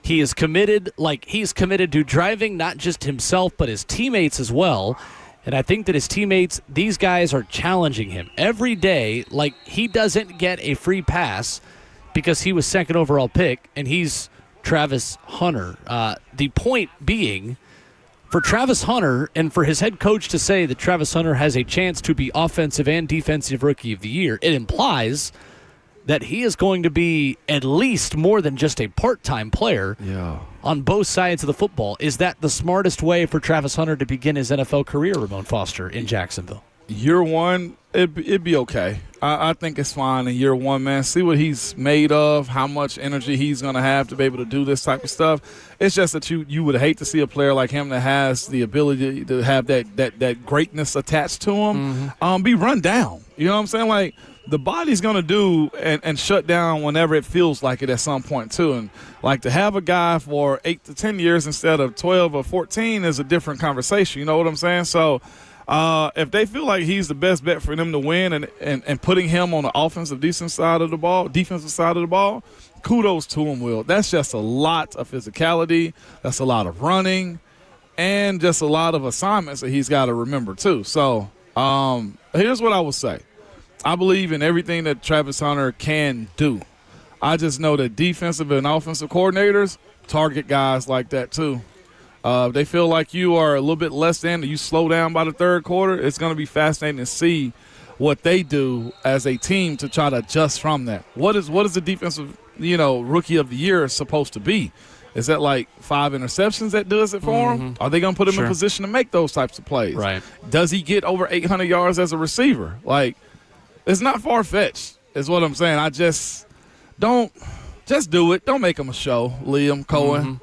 He is committed, he's committed to driving not just himself, but his teammates as well. And I think that his teammates, these guys are challenging him every day. Like, he doesn't get a free pass because he was second overall pick, and he's Travis Hunter. The point being, for Travis Hunter and for his head coach to say that Travis Hunter has a chance to be Offensive and Defensive Rookie of the Year, it implies that he is going to be at least more than just a part-time player on both sides of the football. Is that the smartest way for Travis Hunter to begin his NFL career, Ramon Foster, in Jacksonville? Year one, it'd be okay. I think it's fine in year one, man. See what he's made of, how much energy he's going to have to be able to do this type of stuff. It's just that you would hate to see a player like him that has the ability to have that greatness attached to him be run down. You know what I'm saying? Like, the body's going to do and shut down whenever it feels like it at some point too. And like to have a guy for 8 to 10 years instead of 12 or 14 is a different conversation. You know what I'm saying? So if they feel like he's the best bet for them to win and putting him on the defensive side of the ball, kudos to him, Will. That's just a lot of physicality. That's a lot of running and just a lot of assignments that he's got to remember too. So here's what I would say. I believe in everything that Travis Hunter can do. I just know that defensive and offensive coordinators target guys like that too. If they feel like you are a little bit less than, you slow down by the third quarter, it's going to be fascinating to see what they do as a team to try to adjust from that. What is the defensive, rookie of the year supposed to be? Is that like 5 interceptions that does it for him? Are they going to put him in position to make those types of plays? Right. Does he get over 800 yards as a receiver? Like, it's not far-fetched is what I'm saying. I just do it. Don't make him a show, Liam Cohen.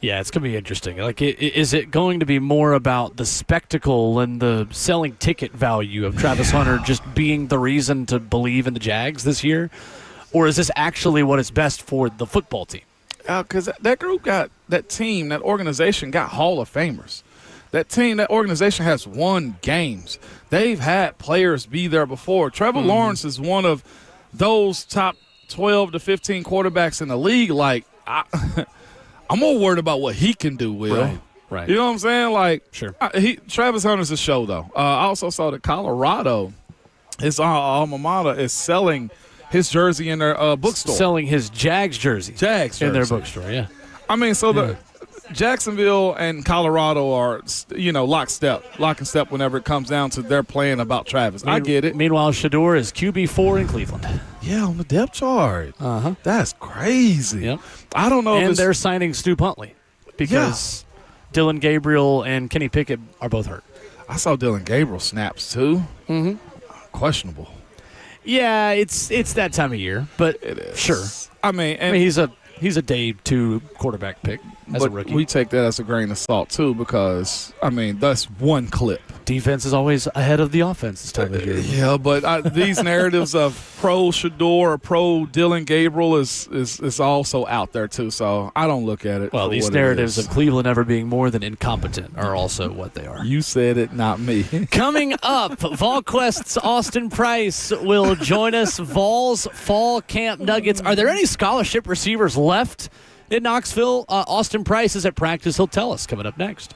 Yeah, it's going to be interesting. Like, is it going to be more about the spectacle and the selling ticket value of Travis Hunter just being the reason to believe in the Jags this year? Or is this actually what is best for the football team? Because that organization got Hall of Famers. That organization has won games. They've had players be there before. Trevor Lawrence is one of those top 12 to 15 quarterbacks in the league. Like, I'm more worried about what he can do, Will. Right. You know what I'm saying? Like, sure. Travis Hunter's a show, though. I also saw that Colorado, his alma mater, is selling his jersey in their bookstore. Selling his Jags jersey. In their bookstore, yeah. I mean, so the Jacksonville and Colorado are, lock and step whenever it comes down to their playing about Travis. I get it. Meanwhile, Shador is QB4 in Cleveland. Yeah, on the depth chart. That's crazy. Yep. I don't know. And they're signing Stu Huntley because Dylan Gabriel and Kenny Pickett are both hurt. I saw Dylan Gabriel snaps too. Questionable. Yeah, it's that time of year, but it is. Sure. I mean, he's a day 2 quarterback pick as a rookie. We take that as a grain of salt too because that's one clip. Defense is always ahead of the offense this time of year. Yeah, but these narratives of pro Shador or pro Dylan Gabriel is also out there too. So I don't look at it. Well, these narratives of Cleveland ever being more than incompetent are also what they are. You said it, not me. Coming up, VolQuest's Austin Price will join us. Vol's Fall Camp Nuggets. Are there any scholarship receivers left in Knoxville? Austin Price is at practice. He'll tell us coming up next.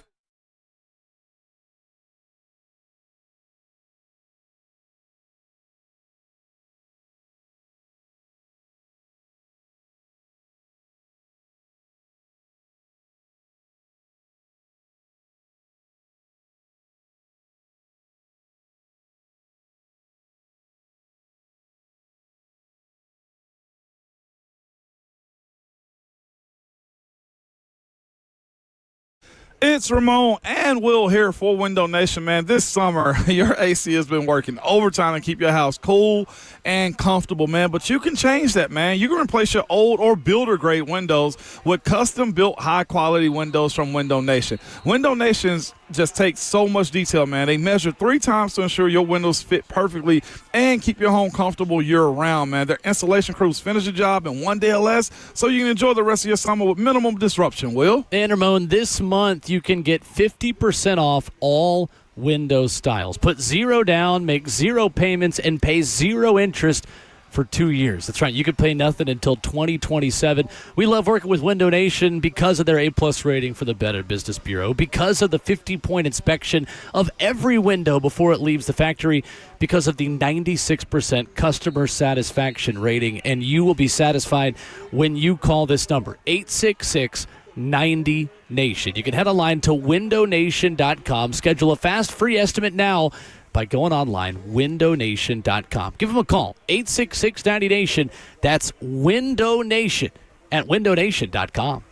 It's Ramon and Will here for Window Nation, man. This summer, your AC has been working overtime to keep your house cool and comfortable, man. But you can change that, man. You can replace your old or builder-grade windows with custom-built, high-quality windows from Window Nation. Window Nation's just takes so much detail, man. They measure 3 times to ensure your windows fit perfectly and keep your home comfortable year-round, man. Their installation crews finish the job in 1 day or less so you can enjoy the rest of your summer with minimum disruption, Will. And Ramon, this month you can get 50% off all window styles. Put 0 down, make 0 payments, and pay 0 interest for 2 years. That's right. You could pay nothing until 2027. We love working with Window Nation because of their A-plus rating for the Better Business Bureau, because of the 50-point inspection of every window before it leaves the factory, because of the 96% customer satisfaction rating. And you will be satisfied when you call this number, 866-90-NATION. You can head online to windownation.com. Schedule a fast free estimate now by going online, windownation.com. Give them a call, 866-90-NATION. That's Window Nation at windownation.com.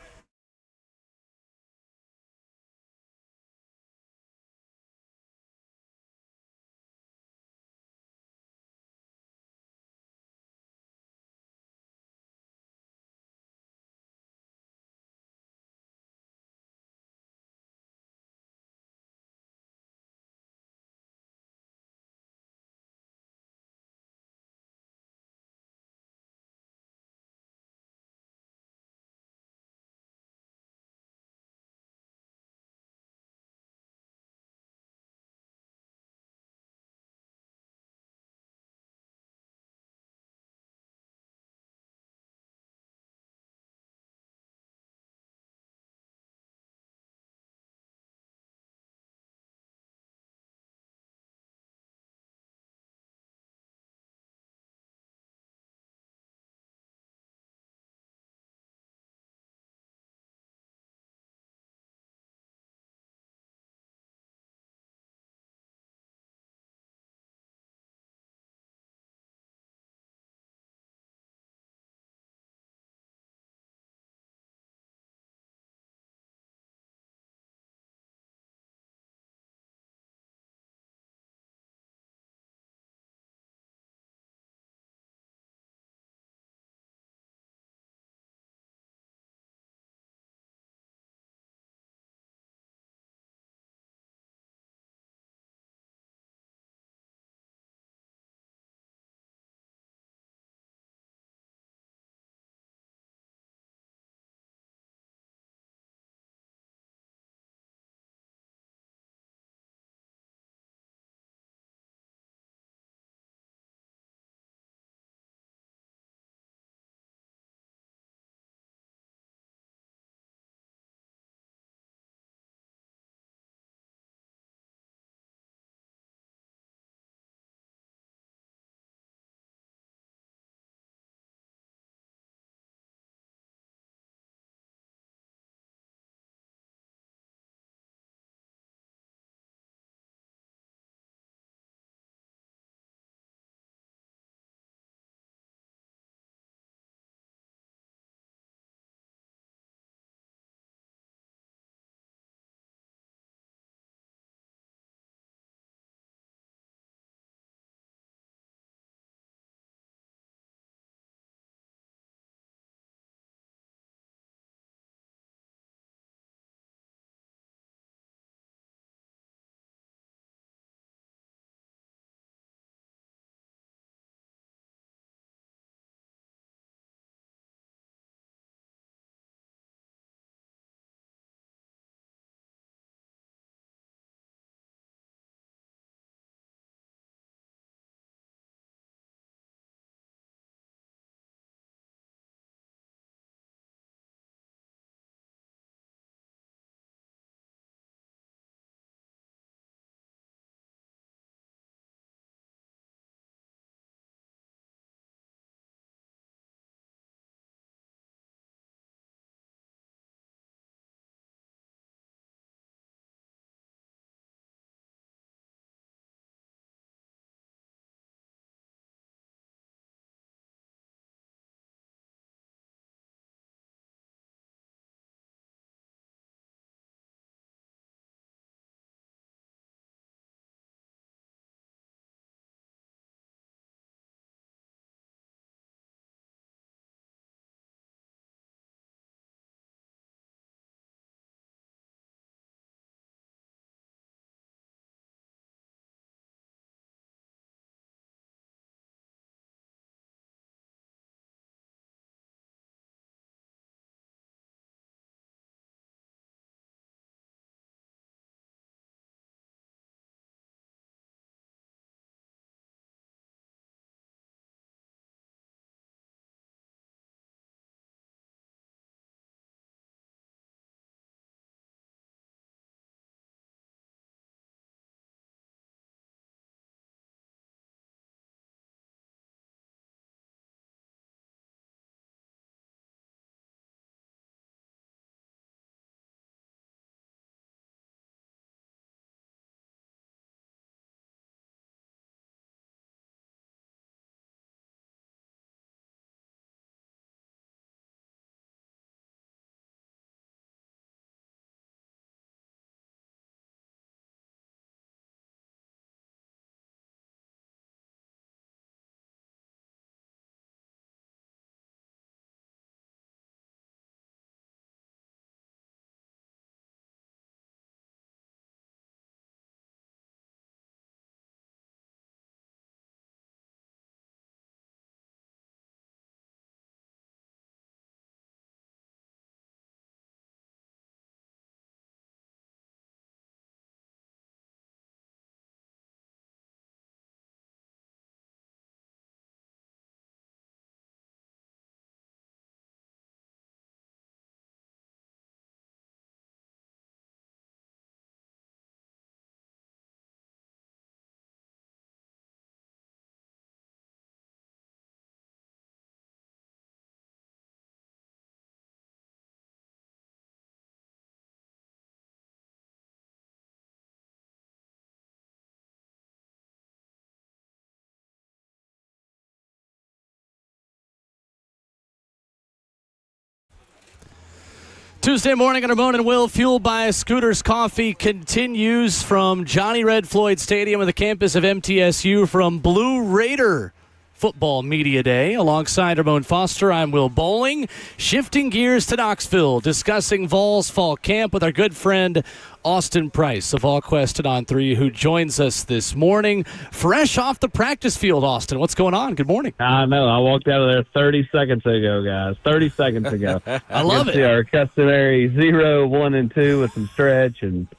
Tuesday morning on Ramon and Will, fueled by Scooters Coffee, continues from Johnny Red Floyd Stadium on the campus of MTSU from Blue Raider Football Media Day. Alongside Ramon Foster, I'm Will Bowling. Shifting gears to Knoxville, discussing Vol's fall camp with our good friend Austin Price of VolQuest and On 3, who joins us this morning. Fresh off the practice field, Austin. What's going on? Good morning. I know. I walked out of there 30 seconds ago, guys. 30 seconds ago. I love it. See our customary 0, 1, and 2 with some stretch, and,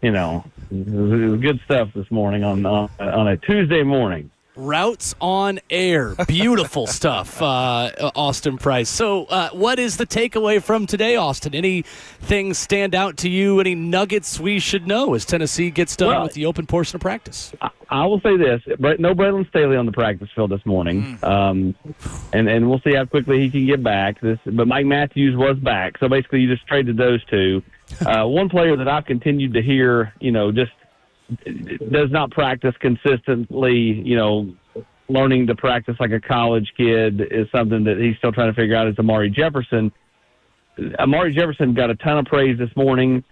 it was good stuff this morning on a Tuesday morning. Routes on air. Beautiful stuff, Austin Price. So what is the takeaway from today, Austin? Anything stand out to you? Any nuggets we should know as Tennessee gets done with the open portion of practice? I will say this. No Braylon Staley on the practice field this morning. And we'll see how quickly he can get back. But Mike Matthews was back. So basically you just traded those two. One player that I've continued to hear, just does not practice consistently, learning to practice like a college kid is something that he's still trying to figure out is Amari Jefferson. Amari Jefferson got a ton of praise this morning,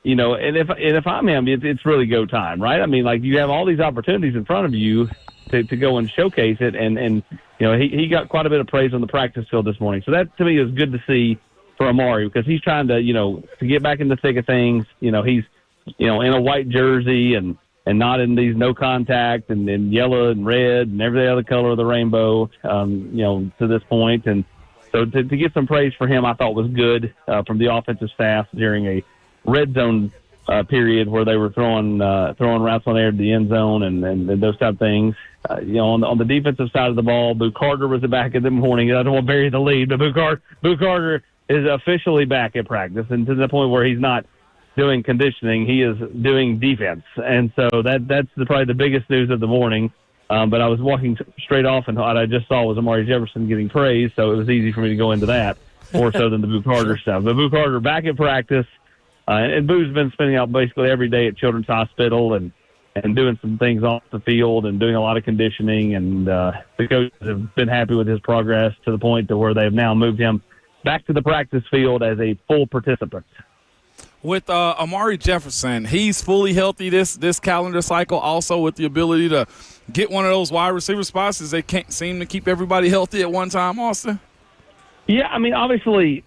and if I'm him, it's really go time, right? I mean, like, you have all these opportunities in front of you to go and showcase it, and he got quite a bit of praise on the practice field this morning. So that, to me, is good to see for Amari, because he's trying to, to get back in the thick of things. He's in a white jersey and not in these no contact and yellow and red and every other color of the rainbow, to this point. And so to get some praise for him, I thought was good from the offensive staff during a red zone period where they were throwing routes on air to the end zone and those type of things. On the defensive side of the ball, Boo Carter was back in the morning. I don't want to bury the lead, but Boo Carter is officially back at practice, and to the point where he's not doing conditioning, he is doing defense. And so that's probably the biggest news of the morning. But I was walking straight off, and what I just saw was Amari Jefferson getting praised, so it was easy for me to go into that, more so than the Boo Carter stuff. But Boo Carter back in practice, and Boo's been spending out basically every day at Children's Hospital and doing some things off the field and doing a lot of conditioning, and the coaches have been happy with his progress to the point to where they've now moved him back to the practice field as a full participant. With Amari Jefferson, he's fully healthy this calendar cycle, also with the ability to get one of those wide receiver spots, as they can't seem to keep everybody healthy at one time, Austin? Yeah, I mean, obviously,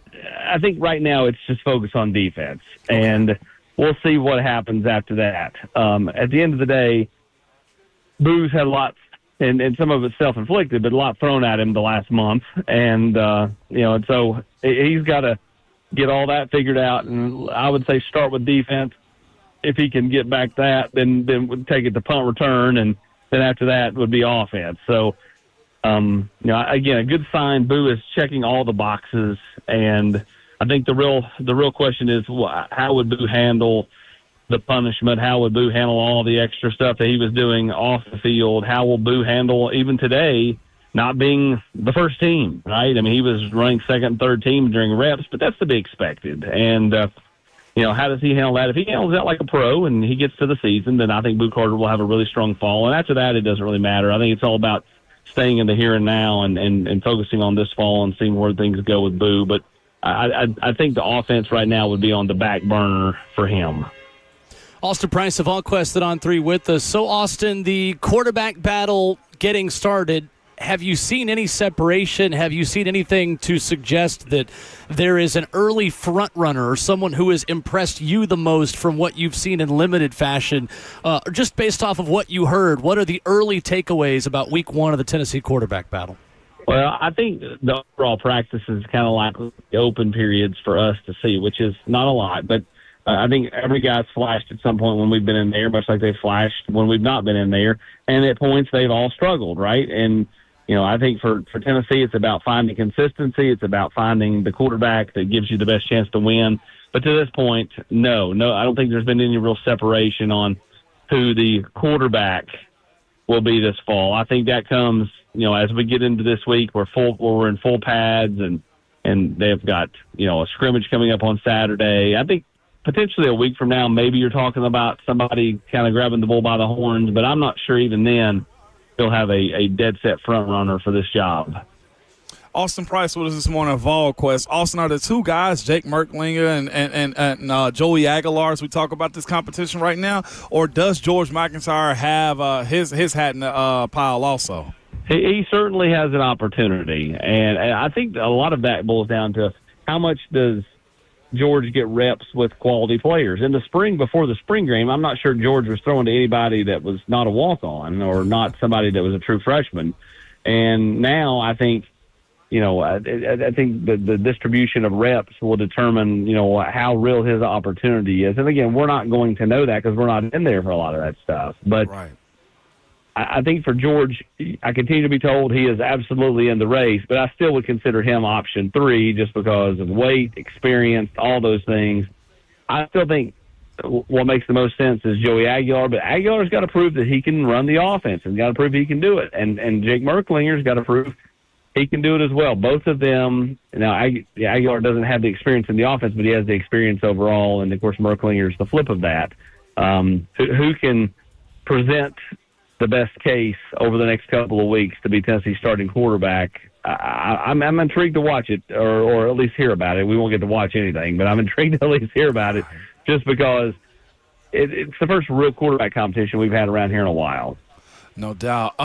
I think right now it's just focused on defense, and we'll see what happens after that. At the end of the day, Boo's had a lot, and some of it's self-inflicted, but a lot thrown at him the last month, and and so he's got to get all that figured out, and I would say start with defense. If he can get back that, then we'd take it to punt return, and then after that would be offense. So, again, a good sign. Boo is checking all the boxes, and I think the real question is, how would Boo handle the punishment? How would Boo handle all the extra stuff that he was doing off the field? How will Boo handle, even today, not being the first team, right? I mean, he was running second and third team during reps, but that's to be expected. And, how does he handle that? If he handles that like a pro and he gets to the season, then I think Boo Carter will have a really strong fall. And after that, it doesn't really matter. I think it's all about staying in the here and now and focusing on this fall and seeing where things go with Boo. But I think the offense right now would be on the back burner for him. Austin Price of VolQuest and On 3 with us. So, Austin, the quarterback battle getting started, have you seen any separation? Have you seen anything to suggest that there is an early front runner or someone who has impressed you the most from what you've seen in limited fashion? Just based off of what you heard, what are the early takeaways about week one of the Tennessee quarterback battle? Well, I think the overall practice is kind of like the open periods for us to see, which is not a lot, but I think every guy's flashed at some point when we've been in there, much like they flashed when we've not been in there. And at points, they've all struggled, right? And I think for Tennessee, it's about finding consistency. It's about finding the quarterback that gives you the best chance to win. But to this point, no, I don't think there's been any real separation on who the quarterback will be this fall. I think that comes, as we get into this week, we're in full pads and they've got, a scrimmage coming up on Saturday. I think potentially a week from now, maybe you're talking about somebody kind of grabbing the bull by the horns, but I'm not sure even then he'll have a dead set front runner for this job. Austin Price with us this morning at VolQuest. Austin, are the two guys, Jake Merklinger and Joey Aguilar, as we talk about this competition right now, or does George McIntyre have his hat in the pile also? He certainly has an opportunity, and I think a lot of that boils down to how much does George get reps with quality players. In the spring, before the spring game, I'm not sure George was throwing to anybody that was not a walk-on or not somebody that was a true freshman. And now I think, I think the distribution of reps will determine, how real his opportunity is. And again, we're not going to know that because we're not in there for a lot of that stuff. But right. I think for George, I continue to be told he is absolutely in the race, but I still would consider him option 3 just because of weight, experience, all those things. I still think what makes the most sense is Joey Aguilar, but Aguilar's got to prove that he can run the offense and got to prove he can do it. And Jake Merklinger's got to prove he can do it as well. Both of them, now Aguilar doesn't have the experience in the offense, but he has the experience overall, and of course Merklinger's the flip of that. Who can present the best case over the next couple of weeks to be Tennessee's starting quarterback? I'm intrigued to watch it, or at least hear about it. We won't get to watch anything, but I'm intrigued to at least hear about it, just because it's the first real quarterback competition we've had around here in a while. No doubt.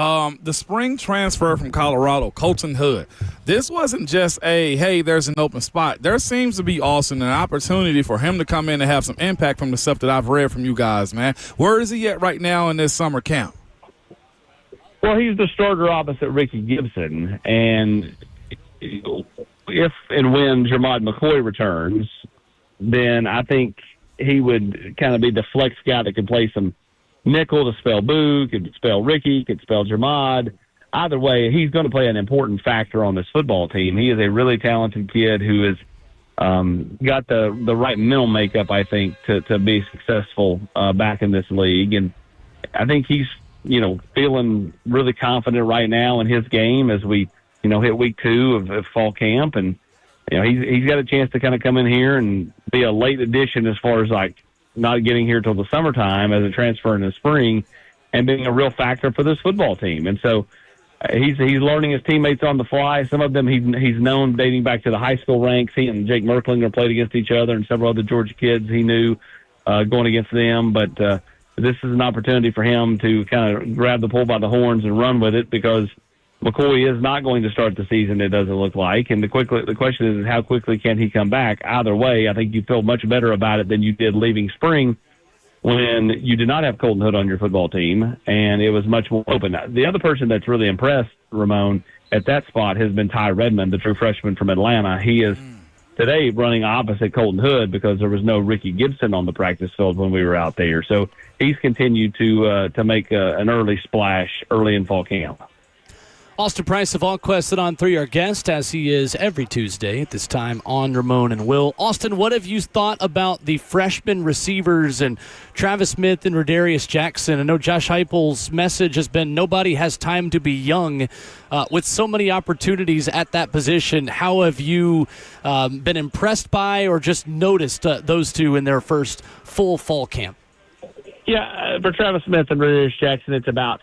The spring transfer from Colorado, Colton Hood. This wasn't just hey, there's an open spot. There seems to be also an opportunity for him to come in and have some impact from the stuff that I've read from you guys, man. Where is he at right now in this summer camp? Well, he's the starter opposite Ricky Gibson, and if and when Jermod McCoy returns, then I think he would kind of be the flex guy that could play some nickel to spell Boo, could spell Ricky, could spell Jermod. Either way, he's going to play an important factor on this football team. He is a really talented kid who has got the right mental makeup, I think, to be successful back in this league. And I think he's feeling really confident right now in his game as we, hit week 2 of fall camp. And, he's got a chance to kind of come in here and be a late addition as far as like not getting here till the summertime as a transfer in the spring and being a real factor for this football team. And so he's learning his teammates on the fly. Some of them he's known dating back to the high school ranks. He and Jake Merklinger played against each other, and several other Georgia kids he knew going against them. But, this is an opportunity for him to kind of grab the bull by the horns and run with it, because McCoy is not going to start the season, it doesn't look like. And the question is how quickly can he come back? Either way, I think you feel much better about it than you did leaving spring when you did not have Colton Hood on your football team, and it was much more open. The other person that's really impressed, Ramon, at that spot has been Ty Redmond, the true freshman from Atlanta. He is today running opposite Colton Hood because there was no Ricky Gibson on the practice field when we were out there. So he's continued to make an early splash early in fall camp. Austin Price of VolQuest on 3, our guest, as he is every Tuesday at this time on Ramon and Will. Austin, what have you thought about the freshman receivers and Travis Smith and Rodarius Jackson? I know Josh Heupel's message has been nobody has time to be young. With so many opportunities at that position, how have you been impressed by or just noticed those two in their first full fall camp? Yeah, for Travis Smith and Rodarius Jackson, it's about,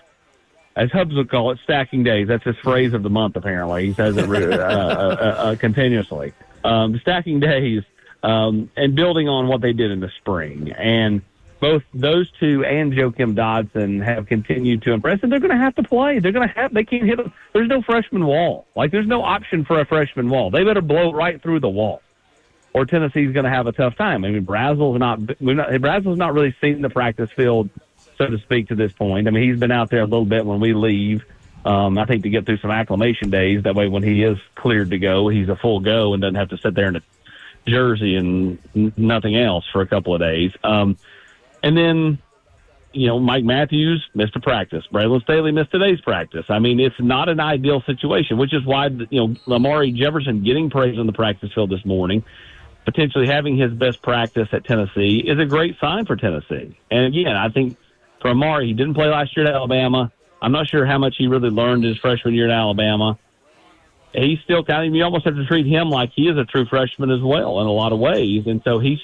as Hubs would call it, stacking days. That's his phrase of the month, apparently. He says it continuously. Stacking days and building on what they did in the spring. And both those two and Joakim Dodson have continued to impress, and they're going to have to play. They can't hit them. There's no freshman wall. There's no option for a freshman wall. They better blow right through the wall, or Tennessee's going to have a tough time. I mean, Brazel's not really seen the practice field, so to speak, to this point. I mean, he's been out there a little bit when we leave, I think, to get through some acclimation days. That way, when he is cleared to go, he's a full go and doesn't have to sit there in a jersey and nothing else for a couple of days. And then, Mike Matthews missed a practice. Braylon Staley missed today's practice. I mean, it's not an ideal situation, which is why, Lamari Jefferson getting praise on the practice field this morning, potentially having his best practice at Tennessee, is a great sign for Tennessee. And again, I think for Amari, he didn't play last year at Alabama. I'm not sure how much he really learned his freshman year at Alabama. He's still you almost have to treat him like he is a true freshman as well in a lot of ways. And so he's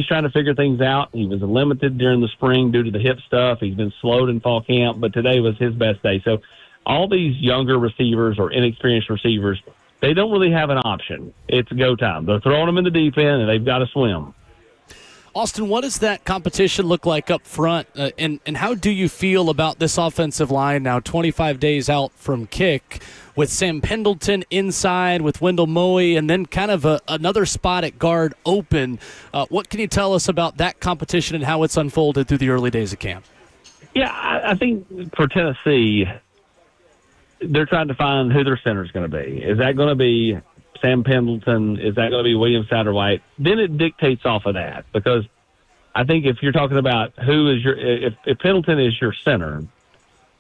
trying to figure things out. He was limited during the spring due to the hip stuff. He's been slowed in fall camp, but today was his best day. So all these younger receivers or inexperienced receivers they don't really have an option. It's go time. They're throwing them in the deep end, and they've got to swim. Austin, what does that competition look like up front, and how do you feel about this offensive line now 25 days out from kick with Sam Pendleton inside, with Wendell Moe, and then kind of another spot at guard open? What can you tell us about that competition and how it's unfolded through the early days of camp? Yeah, I think for Tennessee, they're trying to find who their center is going to be. Is that going to be Sam Pendleton? Is that going to be William Satterwhite? Then it dictates off of that, because I think if you're talking about who is if Pendleton is your center,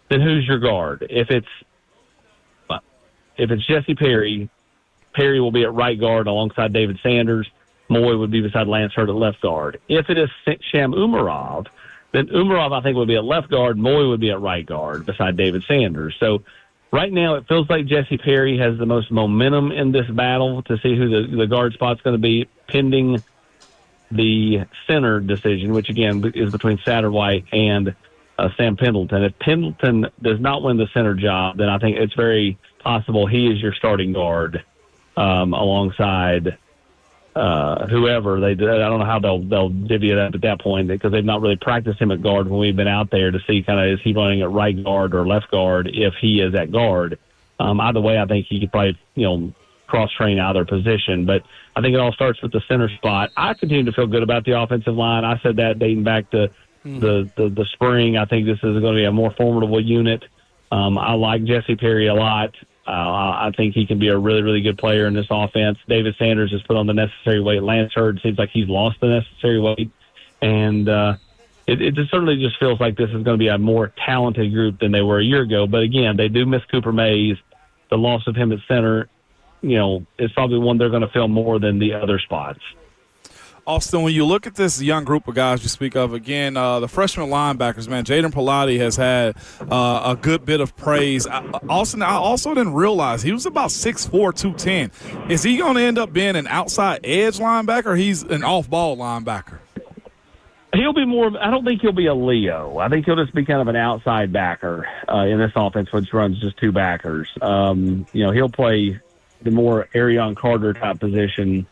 then who's your guard? If it's Jesse Perry, Perry will be at right guard alongside David Sanders. Moy would be beside Lance Hurd at left guard. If it is Sham Umarov, then Umarov, I think, would be at left guard. Moy would be at right guard beside David Sanders. So right now it feels like Jesse Perry has the most momentum in this battle to see who the guard spot's going to be, pending the center decision, which, again, is between Satterwhite and Sam Pendleton. If Pendleton does not win the center job, then I think it's very possible he is your starting guard alongside whoever they did. I don't know how they'll divvy it up at that point, because they've not really practiced him at guard when we've been out there to see kind of is he running at right guard or left guard if he is at guard. Either way, I think he could probably cross-train either position. But I think it all starts with the center spot. I continue to feel good about the offensive line. I said that dating back to the spring. I think this is going to be a more formidable unit. I like Jesse Perry a lot. I think he can be a really, really good player in this offense. David Sanders has put on the necessary weight. Lance Hurd seems like he's lost the necessary weight. And it just certainly just feels like this is going to be a more talented group than they were a year ago. But, again, they do miss Cooper Mays. The loss of him at center, is probably one they're going to feel more than the other spots. Austin, when you look at this young group of guys you speak of, again, the freshman linebackers, man, Jaden Pilati has had a good bit of praise. Austin, I also didn't realize he was about 6'4", 210. Is he going to end up being an outside edge linebacker, or he's an off-ball linebacker? He'll be more – I don't think he'll be a Leo. I think he'll just be kind of an outside backer in this offense, which runs just two backers. He'll play the more Arion Carter type position,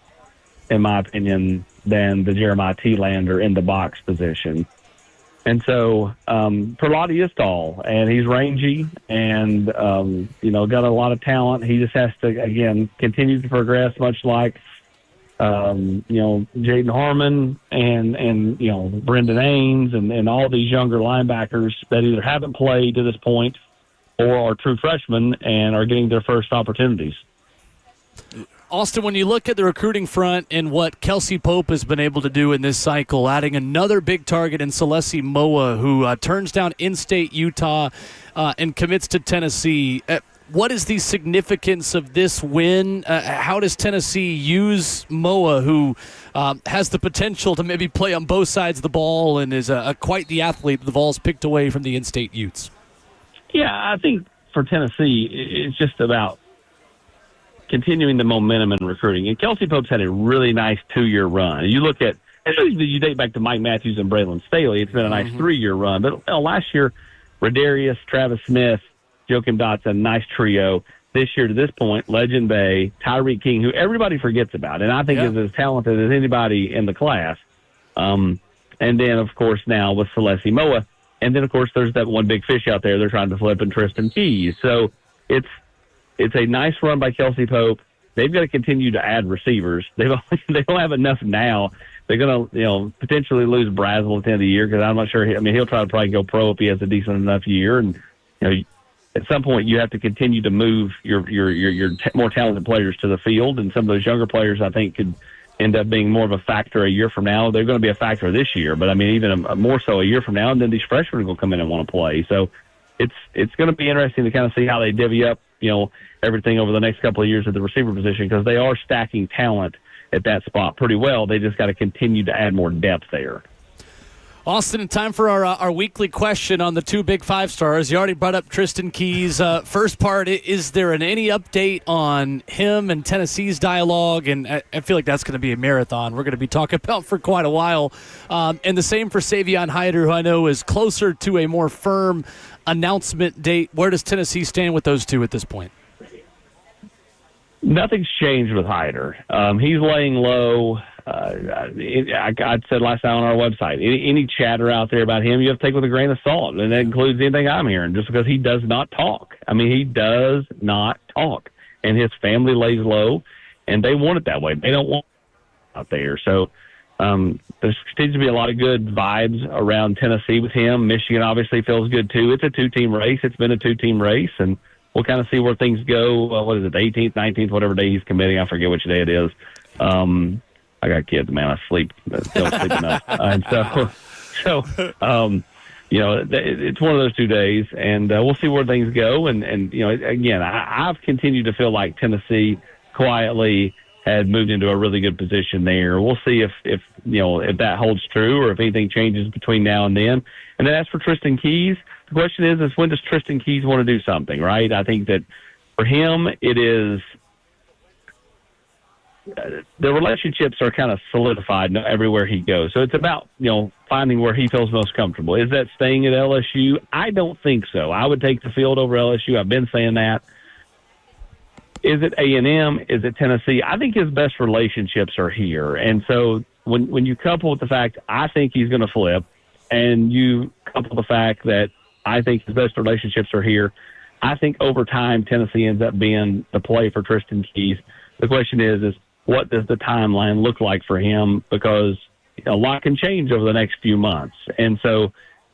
in my opinion, than the Jeremiah T-Lander in the box position. And so Pilati is tall, and he's rangy, and, got a lot of talent. He just has to, again, continue to progress, much like, Jaden Harmon and Brendan Ains and all these younger linebackers that either haven't played to this point or are true freshmen and are getting their first opportunities. Austin, when you look at the recruiting front and what Kelsey Pope has been able to do in this cycle, adding another big target in Celeste Moa, who turns down in-state Utah and commits to Tennessee, what is the significance of this win? How does Tennessee use Moa, who has the potential to maybe play on both sides of the ball and is quite the athlete the Vols picked away from the in-state Utes? Yeah, I think for Tennessee, it's just about continuing the momentum in recruiting. And Kelsey Pope's had a really nice 2-year run. You look at, you date back to Mike Matthews and Braylon Staley, it's been a nice 3-year run. But last year, Rodarius, Travis Smith, Joakim Dotson, nice trio. This year, to this point, Legend Bay, Tyreek King, who everybody forgets about, and I think is as talented as anybody in the class. And then, of course, now with Celeste Moa. And then, of course, there's that one big fish out there they're trying to flip in Tristan Keys. So it's a nice run by Kelsey Pope. They've got to continue to add receivers. They don't have enough now. They're going to, potentially lose Brazel at the end of the year, because I'm not sure. He'll try to probably go pro if he has a decent enough year. And at some point, you have to continue to move your more talented players to the field. And some of those younger players, I think, could end up being more of a factor a year from now. They're going to be a factor this year, but even more so a year from now. And then these freshmen will come in and want to play. So it's going to be interesting to kind of see how they divvy up, everything over the next couple of years at the receiver position, because they are stacking talent at that spot pretty well. They just got to continue to add more depth there. Austin, time for our weekly question on the two big 5-stars. You already brought up Tristan Keys. First part, is there any update on him and Tennessee's dialogue? And I feel like that's going to be a marathon we're going to be talking about for quite a while. And the same for Savion Hyder, who I know is closer to a more firm announcement date. Where does Tennessee stand with those two at this point? Nothing's changed with Hyder. He's laying low. I said last night on our website, any chatter out there about him, you have to take with a grain of salt, and that includes anything I'm hearing, just because he does not talk. I mean, he does not talk, and his family lays low, and they want it that way. They don't want it out there. So there continues to be a lot of good vibes around Tennessee with him. Michigan obviously feels good, too. It's a two-team race. It's been a two-team race, and we'll kind of see where things go. What is it, the 18th, 19th, whatever day he's committing. I forget which day it is. I got kids, man. I sleep. Don't sleep enough. And so it's one of those 2 days, and we'll see where things go. And again, I've continued to feel like Tennessee quietly had moved into a really good position there. We'll see if that holds true or if anything changes between now and then. And then as for Tristan Keys, the question is when does Tristan Keys want to do something, right? I think that for him, it is the relationships are kind of solidified everywhere he goes. So it's about, finding where he feels most comfortable. Is that staying at LSU? I don't think so. I would take the field over LSU. I've been saying that. Is it A&M? Is it Tennessee? I think his best relationships are here. And so when you couple with the fact I think he's going to flip, and you couple the fact that I think his best relationships are here, I think over time Tennessee ends up being the play for Tristan Keys. The question is what does the timeline look like for him? Because a lot can change over the next few months. And so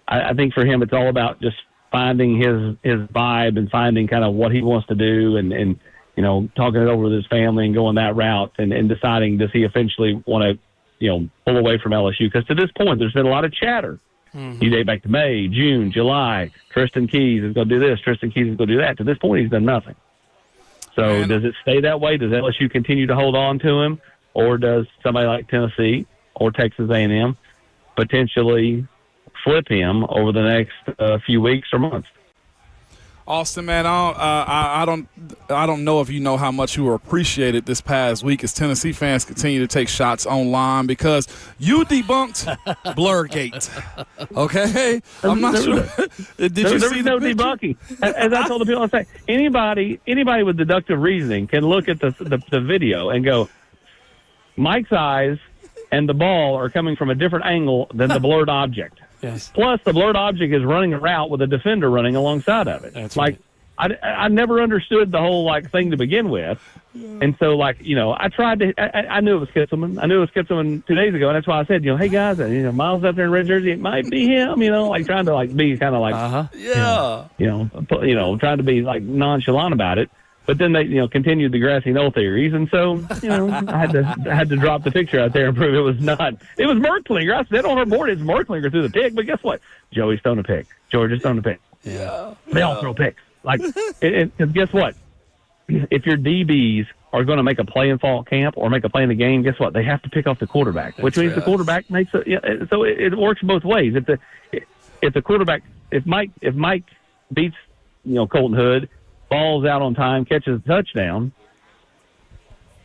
I think for him it's all about just finding his vibe and finding kind of what he wants to do and talking it over with his family and going that route and deciding does he eventually want to, pull away from LSU. Because to this point, there's been a lot of chatter. You date back to May, June, July. Tristan Keys is going to do this. Tristan Keys is going to do that. To this point, he's done nothing. So does it stay that way? Does LSU continue to hold on to him? Or does somebody like Tennessee or Texas A&M potentially flip him over the next few weeks or months? Austin, man, I don't know if you know how much you were appreciated this past week as Tennessee fans continue to take shots online because you debunked Blurgate. Okay, I'm not sure. Did you see no debunking? As I told the people, I say anybody with deductive reasoning can look at the video and go, Mike's eyes and the ball are coming from a different angle than the blurred object. Yes. Plus, the blurred object is running a route with a defender running alongside of it. That's like, right. I never understood the whole thing to begin with, and so I tried to. I knew it was Kitselman. I knew it was Kitselman 2 days ago, and that's why I said, hey guys, Miles up there in red jersey, it might be him. Trying to be kind of trying to be nonchalant about it. But then they, continued the grassy knoll theories, and so, I had to drop the picture out there and prove it was not. It was Merklinger. I said on our board it's Merklinger through the pick, but guess what? Joey's throwing a pick. George is throwing a pick. Yeah. They all throw picks. Because guess what? If your DBs are going to make a play in fall camp or make a play in the game, guess what? They have to pick off the quarterback, which means the quarterback makes it. So it works both ways. If the quarterback, if Mike beats Colton Hood, balls out on time, catches a touchdown,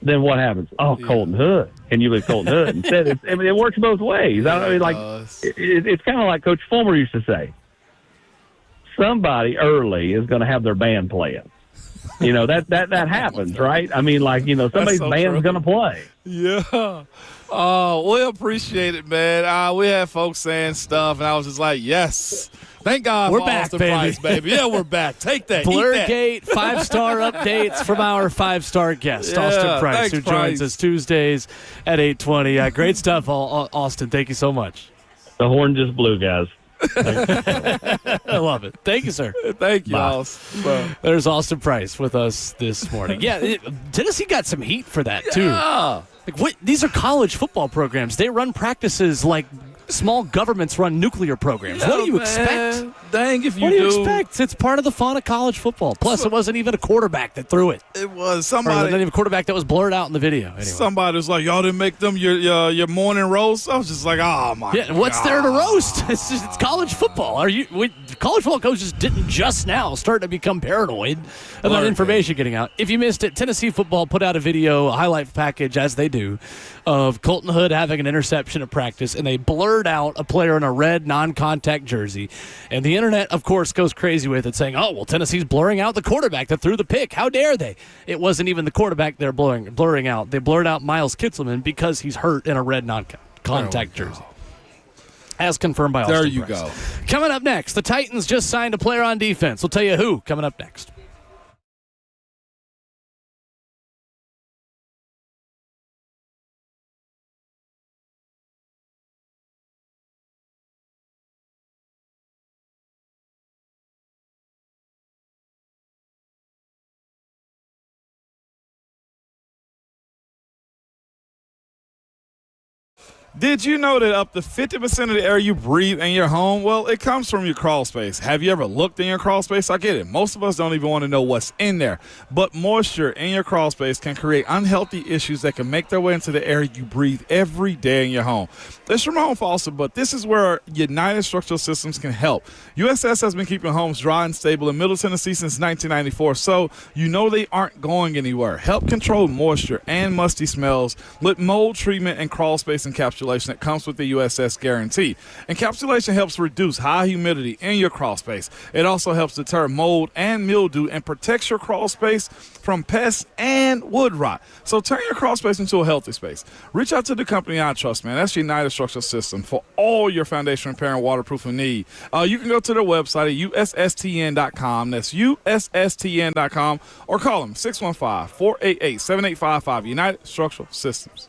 then what happens? Colton Hood. And you look at Colton Hood. Instead, it works both ways. It's kind of like Coach Fulmer used to say, somebody early is going to have their band playing. That happens, right? Somebody's band's going to play. Yeah. Oh, we appreciate it, man. We had folks saying stuff, and I was just like, yes. Thank God we're for back, Austin baby. Price, baby. Yeah, we're back. Take that. Blurgate 5-star updates from our 5-star guest, Austin Price, thanks, who joins us Tuesdays at 8:20. Great stuff, Austin. Thank you so much. The horn just blew, guys. I love it. Thank you, sir. Thank you, Austin. There's Austin Price with us this morning. Yeah, Tennessee got some heat for that, too. Yeah. These are college football programs. They run practices like small governments run nuclear programs. What do you expect? Dang, if you What do you expect? It's part of the fun of college football. Plus, it wasn't even a quarterback that threw it. It was Or somebody. not even a quarterback that was blurred out in the video. Anyway. Somebody was like, y'all didn't make them your morning roast. I was just like, oh my God. What's there to roast? It's college football. College football coaches didn't just now start to become paranoid about information getting out. If you missed it, Tennessee football put out a highlight package, as they do, of Colton Hood having an interception at practice, and they blurred blurred out a player in a red non-contact jersey. And the internet, of course, goes crazy with it, saying, oh, well, Tennessee's blurring out the quarterback that threw the pick. How dare they? It wasn't even the quarterback they're blurring out. They blurred out Miles Kitzelman because he's hurt in a red non-contact jersey. As confirmed by Austin There you Press. go. Coming up next, the Titans just signed a player on defense. We'll tell you who coming up next. Did you know that up to 50% of the air you breathe in your home, well, it comes from your crawl space? Have you ever looked in your crawl space? I get it. Most of us don't even want to know what's in there. But moisture in your crawl space can create unhealthy issues that can make their way into the air you breathe every day in your home. It's Ramon Foster, but this is where United Structural Systems can help. USS has been keeping homes dry and stable in Middle Tennessee since 1994, so you know they aren't going anywhere. Help control moisture and musty smells with mold treatment and crawl space encapsulation that comes with the USS guarantee. Encapsulation helps reduce high humidity in your crawl space. It also helps deter mold and mildew and protects your crawl space from pests and wood rot. So turn your crawl space into a healthy space. Reach out to the company I trust, man. That's United Structural System for all your foundation repair and waterproofing need. You can go to their website at ussTN.com. That's ussTN.com, or call them 615-488-7855. United Structural Systems.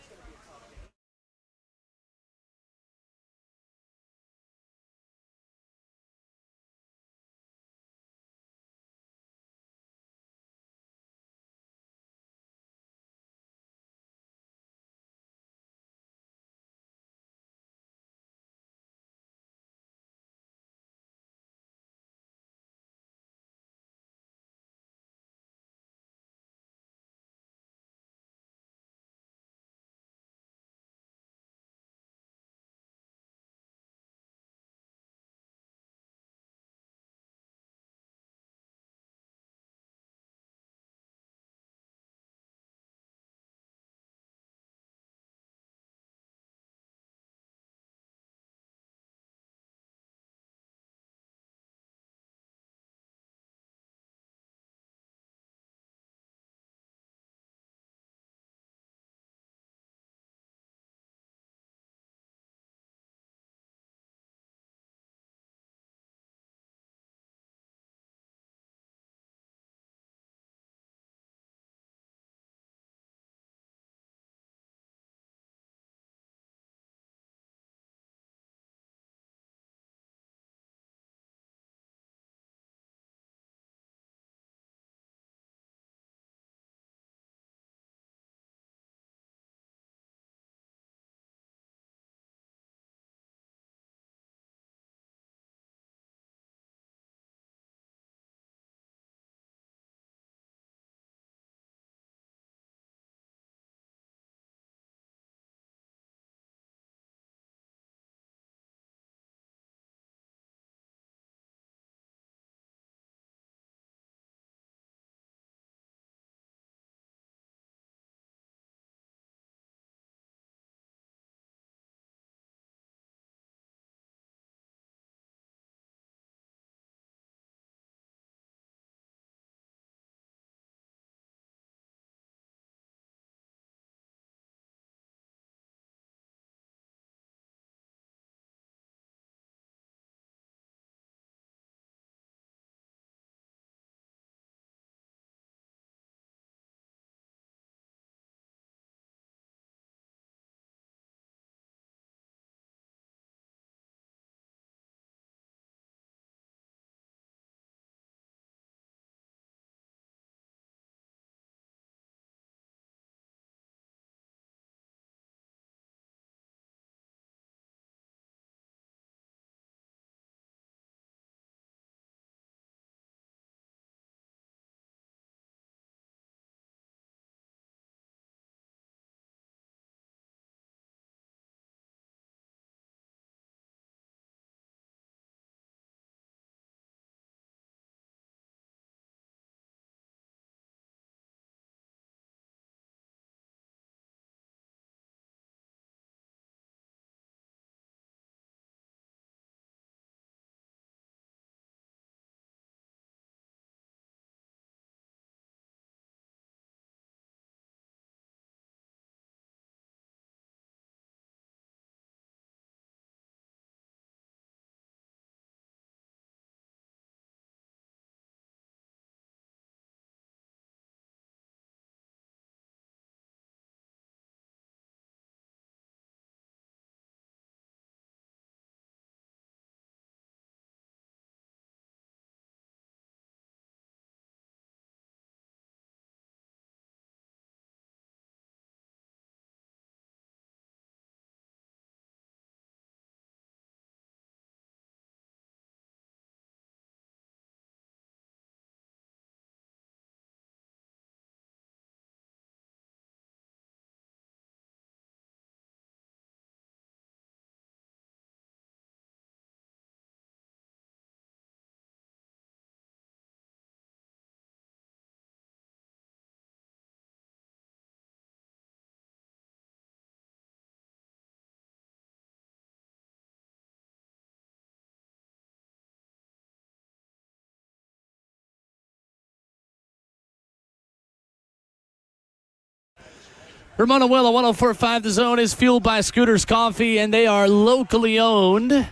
Ramona Willow, 104.5 The Zone is fueled by Scooters Coffee, and they are locally owned.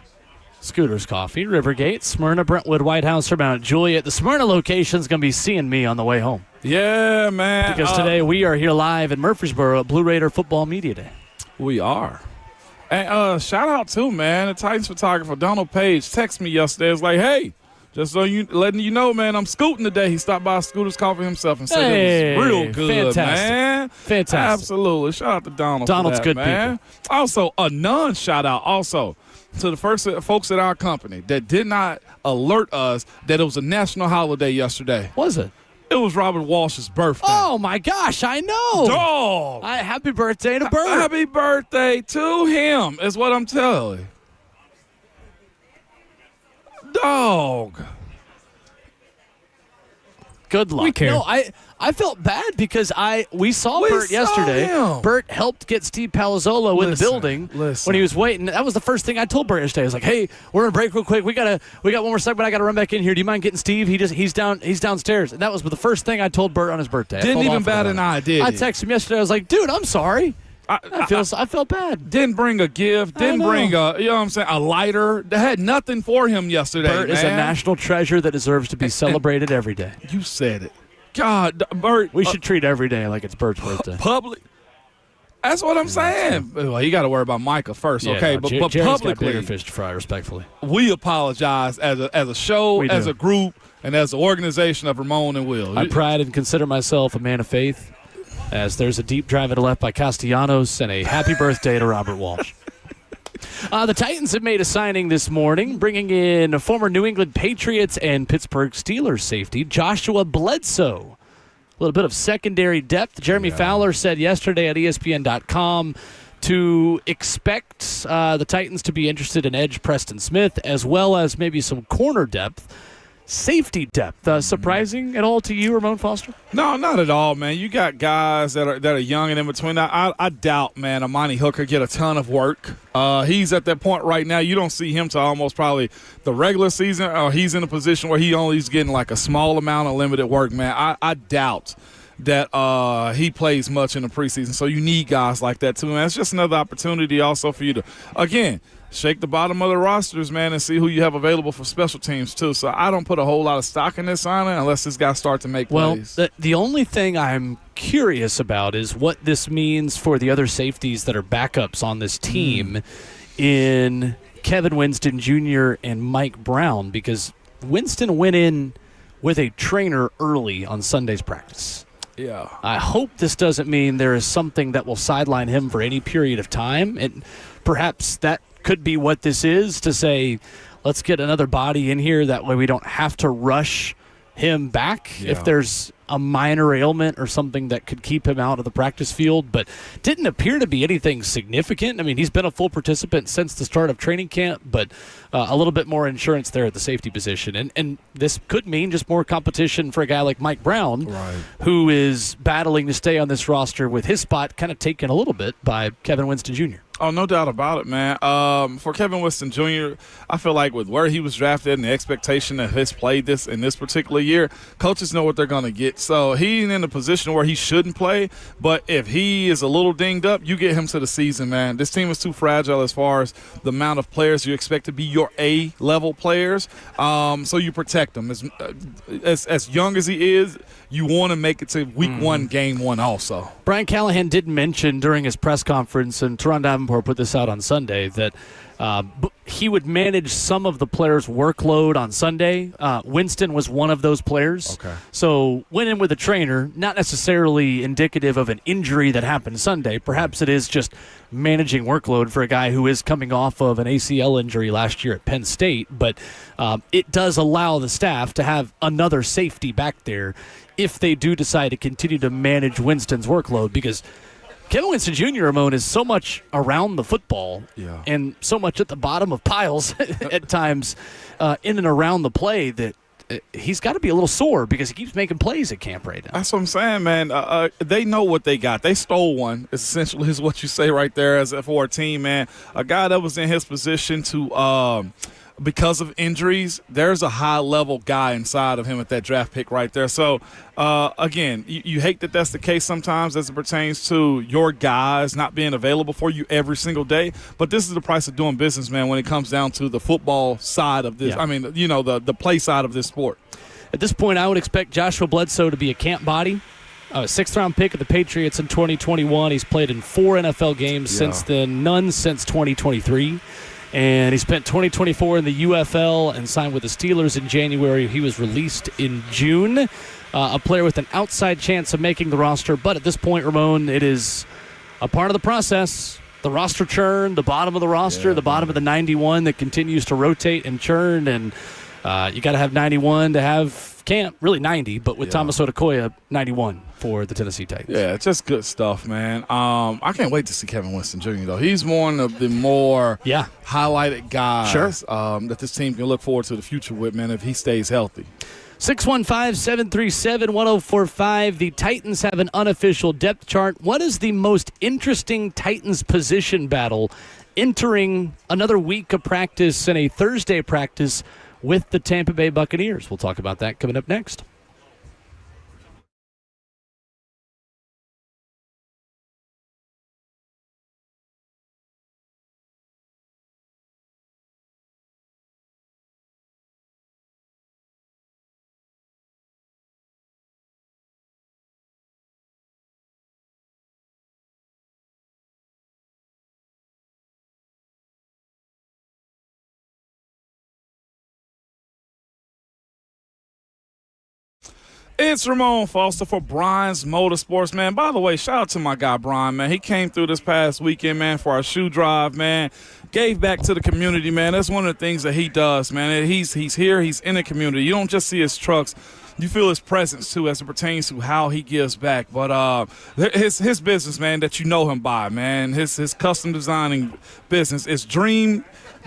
Scooters Coffee, Rivergate, Smyrna, Brentwood, White House, or Mount Juliet. The Smyrna location is going to be seeing me on the way home. Yeah, man. Because today we are here live in Murfreesboro at Blue Raider Football Media Day. We are. And shout out to, man, the Titans photographer, Donald Page, texted me yesterday. It's like, hey, just so letting you know, man, I'm scooting today. He stopped by Scooters Coffee himself and said it was real good, fantastic. man. Fantastic. Absolutely. Shout out to Donald. Donald's for that, good man. people. Also, a non-shout out also to the first folks at our company that did not alert us that it was a national holiday yesterday. Was it? It was Robert Walsh's birthday. Oh, my gosh, I know. Dog. Happy birthday to Bert. Happy birthday to him is what I'm telling you. Dog. Good luck. We care. No, I felt bad because we saw We Bert saw yesterday. him. Bert helped get Steve Palazzolo in the building when he was waiting. That was the first thing I told Bert yesterday. I was like, "Hey, we're gonna break real quick. We got one more segment. I got to run back in here. Do you mind getting Steve? He's downstairs." And that was the first thing I told Bert on his birthday. Didn't even bat an eye, did I he? texted him yesterday. I was like, "Dude, I'm sorry. I felt bad." Didn't bring a gift. Didn't bring a lighter. They had nothing for him yesterday. Bert is a man. national treasure that deserves to be celebrated every day. You said it. God, Bert. We should treat every day like it's Bert's birthday. Public. That's what I'm saying. Well, you got to worry about Micah first, Yeah, okay? no, But Jerry's got bigger publicly, fish to fry, respectfully. we apologize as a show, We do. as a group, and as an organization of Ramon and Will. I pride and consider myself a man of faith, as there's a deep drive to the left by Castellanos and a happy birthday to Robert Walsh. The Titans have made a signing this morning, bringing in a former New England Patriots and Pittsburgh Steelers safety, Joshua Bledsoe. A little bit of secondary depth. Jeremy Fowler said yesterday at ESPN.com to expect the Titans to be interested in edge Preston Smith, as well as maybe some corner depth. Safety depth. Surprising at all to you, Ramon Foster? No, not at all, man. You got guys that are young and in between. I doubt, man, Amani Hooker get a ton of work. He's at that point right now. You don't see him to almost probably the regular season, or he's in a position where he's getting like a small amount of limited work, man. I doubt that he plays much in the preseason. So you need guys like that too, man. It's just another opportunity also for you to, again, shake the bottom of the rosters, man, and see who you have available for special teams, too. So I don't put a whole lot of stock in this signing unless this guy starts to make plays. Well, the only thing I'm curious about is what this means for the other safeties that are backups on this team in Kevin Winston Jr. and Mike Brown, because Winston went in with a trainer early on Sunday's practice. Yeah. I hope this doesn't mean there is something that will sideline him for any period of time. And perhaps that could be what this is, to say, let's get another body in here. That way we don't have to rush him back if there's a minor ailment or something that could keep him out of the practice field. But didn't appear to be anything significant. I mean, he's been a full participant since the start of training camp, but a little bit more insurance there at the safety position. And this could mean just more competition for a guy like Mike Brown, who is battling to stay on this roster with his spot kind of taken a little bit by Kevin Winston Jr. Oh, no doubt about it, man. For Kevin Winston Jr., I feel like with where he was drafted and the expectation of his play in this particular year, coaches know what they're going to get. So he's in a position where he shouldn't play, but if he is a little dinged up, you get him to the season, man. This team is too fragile as far as the amount of players you expect to be your A-level players, so you protect him. As young as he is, you want to make it to week one, game one also. Brian Callahan did mention during his press conference, and Teron Davenport put this out on Sunday, that he would manage some of the players' workload on Sunday. Winston was one of those players. Okay. So went in with a trainer, not necessarily indicative of an injury that happened Sunday. Perhaps it is just managing workload for a guy who is coming off of an ACL injury last year at Penn State. But it does allow the staff to have another safety back there if they do decide to continue to manage Winston's workload, because Kevin Winston Jr., Ramon, is so much around the football and so much at the bottom of piles at times in and around the play that he's got to be a little sore because he keeps making plays at camp right now. That's what I'm saying, man. They know what they got. They stole one, essentially, is what you say right there for a team, man. A guy that was in his position to because of injuries, there's a high-level guy inside of him at that draft pick right there. So, again, you hate that that's the case sometimes as it pertains to your guys not being available for you every single day. But this is the price of doing business, man, when it comes down to the football side of this. Yeah. I mean, the play side of this sport. At this point, I would expect Joshua Bledsoe to be a camp body. A 6th-round pick of the Patriots in 2021. He's played in 4 NFL games since then, none since 2023. And he spent 2024 in the UFL and signed with the Steelers in January. He was released in June. A player with an outside chance of making the roster. But at this point, Ramon, it is a part of the process. The roster churn, the bottom of the roster, the bottom of the 91 that continues to rotate and churn. And you got to have 91 to have camp. Really 90, but with Thomas Odukoya, 91 for the Tennessee Titans. Yeah, it's just good stuff, man. I can't wait to see Kevin Winston Jr., though. He's one of the more highlighted guys that this team can look forward to the future with, man, if he stays healthy. 615-737-1045. The Titans have an unofficial depth chart. What is the most interesting Titans position battle entering another week of practice and a Thursday practice with the Tampa Bay Buccaneers? We'll talk about that coming up next. It's Ramon Foster for Brian's Motorsports, man. By the way, shout out to my guy, Brian, man. He came through this past weekend, man, for our shoe drive, man. Gave back to the community, man. That's one of the things that he does, man. He's here. He's in the community. You don't just see his trucks. You feel his presence, too, as it pertains to how he gives back. But his business, man, that you know him by, man, his custom designing business is Dream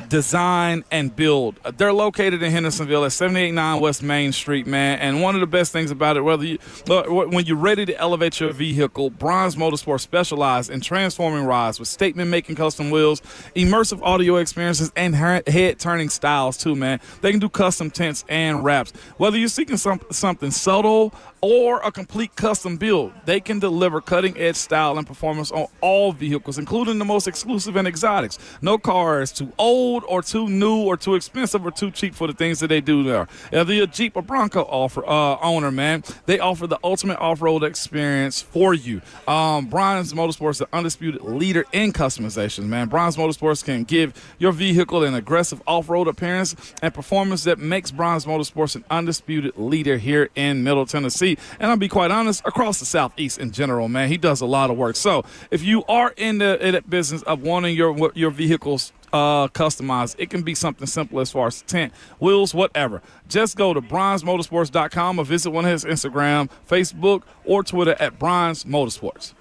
Design and Build. They're located in Hendersonville at 789 West Main Street, man. And one of the best things about it, when you're ready to elevate your vehicle, Brian's Motorsports specializes in transforming rides with statement-making custom wheels, immersive audio experiences, and head-turning styles, too, man. They can do custom tints and wraps. Whether you're seeking something subtle or a complete custom build, they can deliver cutting-edge style and performance on all vehicles, including the most exclusive and exotics. No car is too old or too new or too expensive or too cheap for the things that they do there. Whether you're a Jeep or Bronco owner, man, they offer the ultimate off-road experience for you. Brian's Motorsports is the undisputed leader in customizations, man. Brian's Motorsports can give your vehicle an aggressive off-road appearance and performance that makes Brian's Motorsports an undisputed leader here in Middle Tennessee. And I'll be quite honest, across the Southeast in general, man, he does a lot of work. So if you are in the business of wanting your vehicles customized, it can be something simple as far as tint, wheels, whatever. Just go to briansmotorsports.com or visit one of his Instagram, Facebook, or Twitter at Brian's Motorsports.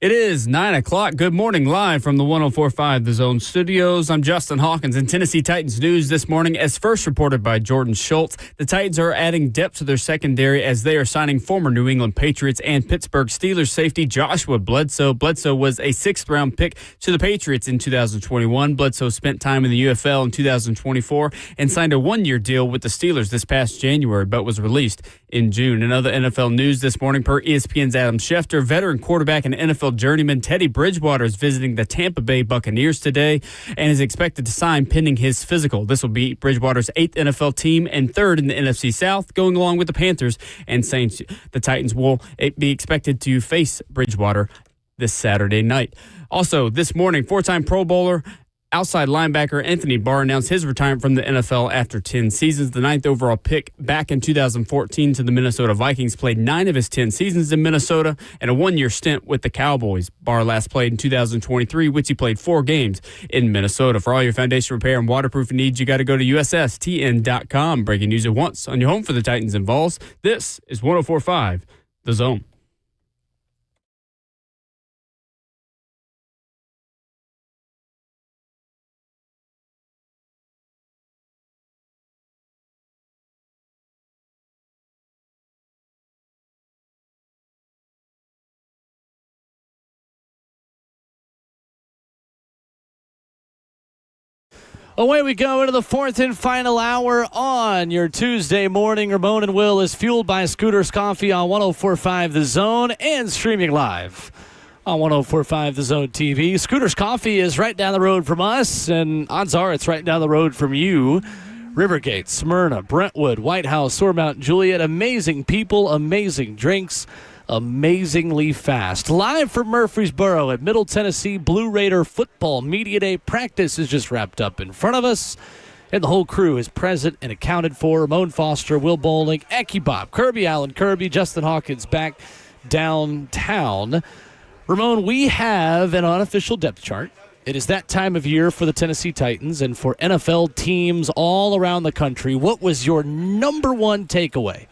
It is 9 o'clock. Good morning, live from the 104.5 The Zone studios. I'm Justin Hawkins. In Tennessee Titans news this morning, as first reported by Jordan Schultz, the Titans are adding depth to their secondary as they are signing former New England Patriots and Pittsburgh Steelers safety Joshua Bledsoe. Bledsoe was a sixth-round pick to the Patriots in 2021. Bledsoe spent time in the UFL in 2024 and signed a one-year deal with the Steelers this past January, but was released in June. In other NFL news this morning, per ESPN's Adam Schefter, veteran quarterback and NFL journeyman Teddy Bridgewater is visiting the Tampa Bay Buccaneers today and is expected to sign pending his physical. This will be Bridgewater's 8th NFL team and 3rd in the NFC South, going along with the Panthers and Saints. The Titans will be expected to face Bridgewater this Saturday night. Also, this morning, four-time Pro Bowler outside linebacker Anthony Barr announced his retirement from the NFL after 10 seasons. The 9th overall pick back in 2014 to the Minnesota Vikings, played 9 of his 10 seasons in Minnesota and a one-year stint with the Cowboys. Barr last played in 2023, which he played 4 games in Minnesota. For all your foundation repair and waterproofing needs, you got to go to USSTN.com. Breaking news at once on your home for the Titans and Vols. This is 104.5 The Zone. Away we go into the fourth and final hour on your Tuesday morning. Ramon and Will is fueled by Scooters Coffee on 104.5 The Zone and streaming live on 104.5 The Zone TV. Scooters Coffee is right down the road from us, and odds are it's right down the road from you. Rivergate, Smyrna, Brentwood, White House, Sormount, Juliet. Amazing people, amazing drinks, amazingly fast. Live from Murfreesboro at Middle Tennessee Blue Raider Football Media Day. Practice is just wrapped up in front of us, and the whole crew is present and accounted for. Ramon Foster, Will Bowling, Eki Bob, Kirby Allen Kirby, Justin Hawkins back downtown. Ramon, we have an unofficial depth chart. It is that time of year for the Tennessee Titans and for NFL teams all around the country. What was your number one takeaway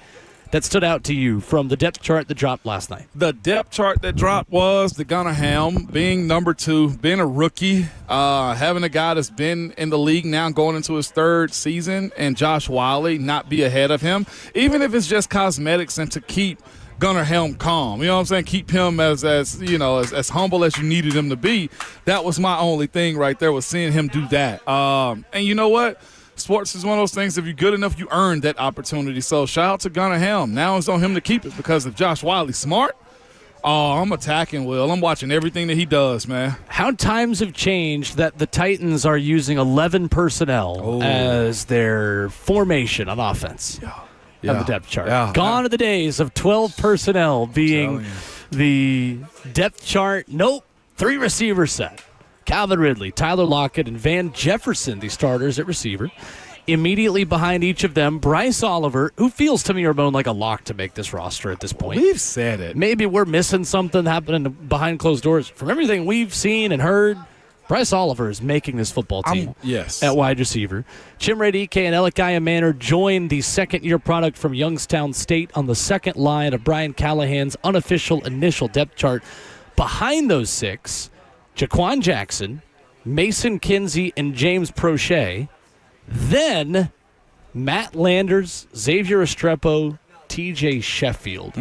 that stood out to you from the depth chart that dropped last night? The depth chart that dropped was the Gunnar Helm being number 2, being a rookie, having a guy that's been in the league now going into his 3rd season, and Josh Wiley not be ahead of him, even if it's just cosmetics and to keep Gunnar Helm calm. You know what I'm saying? Keep him as humble as you needed him to be. That was my only thing right there, was seeing him do that. And you know what? Sports is one of those things, if you're good enough, you earn that opportunity. So shout out to Gunnar Helm. Now it's on him to keep it, because if Josh Wiley's smart, I'm attacking Will. I'm watching everything that he does, man. How times have changed that the Titans are using 11 personnel as their formation on offense. On the depth chart. Gone are the days of 12 personnel being the depth chart. Nope. 3 receiver set. Calvin Ridley, Tyler Lockett, and Van Jefferson, the starters at receiver. Immediately behind each of them, Bryce Oliver, who feels to me, Ramon, like a lock to make this roster at this point. We've said it. Maybe we're missing something happening behind closed doors. From everything we've seen and heard, Bryce Oliver is making this football team at wide receiver. Chimray Dike and Elikaya Manor joined the second-year product from Youngstown State on the second line of Brian Callahan's unofficial initial depth chart. Behind those 6, Jaquan Jackson, Mason Kinsey, and James Prochet. Then Matt Landers, Xavier Restrepo, TJ Sheffield.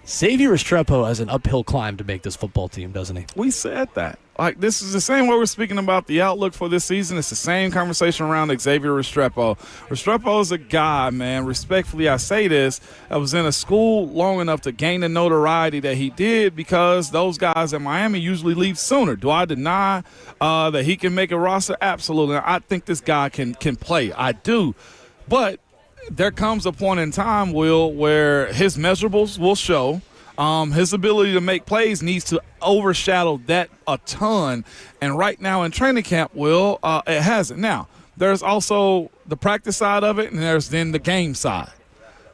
Xavier Restrepo has an uphill climb to make this football team, doesn't he? We said that. Like, this is the same way we're speaking about the outlook for this season. It's the same conversation around Xavier Restrepo. Restrepo is a guy, man, respectfully I say this, that was in a school long enough to gain the notoriety that he did, because those guys in Miami usually leave sooner. Do I deny that he can make a roster? Absolutely. I think this guy can play. I do. But there comes a point in time, Will, where his measurables will show. His ability to make plays needs to overshadow that a ton. And right now in training camp, Will, it hasn't. Now, there's also the practice side of it, and there's then the game side.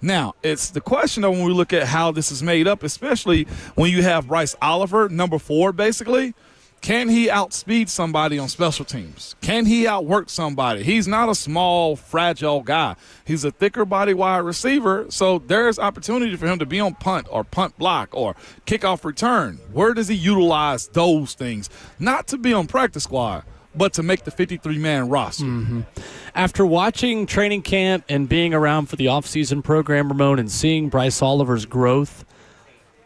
Now, it's the question of when we look at how this is made up, especially when you have Bryce Oliver, number 4, basically. Can he outspeed somebody on special teams? Can he outwork somebody? He's not a small, fragile guy. He's a thicker body wide receiver, so there's opportunity for him to be on punt or punt block or kickoff return. Where does he utilize those things? Not to be on practice squad, but to make the 53-man roster. Mm-hmm. After watching training camp and being around for the offseason program, Ramon, and seeing Bryce Oliver's growth,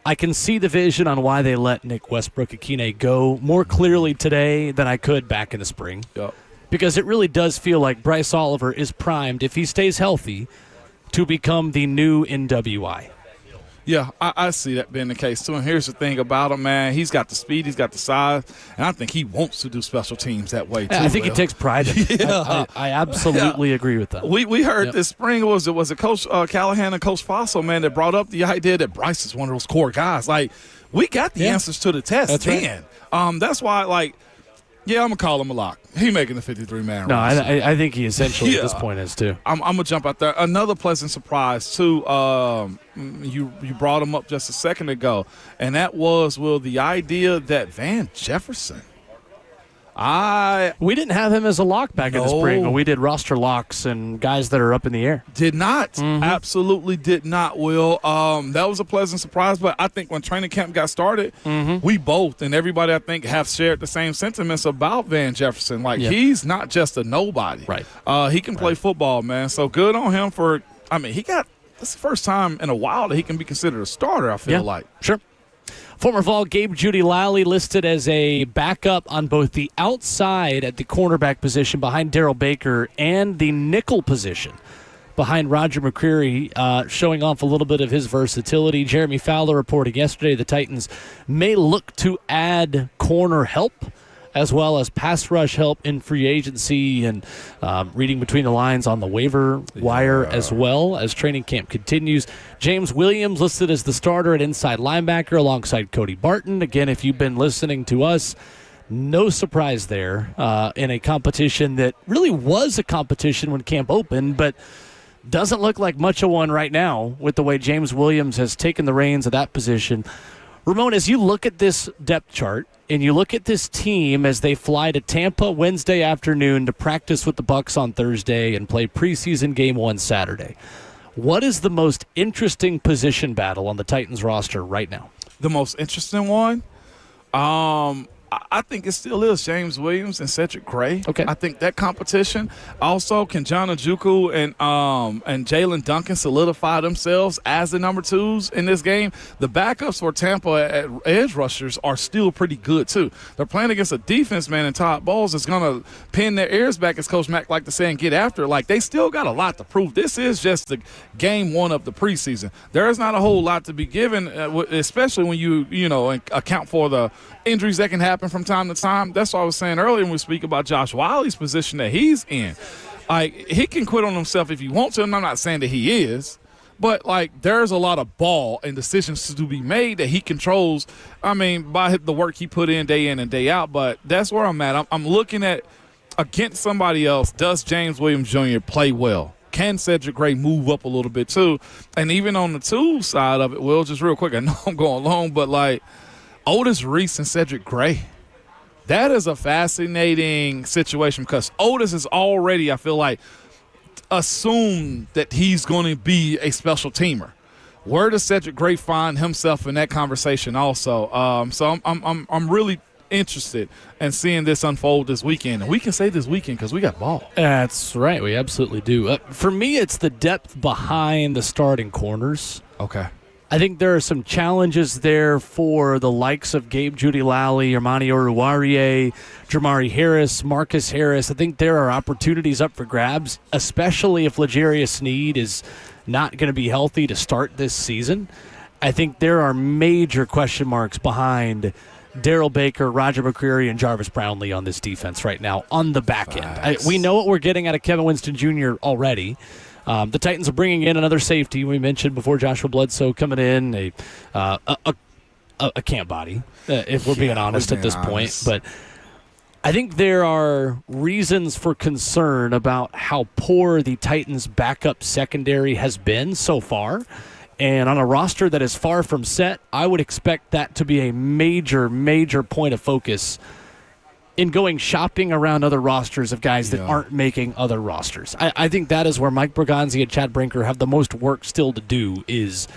I can see the vision on why they let Nick Westbrook-Akine go more clearly today than I could back in the spring. Yep. Because it really does feel like Bryce Oliver is primed, if he stays healthy, to become the new NWI. Yeah, I see that being the case, too. And here's the thing about him, man. He's got the speed, he's got the size, and I think he wants to do special teams that way, too. I think he takes pride in it. Yeah. I absolutely agree with that. We heard this spring, was it Coach Callahan and Coach Fossil, man, that brought up the idea that Bryce is one of those core guys. Like, we got the answers to the test That's then. Right. That's why, like, yeah, I'm going to call him a lock. He making the 53-man No, roster. I think he essentially at this point is, too. I'm going to jump out there. Another pleasant surprise, too. You brought him up just a second ago, and that was, the idea that Van Jefferson. We didn't have him as a lock back in the spring when we did roster locks and guys that are up in the air. Did not. Absolutely did not, Will. That was a pleasant surprise, but I think when training camp got started, we both and everybody, I think, have shared the same sentiments about Van Jefferson. Like, he's not just a nobody. Right. He can play football, man. So good on him for – that's the first time in a while that he can be considered a starter, I feel like. Sure. Former Vol Gabe Judy Lally listed as a backup on both the outside at the cornerback position behind Darrell Baker and the nickel position behind Roger McCreary, showing off a little bit of his versatility. Jeremy Fowler reported yesterday the Titans may look to add corner help as well as pass rush help in free agency, and reading between the lines on the waiver wire as well as training camp continues. James Williams listed as the starter at inside linebacker alongside Cody Barton. Again, if you've been listening to us, no surprise there in a competition that really was a competition when camp opened, but doesn't look like much of one right now with the way James Williams has taken the reins of that position. Ramon, as you look at this depth chart and you look at this team as they fly to Tampa Wednesday afternoon to practice with the Bucs on Thursday and play preseason game 1 Saturday, what is the most interesting position battle on the Titans roster right now? The most interesting one? I think it still is James Williams and Cedric Gray. Okay. I think that competition. Also, can John Ojukwu and Jalen Duncan solidify themselves as the number 2s in this game? The backups for Tampa at edge rushers are still pretty good, too. They're playing against a defense, man, and Todd Bowles is going to pin their ears back, as Coach Mack like to say, and get after it. Like, they still got a lot to prove. This is just the game 1 of the preseason. There is not a whole lot to be given, especially when you account for the injuries that can happen from time to time. That's what I was saying earlier when we speak about Josh Wiley's position that he's in. Like, he can quit on himself if he wants to, and I'm not saying that he is, but, like, there's a lot of ball and decisions to be made that he controls, by the work he put in and day out. But that's where I'm at. I'm looking at, against somebody else, does James Williams Jr. play well? Can Cedric Gray move up a little bit, too? And even on the 2 side of it, Will, just real quick, I know I'm going long, but, like, Otis Reese and Cedric Gray, that is a fascinating situation because Otis is already, I feel like, assumed that he's going to be a special teamer. Where does Cedric Gray find himself in that conversation also? So I'm really interested in seeing this unfold this weekend. And we can say this weekend because we got ball. That's right. We absolutely do. For me, it's the depth behind the starting corners. Okay. I think there are some challenges there for the likes of Gabe Judy Lally, Armani Oruwariye, Jamari Harris, Marcus Harris. I think there are opportunities up for grabs, especially if L'Jarius Sneed is not going to be healthy to start this season. I think there are major question marks behind Darrell Baker, Roger McCreary, and Jarvis Brownlee on this defense right now on the back end. We know what we're getting out of Kevin Winston Jr. already. The Titans are bringing in another safety. We mentioned before Joshua Bledsoe coming in, a camp body, if we're being honest at this point. But I think there are reasons for concern about how poor the Titans' backup secondary has been so far. And on a roster that is far from set, I would expect that to be a major, major point of focus in going shopping around other rosters of guys that aren't making other rosters. I think that is where Mike Berganzi and Chad Brinker have the most work still to do, is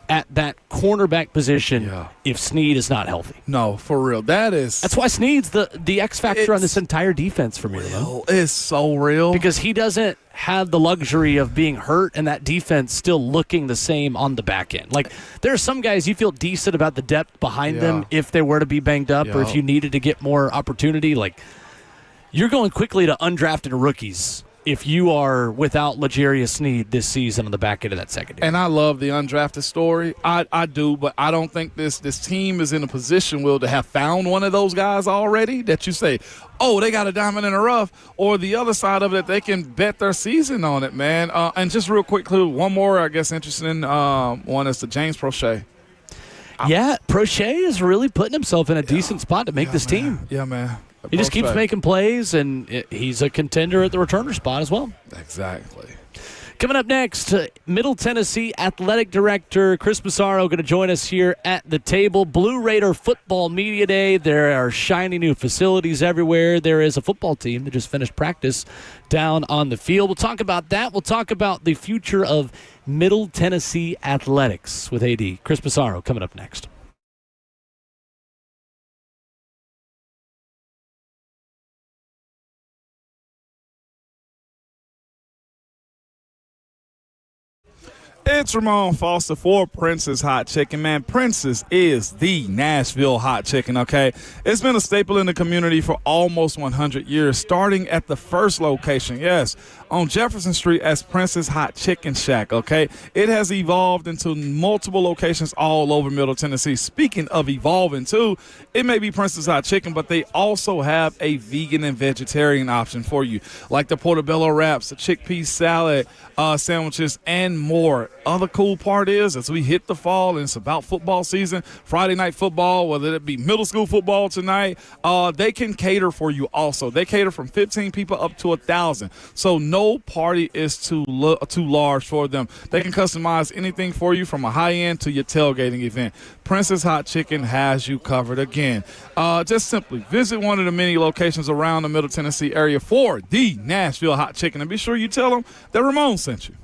at that cornerback position if Snead is not healthy. No, for real. That's why Snead's the X factor on this entire defense for me. It's so real. Because he doesn't have the luxury of being hurt and that defense still looking the same on the back end. Like, there are some guys you feel decent about the depth behind them if they were to be banged up or if you needed to get more opportunity. Like, you're going quickly to undrafted rookies if you are without L'Jarius Snead this season on the back end of that secondary. And I love the undrafted story. I do, but I don't think this team is in a position, Will, to have found one of those guys already that you say, oh, they got a diamond in the rough, or the other side of it, they can bet their season on it, man. And just real quick, one more, I guess, interesting one is the James Prochet. Yeah, Prochet is really putting himself in a decent spot to make this team. Yeah, man. He just keeps making plays, and he's a contender at the returner spot as well. Exactly. Coming up next, Middle Tennessee Athletic Director Chris Massaro going to join us here at the table. Blue Raider Football Media Day. There are shiny new facilities everywhere. There is a football team that just finished practice down on the field. We'll talk about that. We'll talk about the future of Middle Tennessee athletics with AD Chris Massaro coming up next. It's Ramon Foster for Prince's Hot Chicken. Man, Prince's is the Nashville hot chicken, okay? It's been a staple in the community for almost 100 years, starting at the first location, yes, on Jefferson Street as Prince's Hot Chicken Shack, okay? It has evolved into multiple locations all over Middle Tennessee. Speaking of evolving, too, it may be Prince's Hot Chicken, but they also have a vegan and vegetarian option for you, like the portobello wraps, the chickpea salad sandwiches, and more. Other cool part is, as we hit the fall and it's about football season, Friday night football, whether it be middle school football tonight, they can cater for you also. They cater from 15 people up to 1,000. So no party is too large for them. They can customize anything for you from a high-end to your tailgating event. Prince's Hot Chicken has you covered again. Just simply visit one of the many locations around the Middle Tennessee area for the Nashville Hot Chicken, and be sure you tell them that Ramon sent you.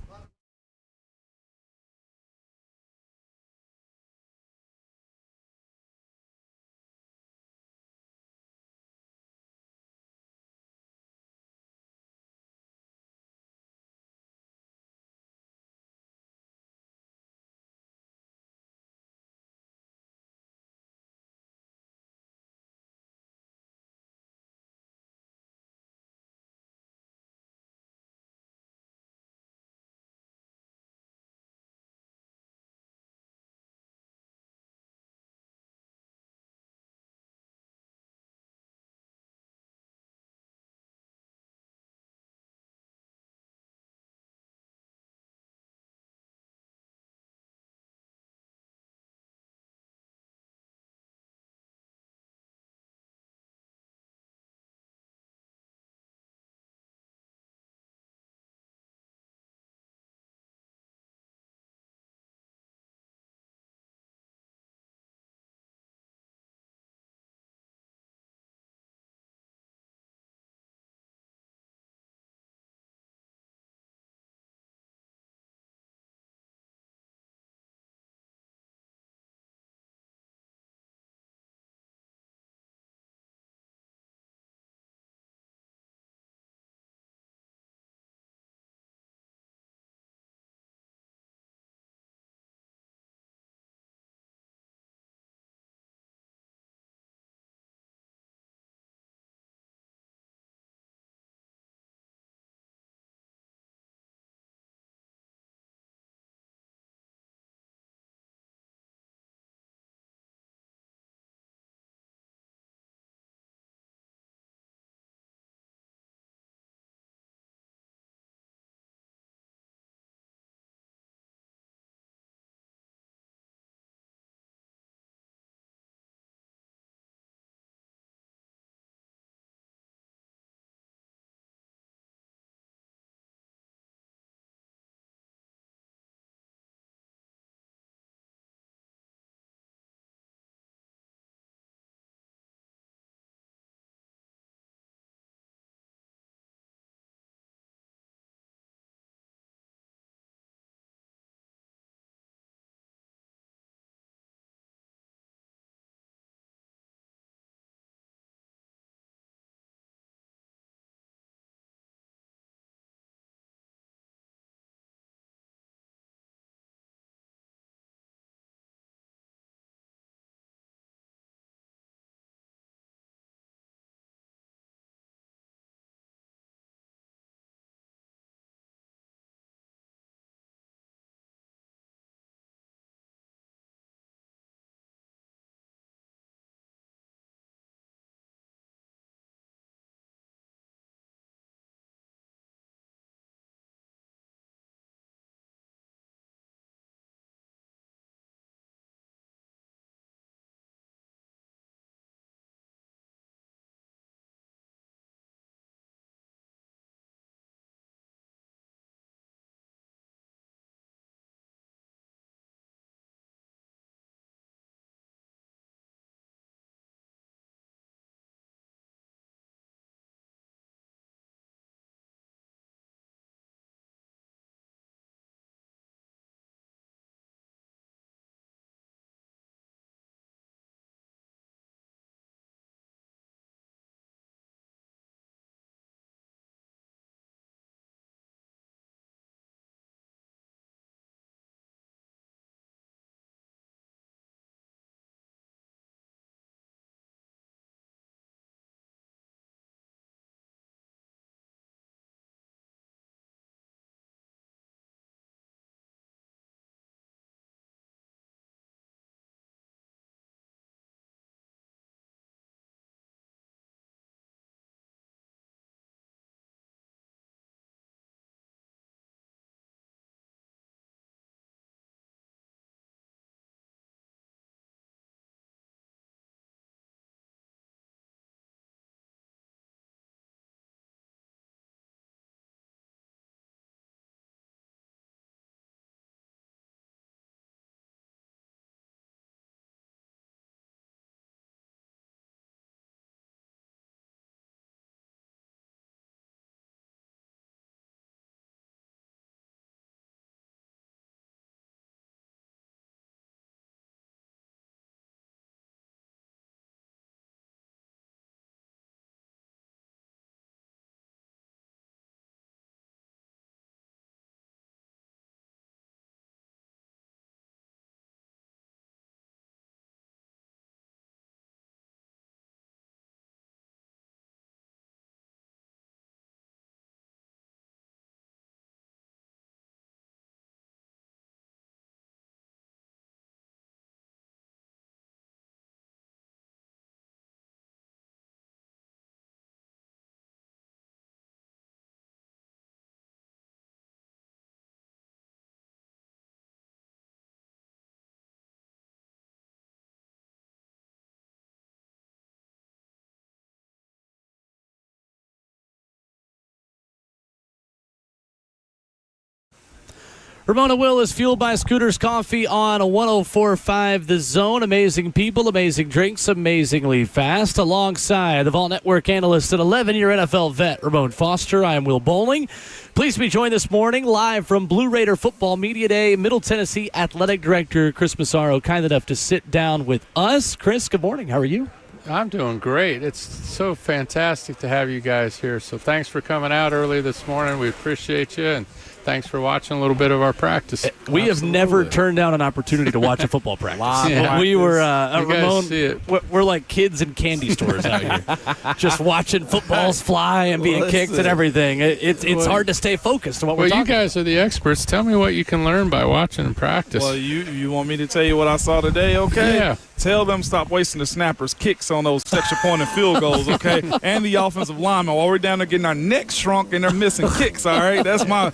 Ramona Will is fueled by Scooters Coffee on 104.5 The Zone. Amazing people, amazing drinks, amazingly fast. Alongside the Vol Network analyst and 11-year NFL vet, Ramon Foster, I am Will Bowling. Pleased to be joined this morning live from Blue Raider Football Media Day. Middle Tennessee Athletic Director Chris Massaro, kind enough to sit down with us. Chris, good morning. How are you? I'm doing great. It's so fantastic to have you guys here. So thanks for coming out early this morning. We appreciate you, and thanks for watching a little bit of our practice. We have never turned down an opportunity to watch a football practice. We were, Ramon, we're like kids in candy stores out here, just watching footballs fly and being kicked and everything. It's hard to stay focused on what we're talking about. Well, you guys are the experts. Tell me what you can learn by watching and practice. Well, you want me to tell you what I saw today, okay? Yeah. Tell them stop wasting the snappers' kicks on those extra point and field goals, okay? And the offensive linemen while we're down there getting our necks shrunk and they're missing kicks, all right? That's my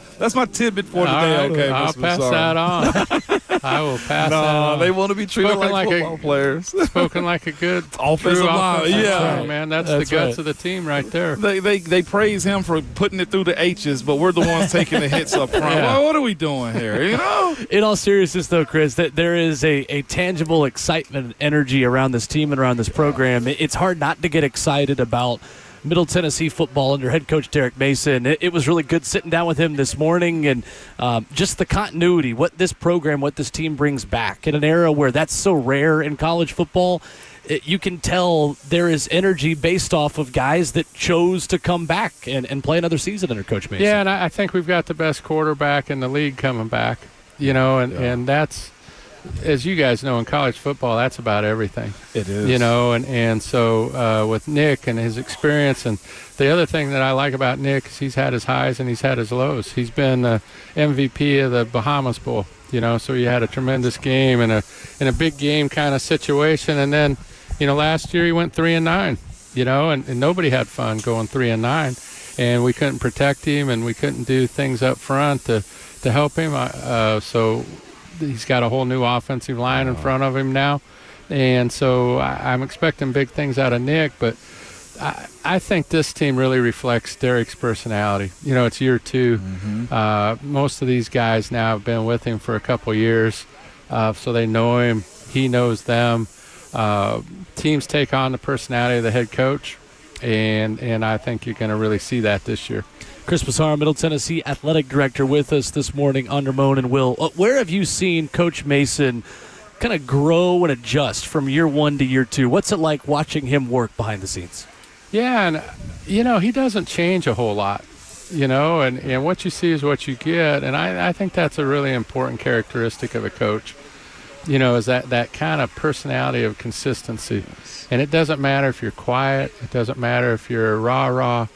tidbit for today, okay? I'll pass that on. I will pass that on. They want to be treated like football players. Spoken like a good offensive line. Yeah, man, that's the guts of the team right there. They praise him for putting it through the H's, but we're the ones taking the hits up front. Yeah. Well, what are we doing here? You know. In all seriousness, though, Chris, that there is a tangible excitement and energy around this team and around this program. It's hard not to get excited about Middle Tennessee football under head coach Derek Mason. It was really good sitting down with him this morning, and just the continuity, what this program, what this team brings back in an era where that's so rare in college football. You can tell there is energy based off of guys that chose to come back and play another season under Coach Mason. Yeah, and I think we've got the best quarterback in the league coming back, and that's, as you guys know, in college football, that's about everything. It is. And so with Nick and his experience, and the other thing that I like about Nick is he's had his highs and he's had his lows. He's been MVP of the Bahamas Bowl, so he had a tremendous game in a big game kind of situation. And then, last year he went 3-9, and nobody had fun going 3-9. And we couldn't protect him and we couldn't do things up front to help him. So he's got a whole new offensive line in front of him now. And so I'm expecting big things out of Nick, but I think this team really reflects Derek's personality. It's year 2. Mm-hmm. Most of these guys now have been with him for a couple years, so they know him. He knows them. Teams take on the personality of the head coach, and I think you're going to really see that this year. Chris Massaro, Middle Tennessee Athletic Director, with us this morning on Ramon and Will. Where have you seen Coach Mason kind of grow and adjust from year 1 to year 2? What's it like watching him work behind the scenes? Yeah, and, he doesn't change a whole lot, and what you see is what you get. And I think that's a really important characteristic of a coach, is that kind of personality of consistency. And it doesn't matter if you're quiet. It doesn't matter if you're rah-rah.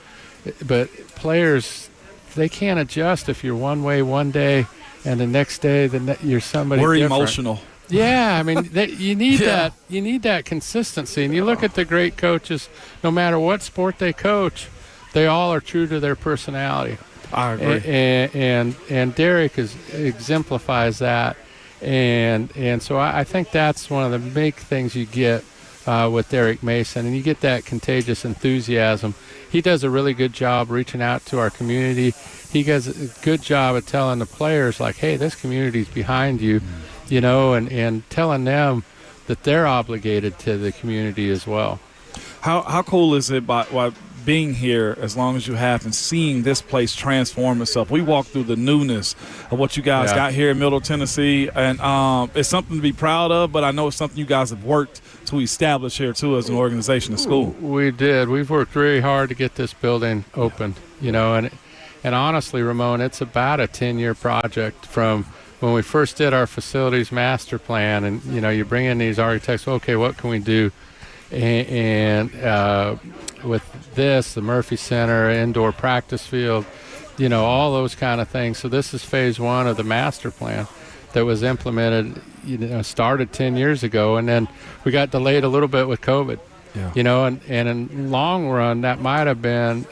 But players, they can't adjust if you're one way one day and the next day you're somebody We're different. Emotional. Yeah, I mean, you need that. You need that consistency. And you look at the great coaches, no matter what sport they coach, they all are true to their personality. I agree. And Derek exemplifies that. And so I think that's one of the big things you get with Derek Mason, and you get that contagious enthusiasm. He does a really good job reaching out to our community. He does a good job of telling the players, like, hey, this community's behind you, and telling them that they're obligated to the community as well. How cool is it by being here as long as you have and seeing this place transform itself? We walked through the newness of what you guys got here in Middle Tennessee, and it's something to be proud of, but I know it's something you guys have worked to establish here, too, as an organization and school. We did. We've worked very hard to get this building opened, and honestly, Ramon, it's about a 10-year project from when we first did our facilities master plan, and, you bring in these architects, okay, what can we do? And with this, the Murphy Center, indoor practice field, all those kind of things. So this is phase 1 of the master plan that was implemented, started 10 years ago, and then we got delayed a little bit with COVID. Yeah. And in long run, that might have been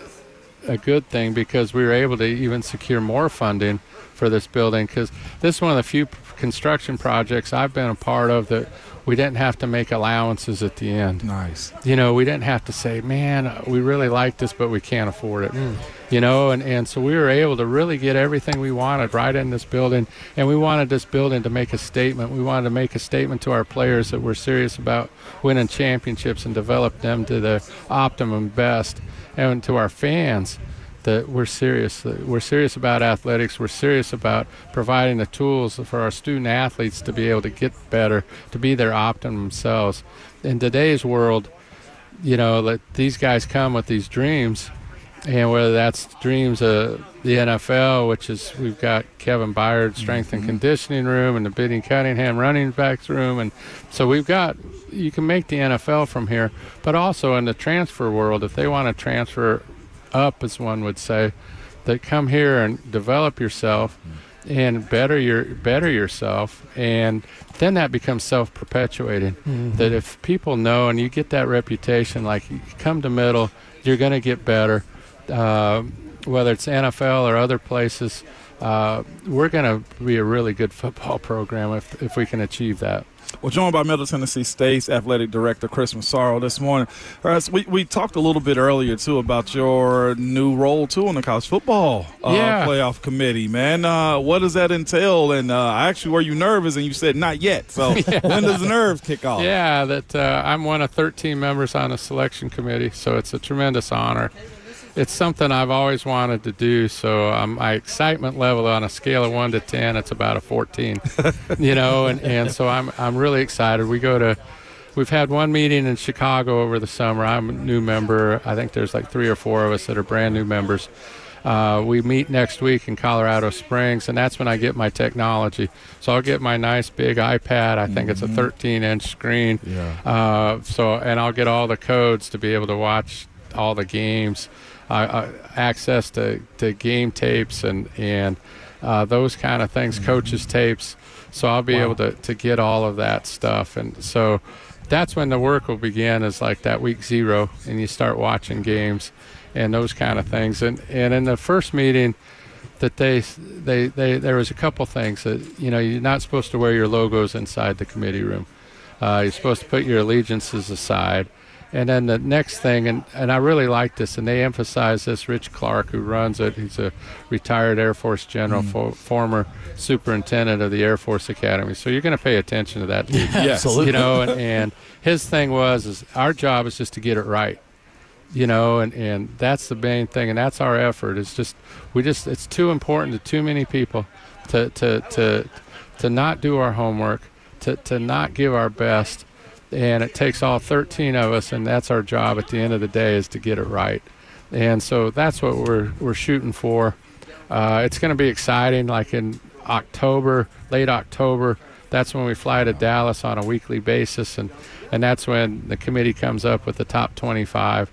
a good thing because we were able to even secure more funding for this building, because this is one of the few construction projects I've been a part of that we didn't have to make allowances at the end. Nice. We didn't have to say, man, we really like this, but we can't afford it. And so we were able to really get everything we wanted right in this building, and we wanted this building to make a statement. We wanted to make a statement to our players that we're serious about winning championships and develop them to the optimum best, and to our fans that we're serious. We're serious about athletics. We're serious about providing the tools for our student athletes to be able to get better, to be their optimum selves. In today's world, these guys come with these dreams, and whether that's dreams of the NFL, which is we've got Kevin Byard strength and conditioning room and the Biddy Cunningham running backs room, and so you can make the NFL from here, but also in the transfer world, if they want to transfer up, as one would say, that come here and develop yourself and better yourself, and then that becomes self-perpetuating. That if people know and you get that reputation, like you come to Middle, you're going to get better, whether it's NFL or other places. We're going to be a really good football program if we can achieve that. Well, joined by Middle Tennessee State's Athletic Director Chris Massaro this morning. All right, so we talked a little bit earlier, too, about your new role, too, on the college football playoff committee, man. What does that entail? And actually, were you nervous? And you said not yet. So when does the nerves kick off? Yeah, I'm one of 13 members on the selection committee, so it's a tremendous honor. It's something I've always wanted to do, so my excitement level on a scale of 1 to 10, it's about a 14, and so I'm really excited. We've had one meeting in Chicago over the summer. I'm a new member. I think there's like 3 or 4 of us that are brand new members. We meet next week in Colorado Springs, and that's when I get my technology. So I'll get my nice big iPad. I think it's a 13-inch screen. Yeah. And I'll get all the codes to be able to watch all the games. Access to game tapes and those kind of things, coaches' tapes. So I'll be able to get all of that stuff. And so that's when the work will begin, is like that week 0, and you start watching games and those kind of things. And in the first meeting that there was a couple things that, you're not supposed to wear your logos inside the committee room. You're supposed to put your allegiances aside. And then the next thing, and I really like this, and they emphasize this, Rich Clark, who runs it, he's a retired Air Force general, former superintendent of the Air Force Academy. So you're going to pay attention to that. Yes. Absolutely. And his thing is our job is just to get it right. And that's the main thing, and that's our effort. It's too important to too many people to not do our homework, to not give our best. And it takes all 13 of us, and that's our job at the end of the day, is to get it right. And so that's what we're shooting for. It's going to be exciting, like in October, late October. That's when we fly to Dallas on a weekly basis, and that's when the committee comes up with the top 25.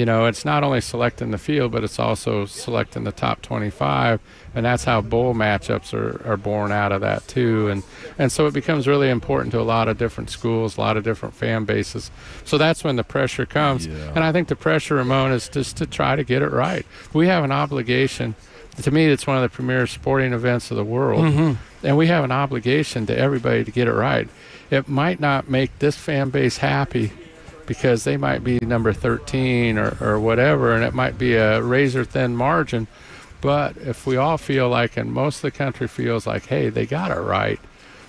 It's not only selecting the field, but it's also selecting the top 25, and that's how bowl matchups are born out of that too. And so it becomes really important to a lot of different schools, a lot of different fan bases. So that's when the pressure comes. Yeah. And I think the pressure, Ramon, is just to try to get it right. We have an obligation. To me, it's one of the premier sporting events of the world, and we have an obligation to everybody to get it right. It might not make this fan base happy, because they might be number 13 or whatever, and it might be a razor-thin margin. But if we all feel like, and most of the country feels like, hey, they got it right,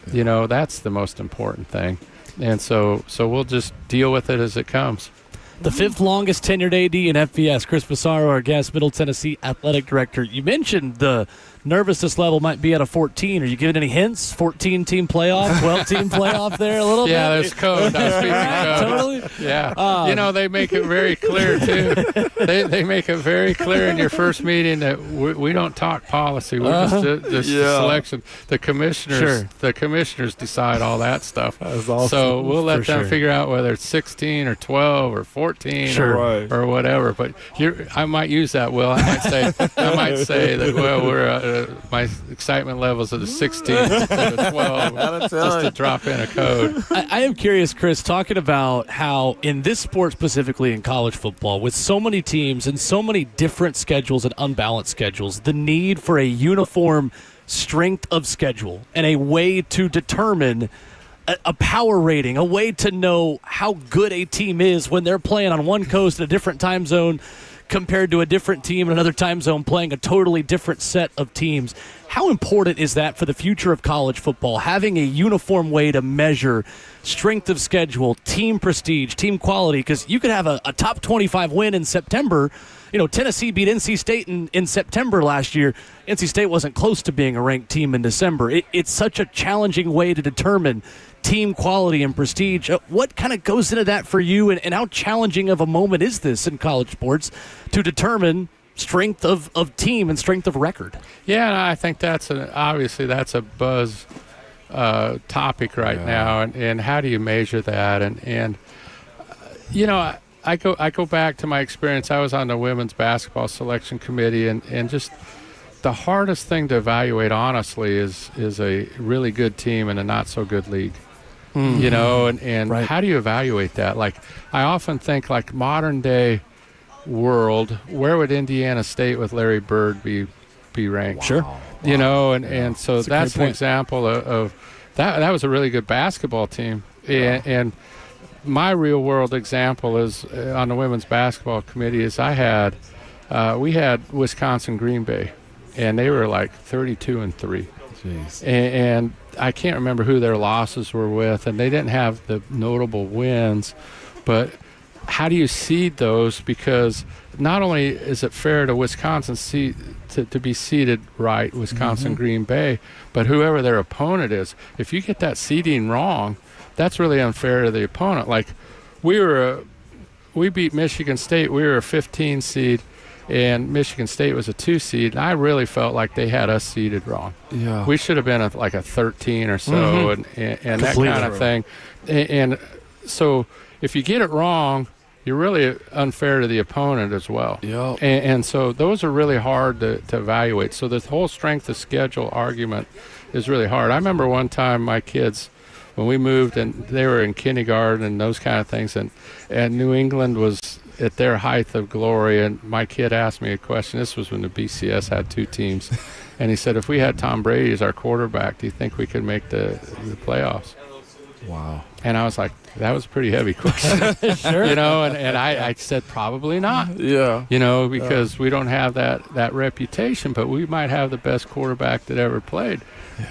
that's the most important thing. And so we'll just deal with it as it comes. The 5th longest tenured AD in FBS, Chris Massaro, our guest, Middle Tennessee Athletic Director. You mentioned the nervousness level might be at a 14. Are you giving any hints? 14-team playoff, 12-team playoff there a little bit? Yeah, there's code. Totally. Yeah. They make it very clear, too. They make it very clear in your first meeting that we don't talk policy. We're just selection. The commissioners decide all that stuff. Awesome. So we'll let them figure out whether it's 16 or 12 or 14 or whatever. But I might use that, Will. I might say that, well, we're my excitement levels at the 16 instead of 12, just to drop in a code. I am curious, Chris, talking about how in this sport, specifically in college football, with so many teams and so many different schedules and unbalanced schedules, the need for a uniform strength of schedule and a way to determine a power rating, a way to know how good a team is when they're playing on one coast in a different time zone compared to a different team in another time zone playing a totally different set of teams. How important is that for the future of college football, having a uniform way to measure strength of schedule, team prestige, team quality? Because you could have a top 25 win in September. Tennessee beat NC State in September last year. NC State wasn't close to being a ranked team in December. It's such a challenging way to determine team quality and prestige. What kind of goes into that for you, and how challenging of a moment is this in college sports to determine strength of team and strength of record? Yeah, and I think obviously that's a buzz topic right now, and how do you measure that? And I go back to my experience. I was on the women's basketball selection committee, and just the hardest thing to evaluate, honestly, is a really good team and a not so good league. Mm-hmm. And right. How do you evaluate that? Like, I often think, like, modern day world, where would Indiana State with Larry Bird be ranked? Wow. Sure. And so that's an example of that. That was a really good basketball team. And my real world example is on the women's basketball committee is we had Wisconsin Green Bay, and they were like 32-3. Jeez. And I can't remember who their losses were with, and they didn't have the notable wins. But how do you seed those? Because not only is it fair to Wisconsin to be seeded right, Wisconsin Green Bay, but whoever their opponent is, if you get that seeding wrong, that's really unfair to the opponent. Like, we beat Michigan State. We were a 15 seed, and Michigan State was a 2 seed. And I really felt like they had us seeded wrong. Yeah, we should have been like a 13 or so, and that kind of thing. And so if you get it wrong, you're really unfair to the opponent as well. Yeah. And so those are really hard to evaluate. So the whole strength of schedule argument is really hard. I remember one time my kids, when we moved, and they were in kindergarten and those kind of things, and New England was at their height of glory, and my kid asked me a question. This was when the BCS had 2 teams, and he said, if we had Tom Brady as our quarterback, do you think we could make the playoffs? Wow. And I was like, that was a pretty heavy question. Sure. And I said, probably not. Yeah. Because we don't have that reputation, but we might have the best quarterback that ever played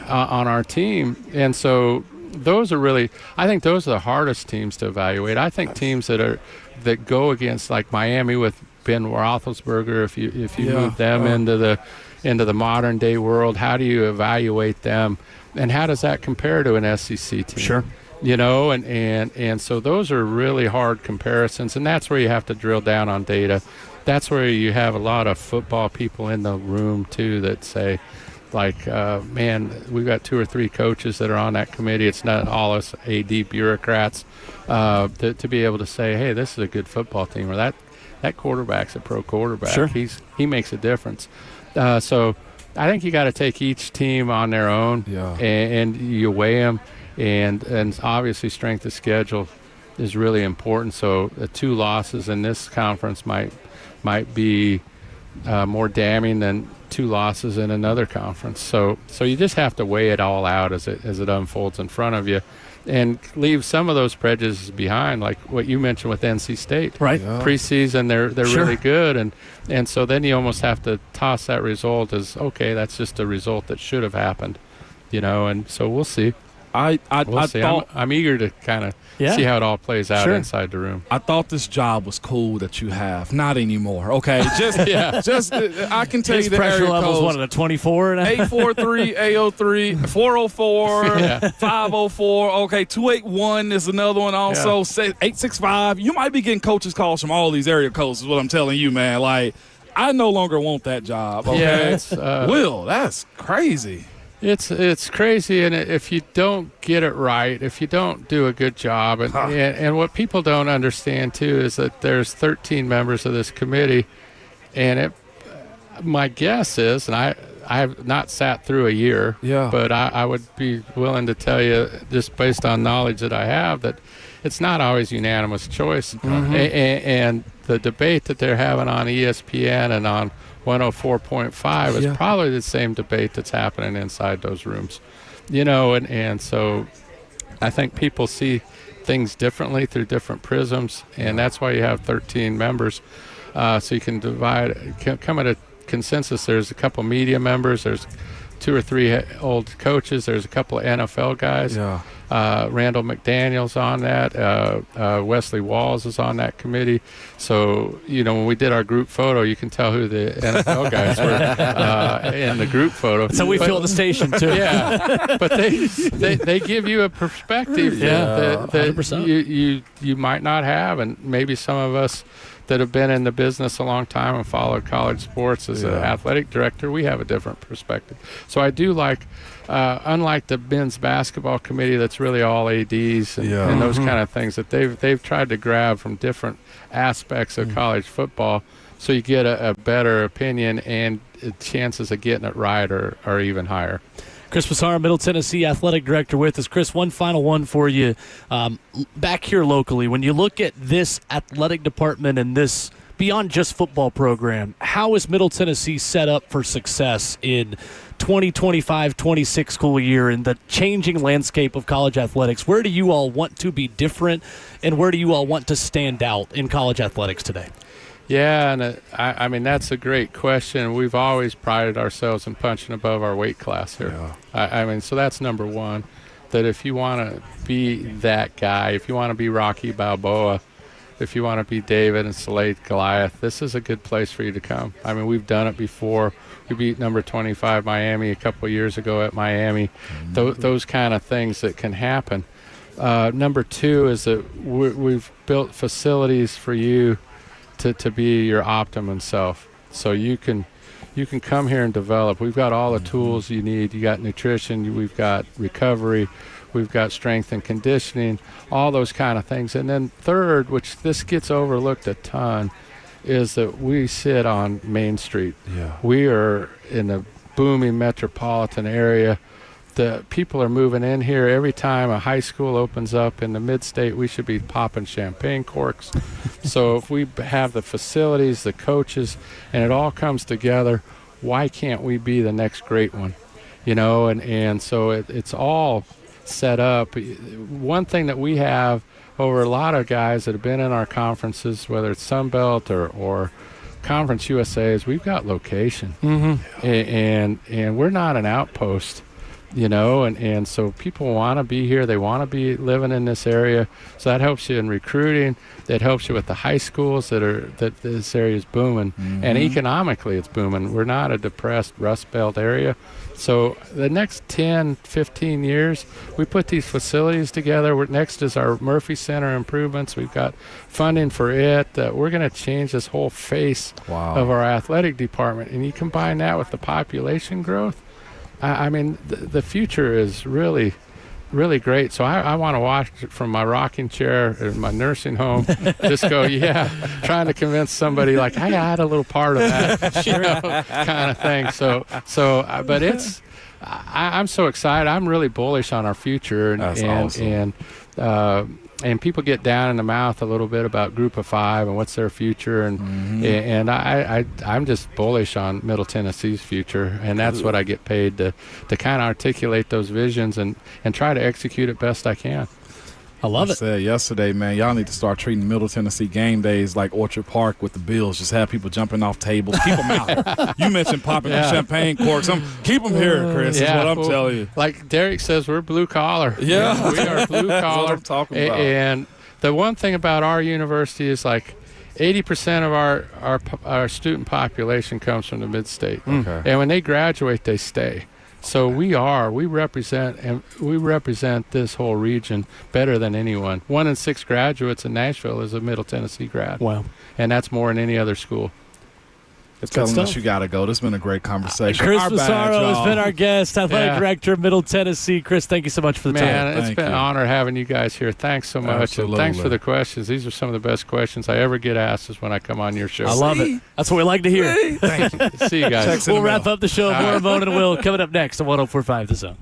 on our team. And so those are really, I think those are the hardest teams to evaluate. I think teams that go against, like Miami with Ben Roethlisberger, if you move them into the modern day world, how do you evaluate them, and how does that compare to an SEC team? Sure. And so those are really hard comparisons, and that's where you have to drill down on data. That's where you have a lot of football people in the room too that say, like, man, we've got 2 or 3 coaches that are on that committee. It's not all us AD bureaucrats to be able to say, hey, this is a good football team, or that quarterback's a pro quarterback. Sure. He makes a difference. So I think you got to take each team on their own, and you weigh them, and obviously strength of schedule is really important. So 2 losses in this conference might be more damning than 2 losses in another conference. So you just have to weigh it all out as it unfolds in front of you, and leave some of those prejudices behind, like what you mentioned with NC State. Right. Yeah. Preseason, they're Sure. really good, and so then you almost have to toss that result as, okay, that's just a result that should have happened, and so we'll see. We'll see. I'm eager to kind of see how it all plays out inside the room. I thought this job was cool that you have. Not anymore. Okay, just I can tell you the pressure area level's codes. one of the 24. 843, 803, 404, 504. Okay, 281 is another one also. 865. You might be getting coaches calls from all these area codes, is what I'm telling you, man. Like, I no longer want that job. Okay, Will, that's crazy. It's crazy, and if you don't get it right, if you don't do a good job, and what people don't understand too is that there's 13 members of this committee, and my guess is, and I have not sat through a year, but I would be willing to tell you, just based on knowledge that I have, that it's not always unanimous choice, and the debate that they're having on ESPN and on 104.5 is probably the same debate that's happening inside those rooms. And so I think people see things differently through different prisms, and that's why you have 13 members. So you can come at a consensus. There's a couple media members, there's 2 or 3 old coaches, there's a couple of NFL guys. Randall McDaniel's on that. Wesley Walls is on that committee. So, when we did our group photo, you can tell who the NFL guys were in the group photo. So we feel at the station, too. Yeah. But they give you a perspective that you might not have, and maybe some of us that have been in the business a long time and followed college sports as an athletic director, we have a different perspective. So I do like, unlike the men's basketball committee that's really all ADs and those kind of things, that they've tried to grab from different aspects of college football, so you get a better opinion, and chances of getting it right are even higher. Chris Massaro, Middle Tennessee Athletic Director, with us. Chris, one final one for you. Back here locally, when you look at this athletic department and this beyond just football program, how is Middle Tennessee set up for success in 2025-26 school year in the changing landscape of college athletics? Where do you all want to be different, and where do you all want to stand out in college athletics today? Yeah, and I mean, that's a great question. We've always prided ourselves in punching above our weight class here. I mean, so that's number one, that if you want to be that guy, if you want to be Rocky Balboa, if you want to be David and Slade Goliath, this is a good place for you to come. I mean, we've done it before. We beat number 25 Miami a couple of years ago at Miami. Those kind of things that can happen. Number two is that we've built facilities for you to be your optimum self, so you can come here and develop. We've got all the tools you need. You got nutrition, we've got recovery, we've got strength and conditioning, all those kind of things. And then third, which this gets overlooked a ton, is that we sit on Main Street. We are in a booming metropolitan area. The people are moving in here. Every time a high school opens up in the mid-state, we should be popping champagne corks. So if we have the facilities, the coaches, and it all comes together, why can't we be the next great one? And so it's all set up. One thing that we have over a lot of guys that have been in our conferences, whether it's Sunbelt or Conference USA, is we've got location. And we're not an outpost. And so people want to be here. They want to be living in this area. So that helps you in recruiting. That helps you with the high schools that this area is booming. And economically it's booming. We're not a depressed Rust Belt area. So the next 10, 15 years, we put these facilities together. Next is our Murphy Center improvements. We've got funding for it. We're going to change this whole face of our athletic department. And you combine that with the population growth, I mean, the future is really, really great. So I want to watch it from my rocking chair in my nursing home, just go, trying to convince somebody like, hey, I had a little part of that, kind of thing. But I'm so excited. I'm really bullish on our future. That's awesome. And people get down in the mouth a little bit about Group of Five and what's their future, and I'm just bullish on Middle Tennessee's future, and that's what I get paid to kind of articulate those visions and try to execute it best I can. I love it. I said yesterday, man, y'all need to start treating Middle Tennessee game days like Orchard Park with the Bills. Just have people jumping off tables. Keep them out. You mentioned popping champagne corks. Keep them here, Chris, is what I'm telling you. Like Derek says, we're blue collar. Yeah. We are blue collar. That's what I'm talking about. And the one thing about our university is like 80% of our student population comes from the mid-state. Okay. And when they graduate, they stay. So we represent this whole region better than anyone. 1 in 6 graduates in Nashville is a Middle Tennessee grad. Wow. And that's more than any other school. It's telling us you got to go. This has been a great conversation. Chris Massaro has been our guest, athletic director of Middle Tennessee. Chris, thank you so much for the time. Man, it's been an honor having you guys here. Thanks so much. Absolutely. And thanks for the questions. These are some of the best questions I ever get asked is when I come on your show. I love it. That's what we like to hear. Thank you. See you guys. We'll wrap up the show. More Moan and Will coming up next on 104.5 The Zone.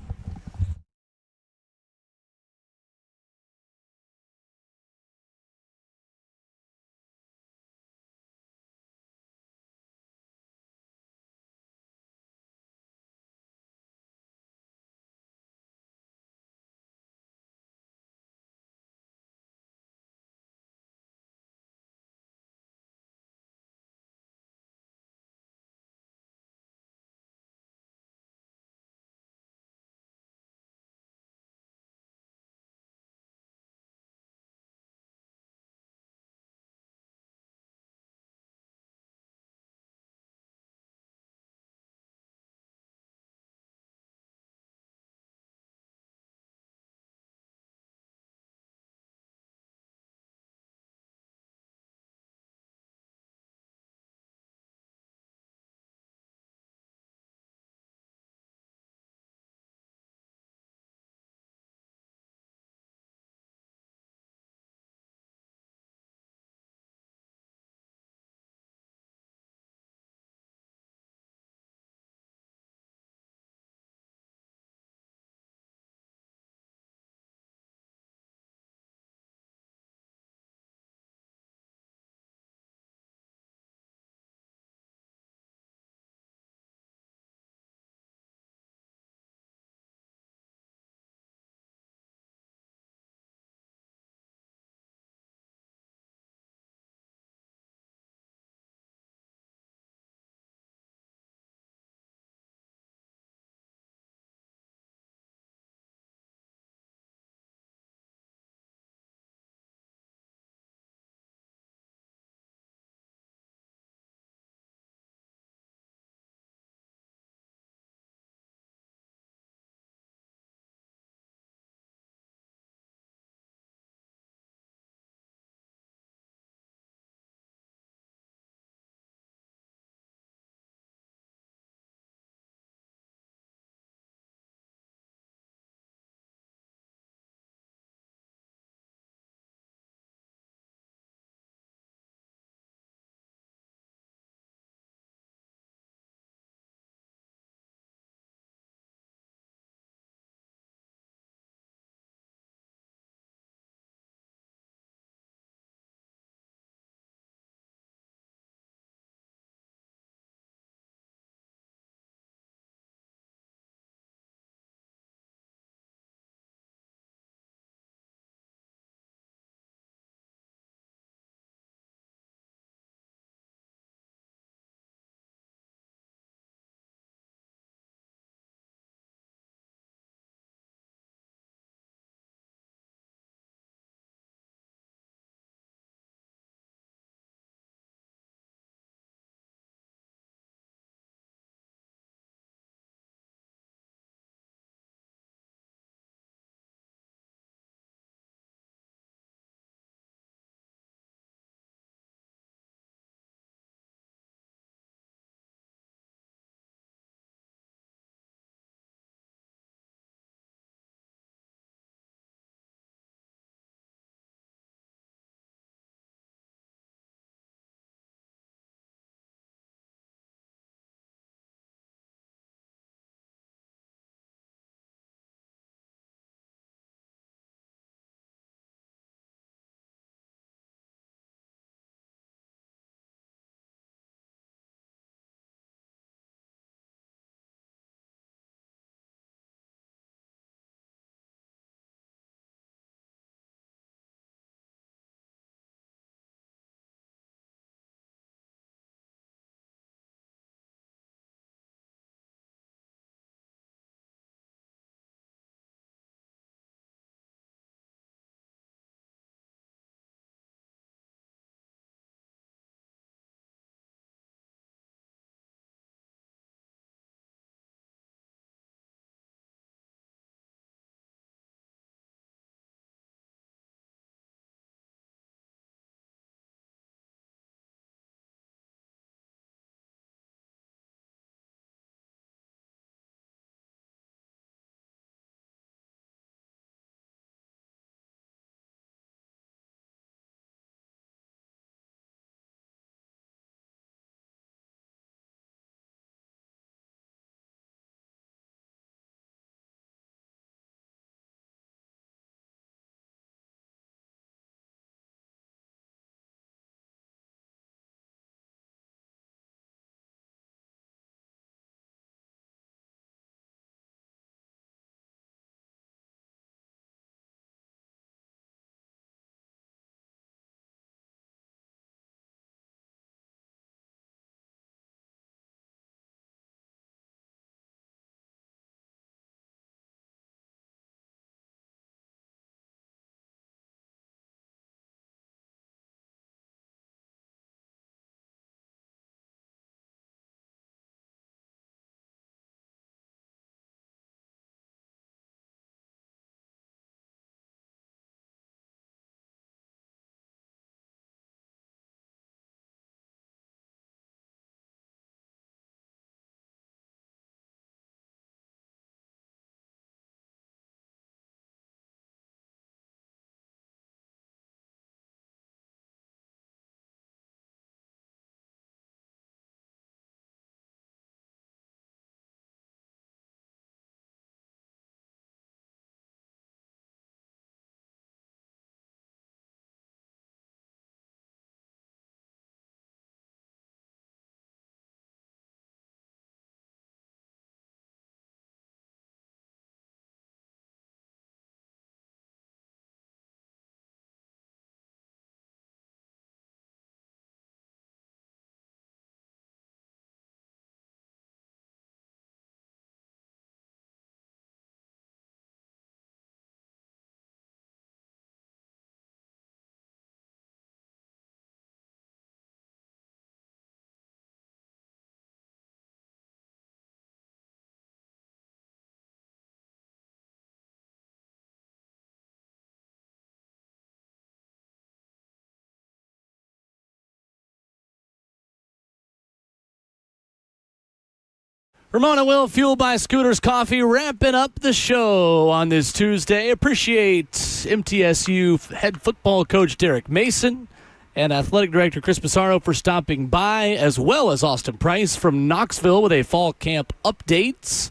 Ramona Will, fueled by Scooters Coffee, wrapping up the show on this Tuesday. Appreciate MTSU head football coach Derek Mason and athletic director Chris Massaro for stopping by, as well as Austin Price from Knoxville with a fall camp update.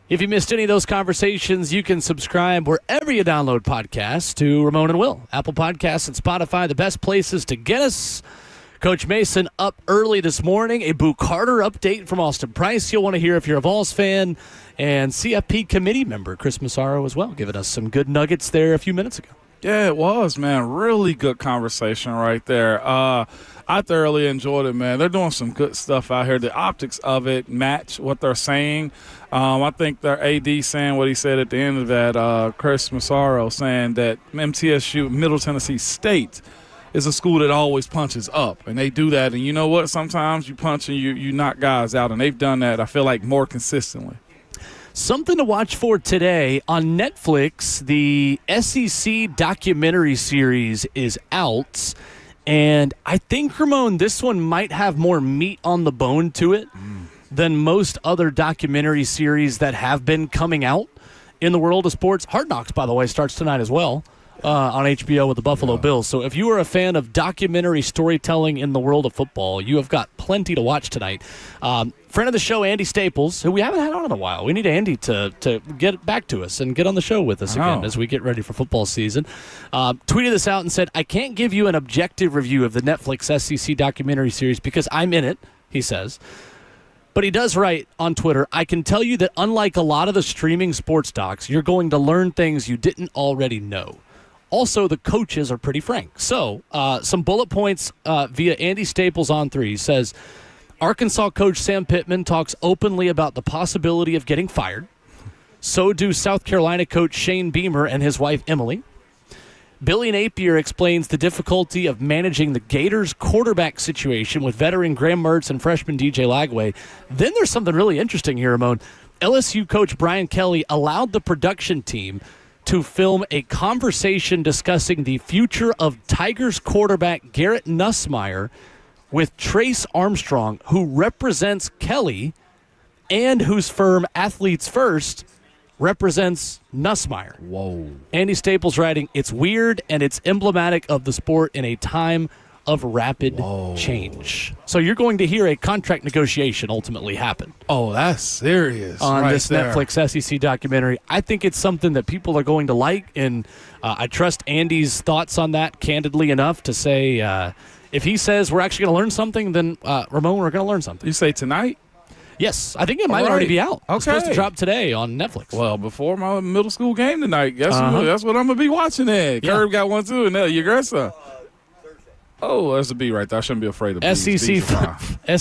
If you missed any of those conversations, you can subscribe wherever you download podcasts to Ramon and Will. Apple Podcasts and Spotify, the best places to get us. Coach Mason up early this morning. A Boo Carter update from Austin Price you'll want to hear if you're a Vols fan. And CFP committee member Chris Massaro as well, giving us some good nuggets there a few minutes ago. Yeah, it was, man. Really good conversation right there. I thoroughly enjoyed it, man. They're doing some good stuff out here. The optics of it match what they're saying. I think their AD saying what he said at the end of that, Chris Massaro saying that MTSU, Middle Tennessee State, is a school that always punches up, and they do that. And you know what? Sometimes you punch and you knock guys out, and they've done that, I feel like, more consistently. Something to watch for today on Netflix. The SEC documentary series is out, and I think, Ramon, this one might have more meat on the bone to it than most other documentary series that have been coming out in the world of sports. Hard Knocks, by the way, starts tonight as well. On HBO with the Buffalo Bills. So if you are a fan of documentary storytelling in the world of football, you have got plenty to watch tonight. Friend of the show, Andy Staples, who we haven't had on in a while. We need Andy to get back to us and get on the show with us again as we get ready for football season. Tweeted this out and said, I can't give you an objective review of the Netflix SEC documentary series because I'm in it, he says. But he does write on Twitter, I can tell you that unlike a lot of the streaming sports docs, you're going to learn things you didn't already know. Also, the coaches are pretty frank. So, some bullet points via Andy Staples on 3. He says, Arkansas coach Sam Pittman talks openly about the possibility of getting fired. So do South Carolina coach Shane Beamer and his wife Emily. Billy Napier explains the difficulty of managing the Gators quarterback situation with veteran Graham Mertz and freshman DJ Lagway. Then there's something really interesting here, Ramon. LSU coach Brian Kelly allowed the production team to film a conversation discussing the future of Tigers quarterback Garrett Nussmeier with Trace Armstrong, who represents Kelly and whose firm Athletes First represents Nussmeier. Whoa. Andy Staples writing, it's weird and it's emblematic of the sport in a time of rapid change. So you're going to hear a contract negotiation ultimately happen. Oh, that's serious. On right this there. Netflix SEC documentary. I think it's something that people are going to like, and I trust Andy's thoughts on that candidly enough to say if he says we're actually going to learn something, then Ramon, we're going to learn something. You say tonight? Yes, I think it might already be out. Okay. It's supposed to drop today on Netflix. Well, before my middle school game tonight, that's what I'm going to be watching it. Yeah. Curb got one too, and your grandson. Oh, there's a B right there. I shouldn't be afraid of B's.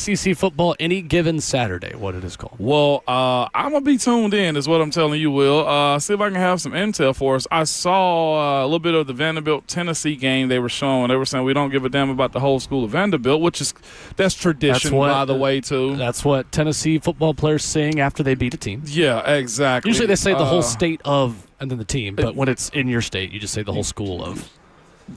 SEC football any given Saturday, what it is called. Well, I'm going to be tuned in is what I'm telling you, Will. See if I can have some intel for us. I saw a little bit of the Vanderbilt-Tennessee game they were showing. They were saying we don't give a damn about the whole school of Vanderbilt, that's tradition, by the way, too. That's what Tennessee football players sing after they beat a team. Yeah, exactly. Usually they say the whole state of and then the team, but when it's in your state, you just say the whole school of.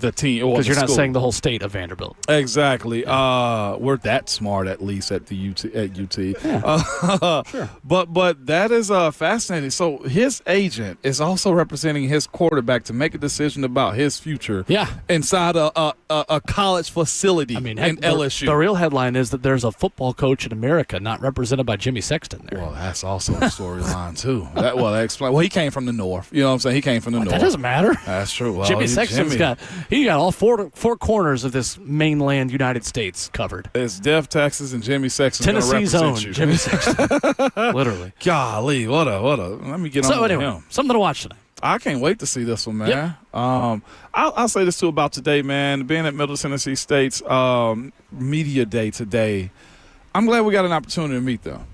The team, because you're not saying the whole state of Vanderbilt. Exactly. We're that smart, at least at the UT. Yeah. Sure. But that is fascinating. So his agent is also representing his quarterback to make a decision about his future. Yeah. Inside a college facility in LSU. The real headline is that there's a football coach in America not represented by Jimmy Sexton there. Well, that's also a storyline too. That explains. Well, he came from the north. You know what I'm saying? He came from the north. That doesn't matter. That's true. Well, Jimmy Sexton's got all four corners of this mainland United States covered. It's Dev, Texas, and Jimmy Sexton. Tennessee's own you. Jimmy Sexton. Literally. Golly, what a. Let me get on with him. Something to watch tonight. I can't wait to see this one, man. Yep. I'll say this too about today, man. Being at Middle Tennessee State's media day today, I'm glad we got an opportunity to meet them.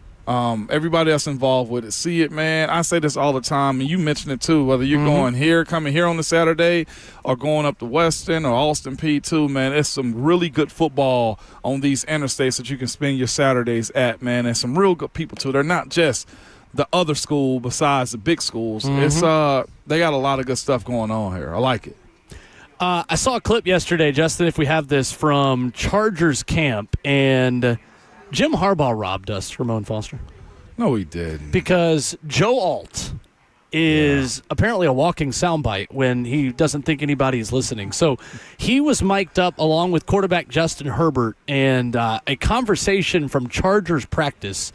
Everybody that's involved with it, see it, man. I say this all the time, and you mentioned it too, whether you're coming here on the Saturday or going up to Weston or Austin P2, man, it's some really good football on these interstates that you can spend your Saturdays at, man, and some real good people too. They're not just the other school besides the big schools. It's they got a lot of good stuff going on here. I like it. I saw a clip yesterday, Justin, if we have this, from Chargers camp, and Jim Harbaugh robbed us, Ramon Foster. No, he didn't. Because Joe Alt is apparently a walking soundbite when he doesn't think anybody is listening. So he was mic'd up along with quarterback Justin Herbert, and a conversation from Chargers practice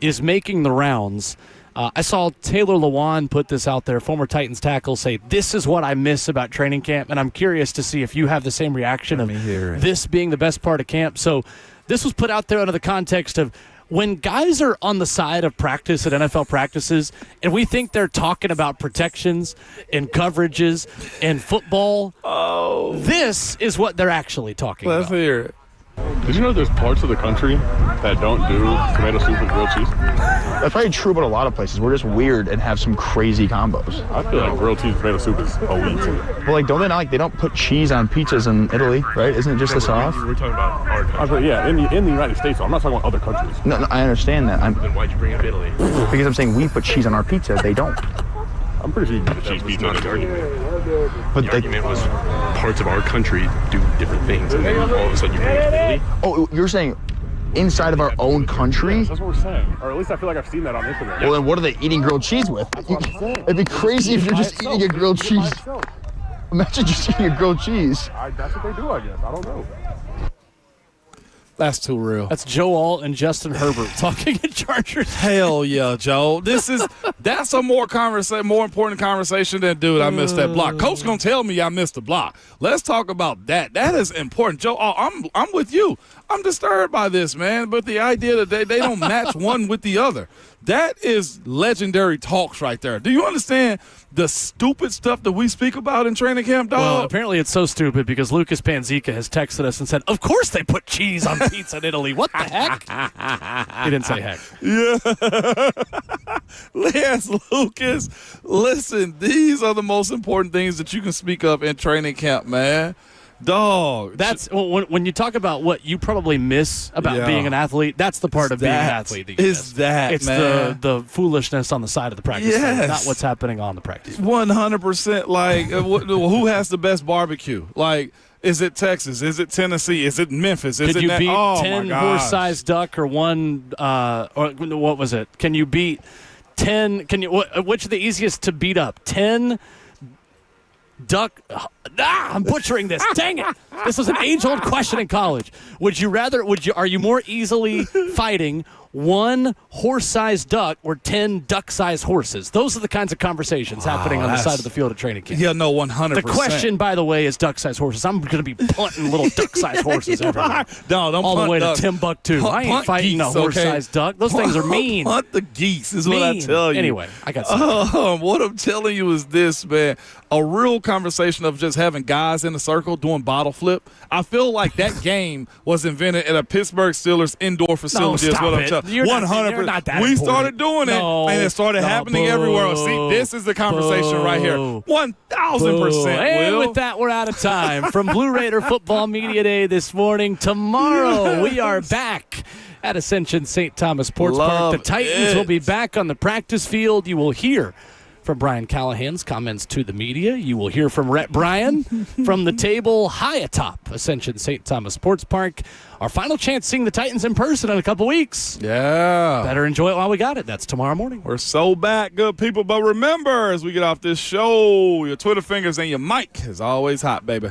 is making the rounds. I saw Taylor Lewan put this out there, former Titans tackle, say, "This is what I miss about training camp," and I'm curious to see if you have the same reaction of this being the best part of camp. So this was put out there under the context of when guys are on the side of practice at NFL practices and we think they're talking about protections and coverages and football, this is what they're actually talking about. Let's hear it. Did you know there's parts of the country that don't do tomato soup with grilled cheese? That's probably true about a lot of places. We're just weird and have some crazy combos. I feel like grilled cheese and tomato soup is elite. Well, like, don't they not, like, they don't put cheese on pizzas in Italy, right? Isn't it just the sauce? We're talking about our country. Yeah, in the United States, so I'm not talking about other countries. No, I understand that. Then why'd you bring up Italy? Because I'm saying we put cheese on our pizza. They don't. I'm pretty sure you can get a cheese pizza on the argument. But The argument was parts of our country do different things, and then all of a sudden you bring up Italy. Oh, you're saying inside of our own country? That's what we're saying. Or at least I feel like I've seen that on Instagram. Well, then what are they eating grilled cheese with? It'd be crazy if you're just eating a grilled cheese. Imagine just eating a grilled cheese. That's what they do, I guess. I don't know. That's too real. That's Joe Alt and Justin Herbert talking at Chargers. Hell yeah, Joe. That's a more important conversation than, dude, I missed that block. Coach gonna tell me I missed the block. Let's talk about that. That is important, Joe. I'm with you. I'm disturbed by this, man. But the idea that they don't match one with the other, that is legendary talks right there. Do you understand the stupid stuff that we speak about in training camp, dog? Well, apparently it's so stupid because Lucas Panzica has texted us and said, "Of course they put cheese on pizza in Italy. What the heck?" He didn't say heck. Yeah. Yes, Lucas. Listen, these are the most important things that you can speak of in training camp, man. Dog. That's when you talk about what you probably miss about being an athlete. That's the part of being an athlete. That you miss. It's man. the foolishness on the side of the practice field, not what's happening on the practice field. 100%. Like, who has the best barbecue? Like, is it Texas? Is it Tennessee? Is it Memphis? Could you beat 10 horse-sized duck or one? Or what was it? Can you beat 10? Which are the easiest to beat up? 10 duck. I'm butchering this. Dang it! This was an age-old question in college. Are you more easily fighting one horse-sized duck or 10 duck-sized horses? Those are the kinds of conversations happening on the side of the field at training camp. Yeah, no, 100%. The question, by the way, is duck-sized horses. I'm going to be punting little duck-sized horses everywhere. No, don't all punt the way ducks. to Timbuktu. I ain't fighting geese, a horse-sized duck. Those things are mean. Punt the geese is what I tell you. Anyway, I got something. What I'm telling you is this, man. A real conversation of just having guys in a circle doing bottle flip. I feel like that game was invented at a Pittsburgh Steelers indoor facility. Is what I'm telling you. 100%. We started doing it, and it started happening everywhere. See, this is the conversation right here. 1,000%. And with that, we're out of time. From Blue Raider Football Media Day this morning. Tomorrow, we are back at Ascension St. Thomas Sports Park. The Titans will be back on the practice field. You will hear from Brian Callahan's comments to the media. You will hear from Rhett Bryan from the table high atop Ascension St. Thomas Sports Park. Our final chance seeing the Titans in person in a couple weeks. Yeah. Better enjoy it while we got it. That's tomorrow morning. We're so back, good people. But remember, as we get off this show, your Twitter fingers and your mic is always hot, baby.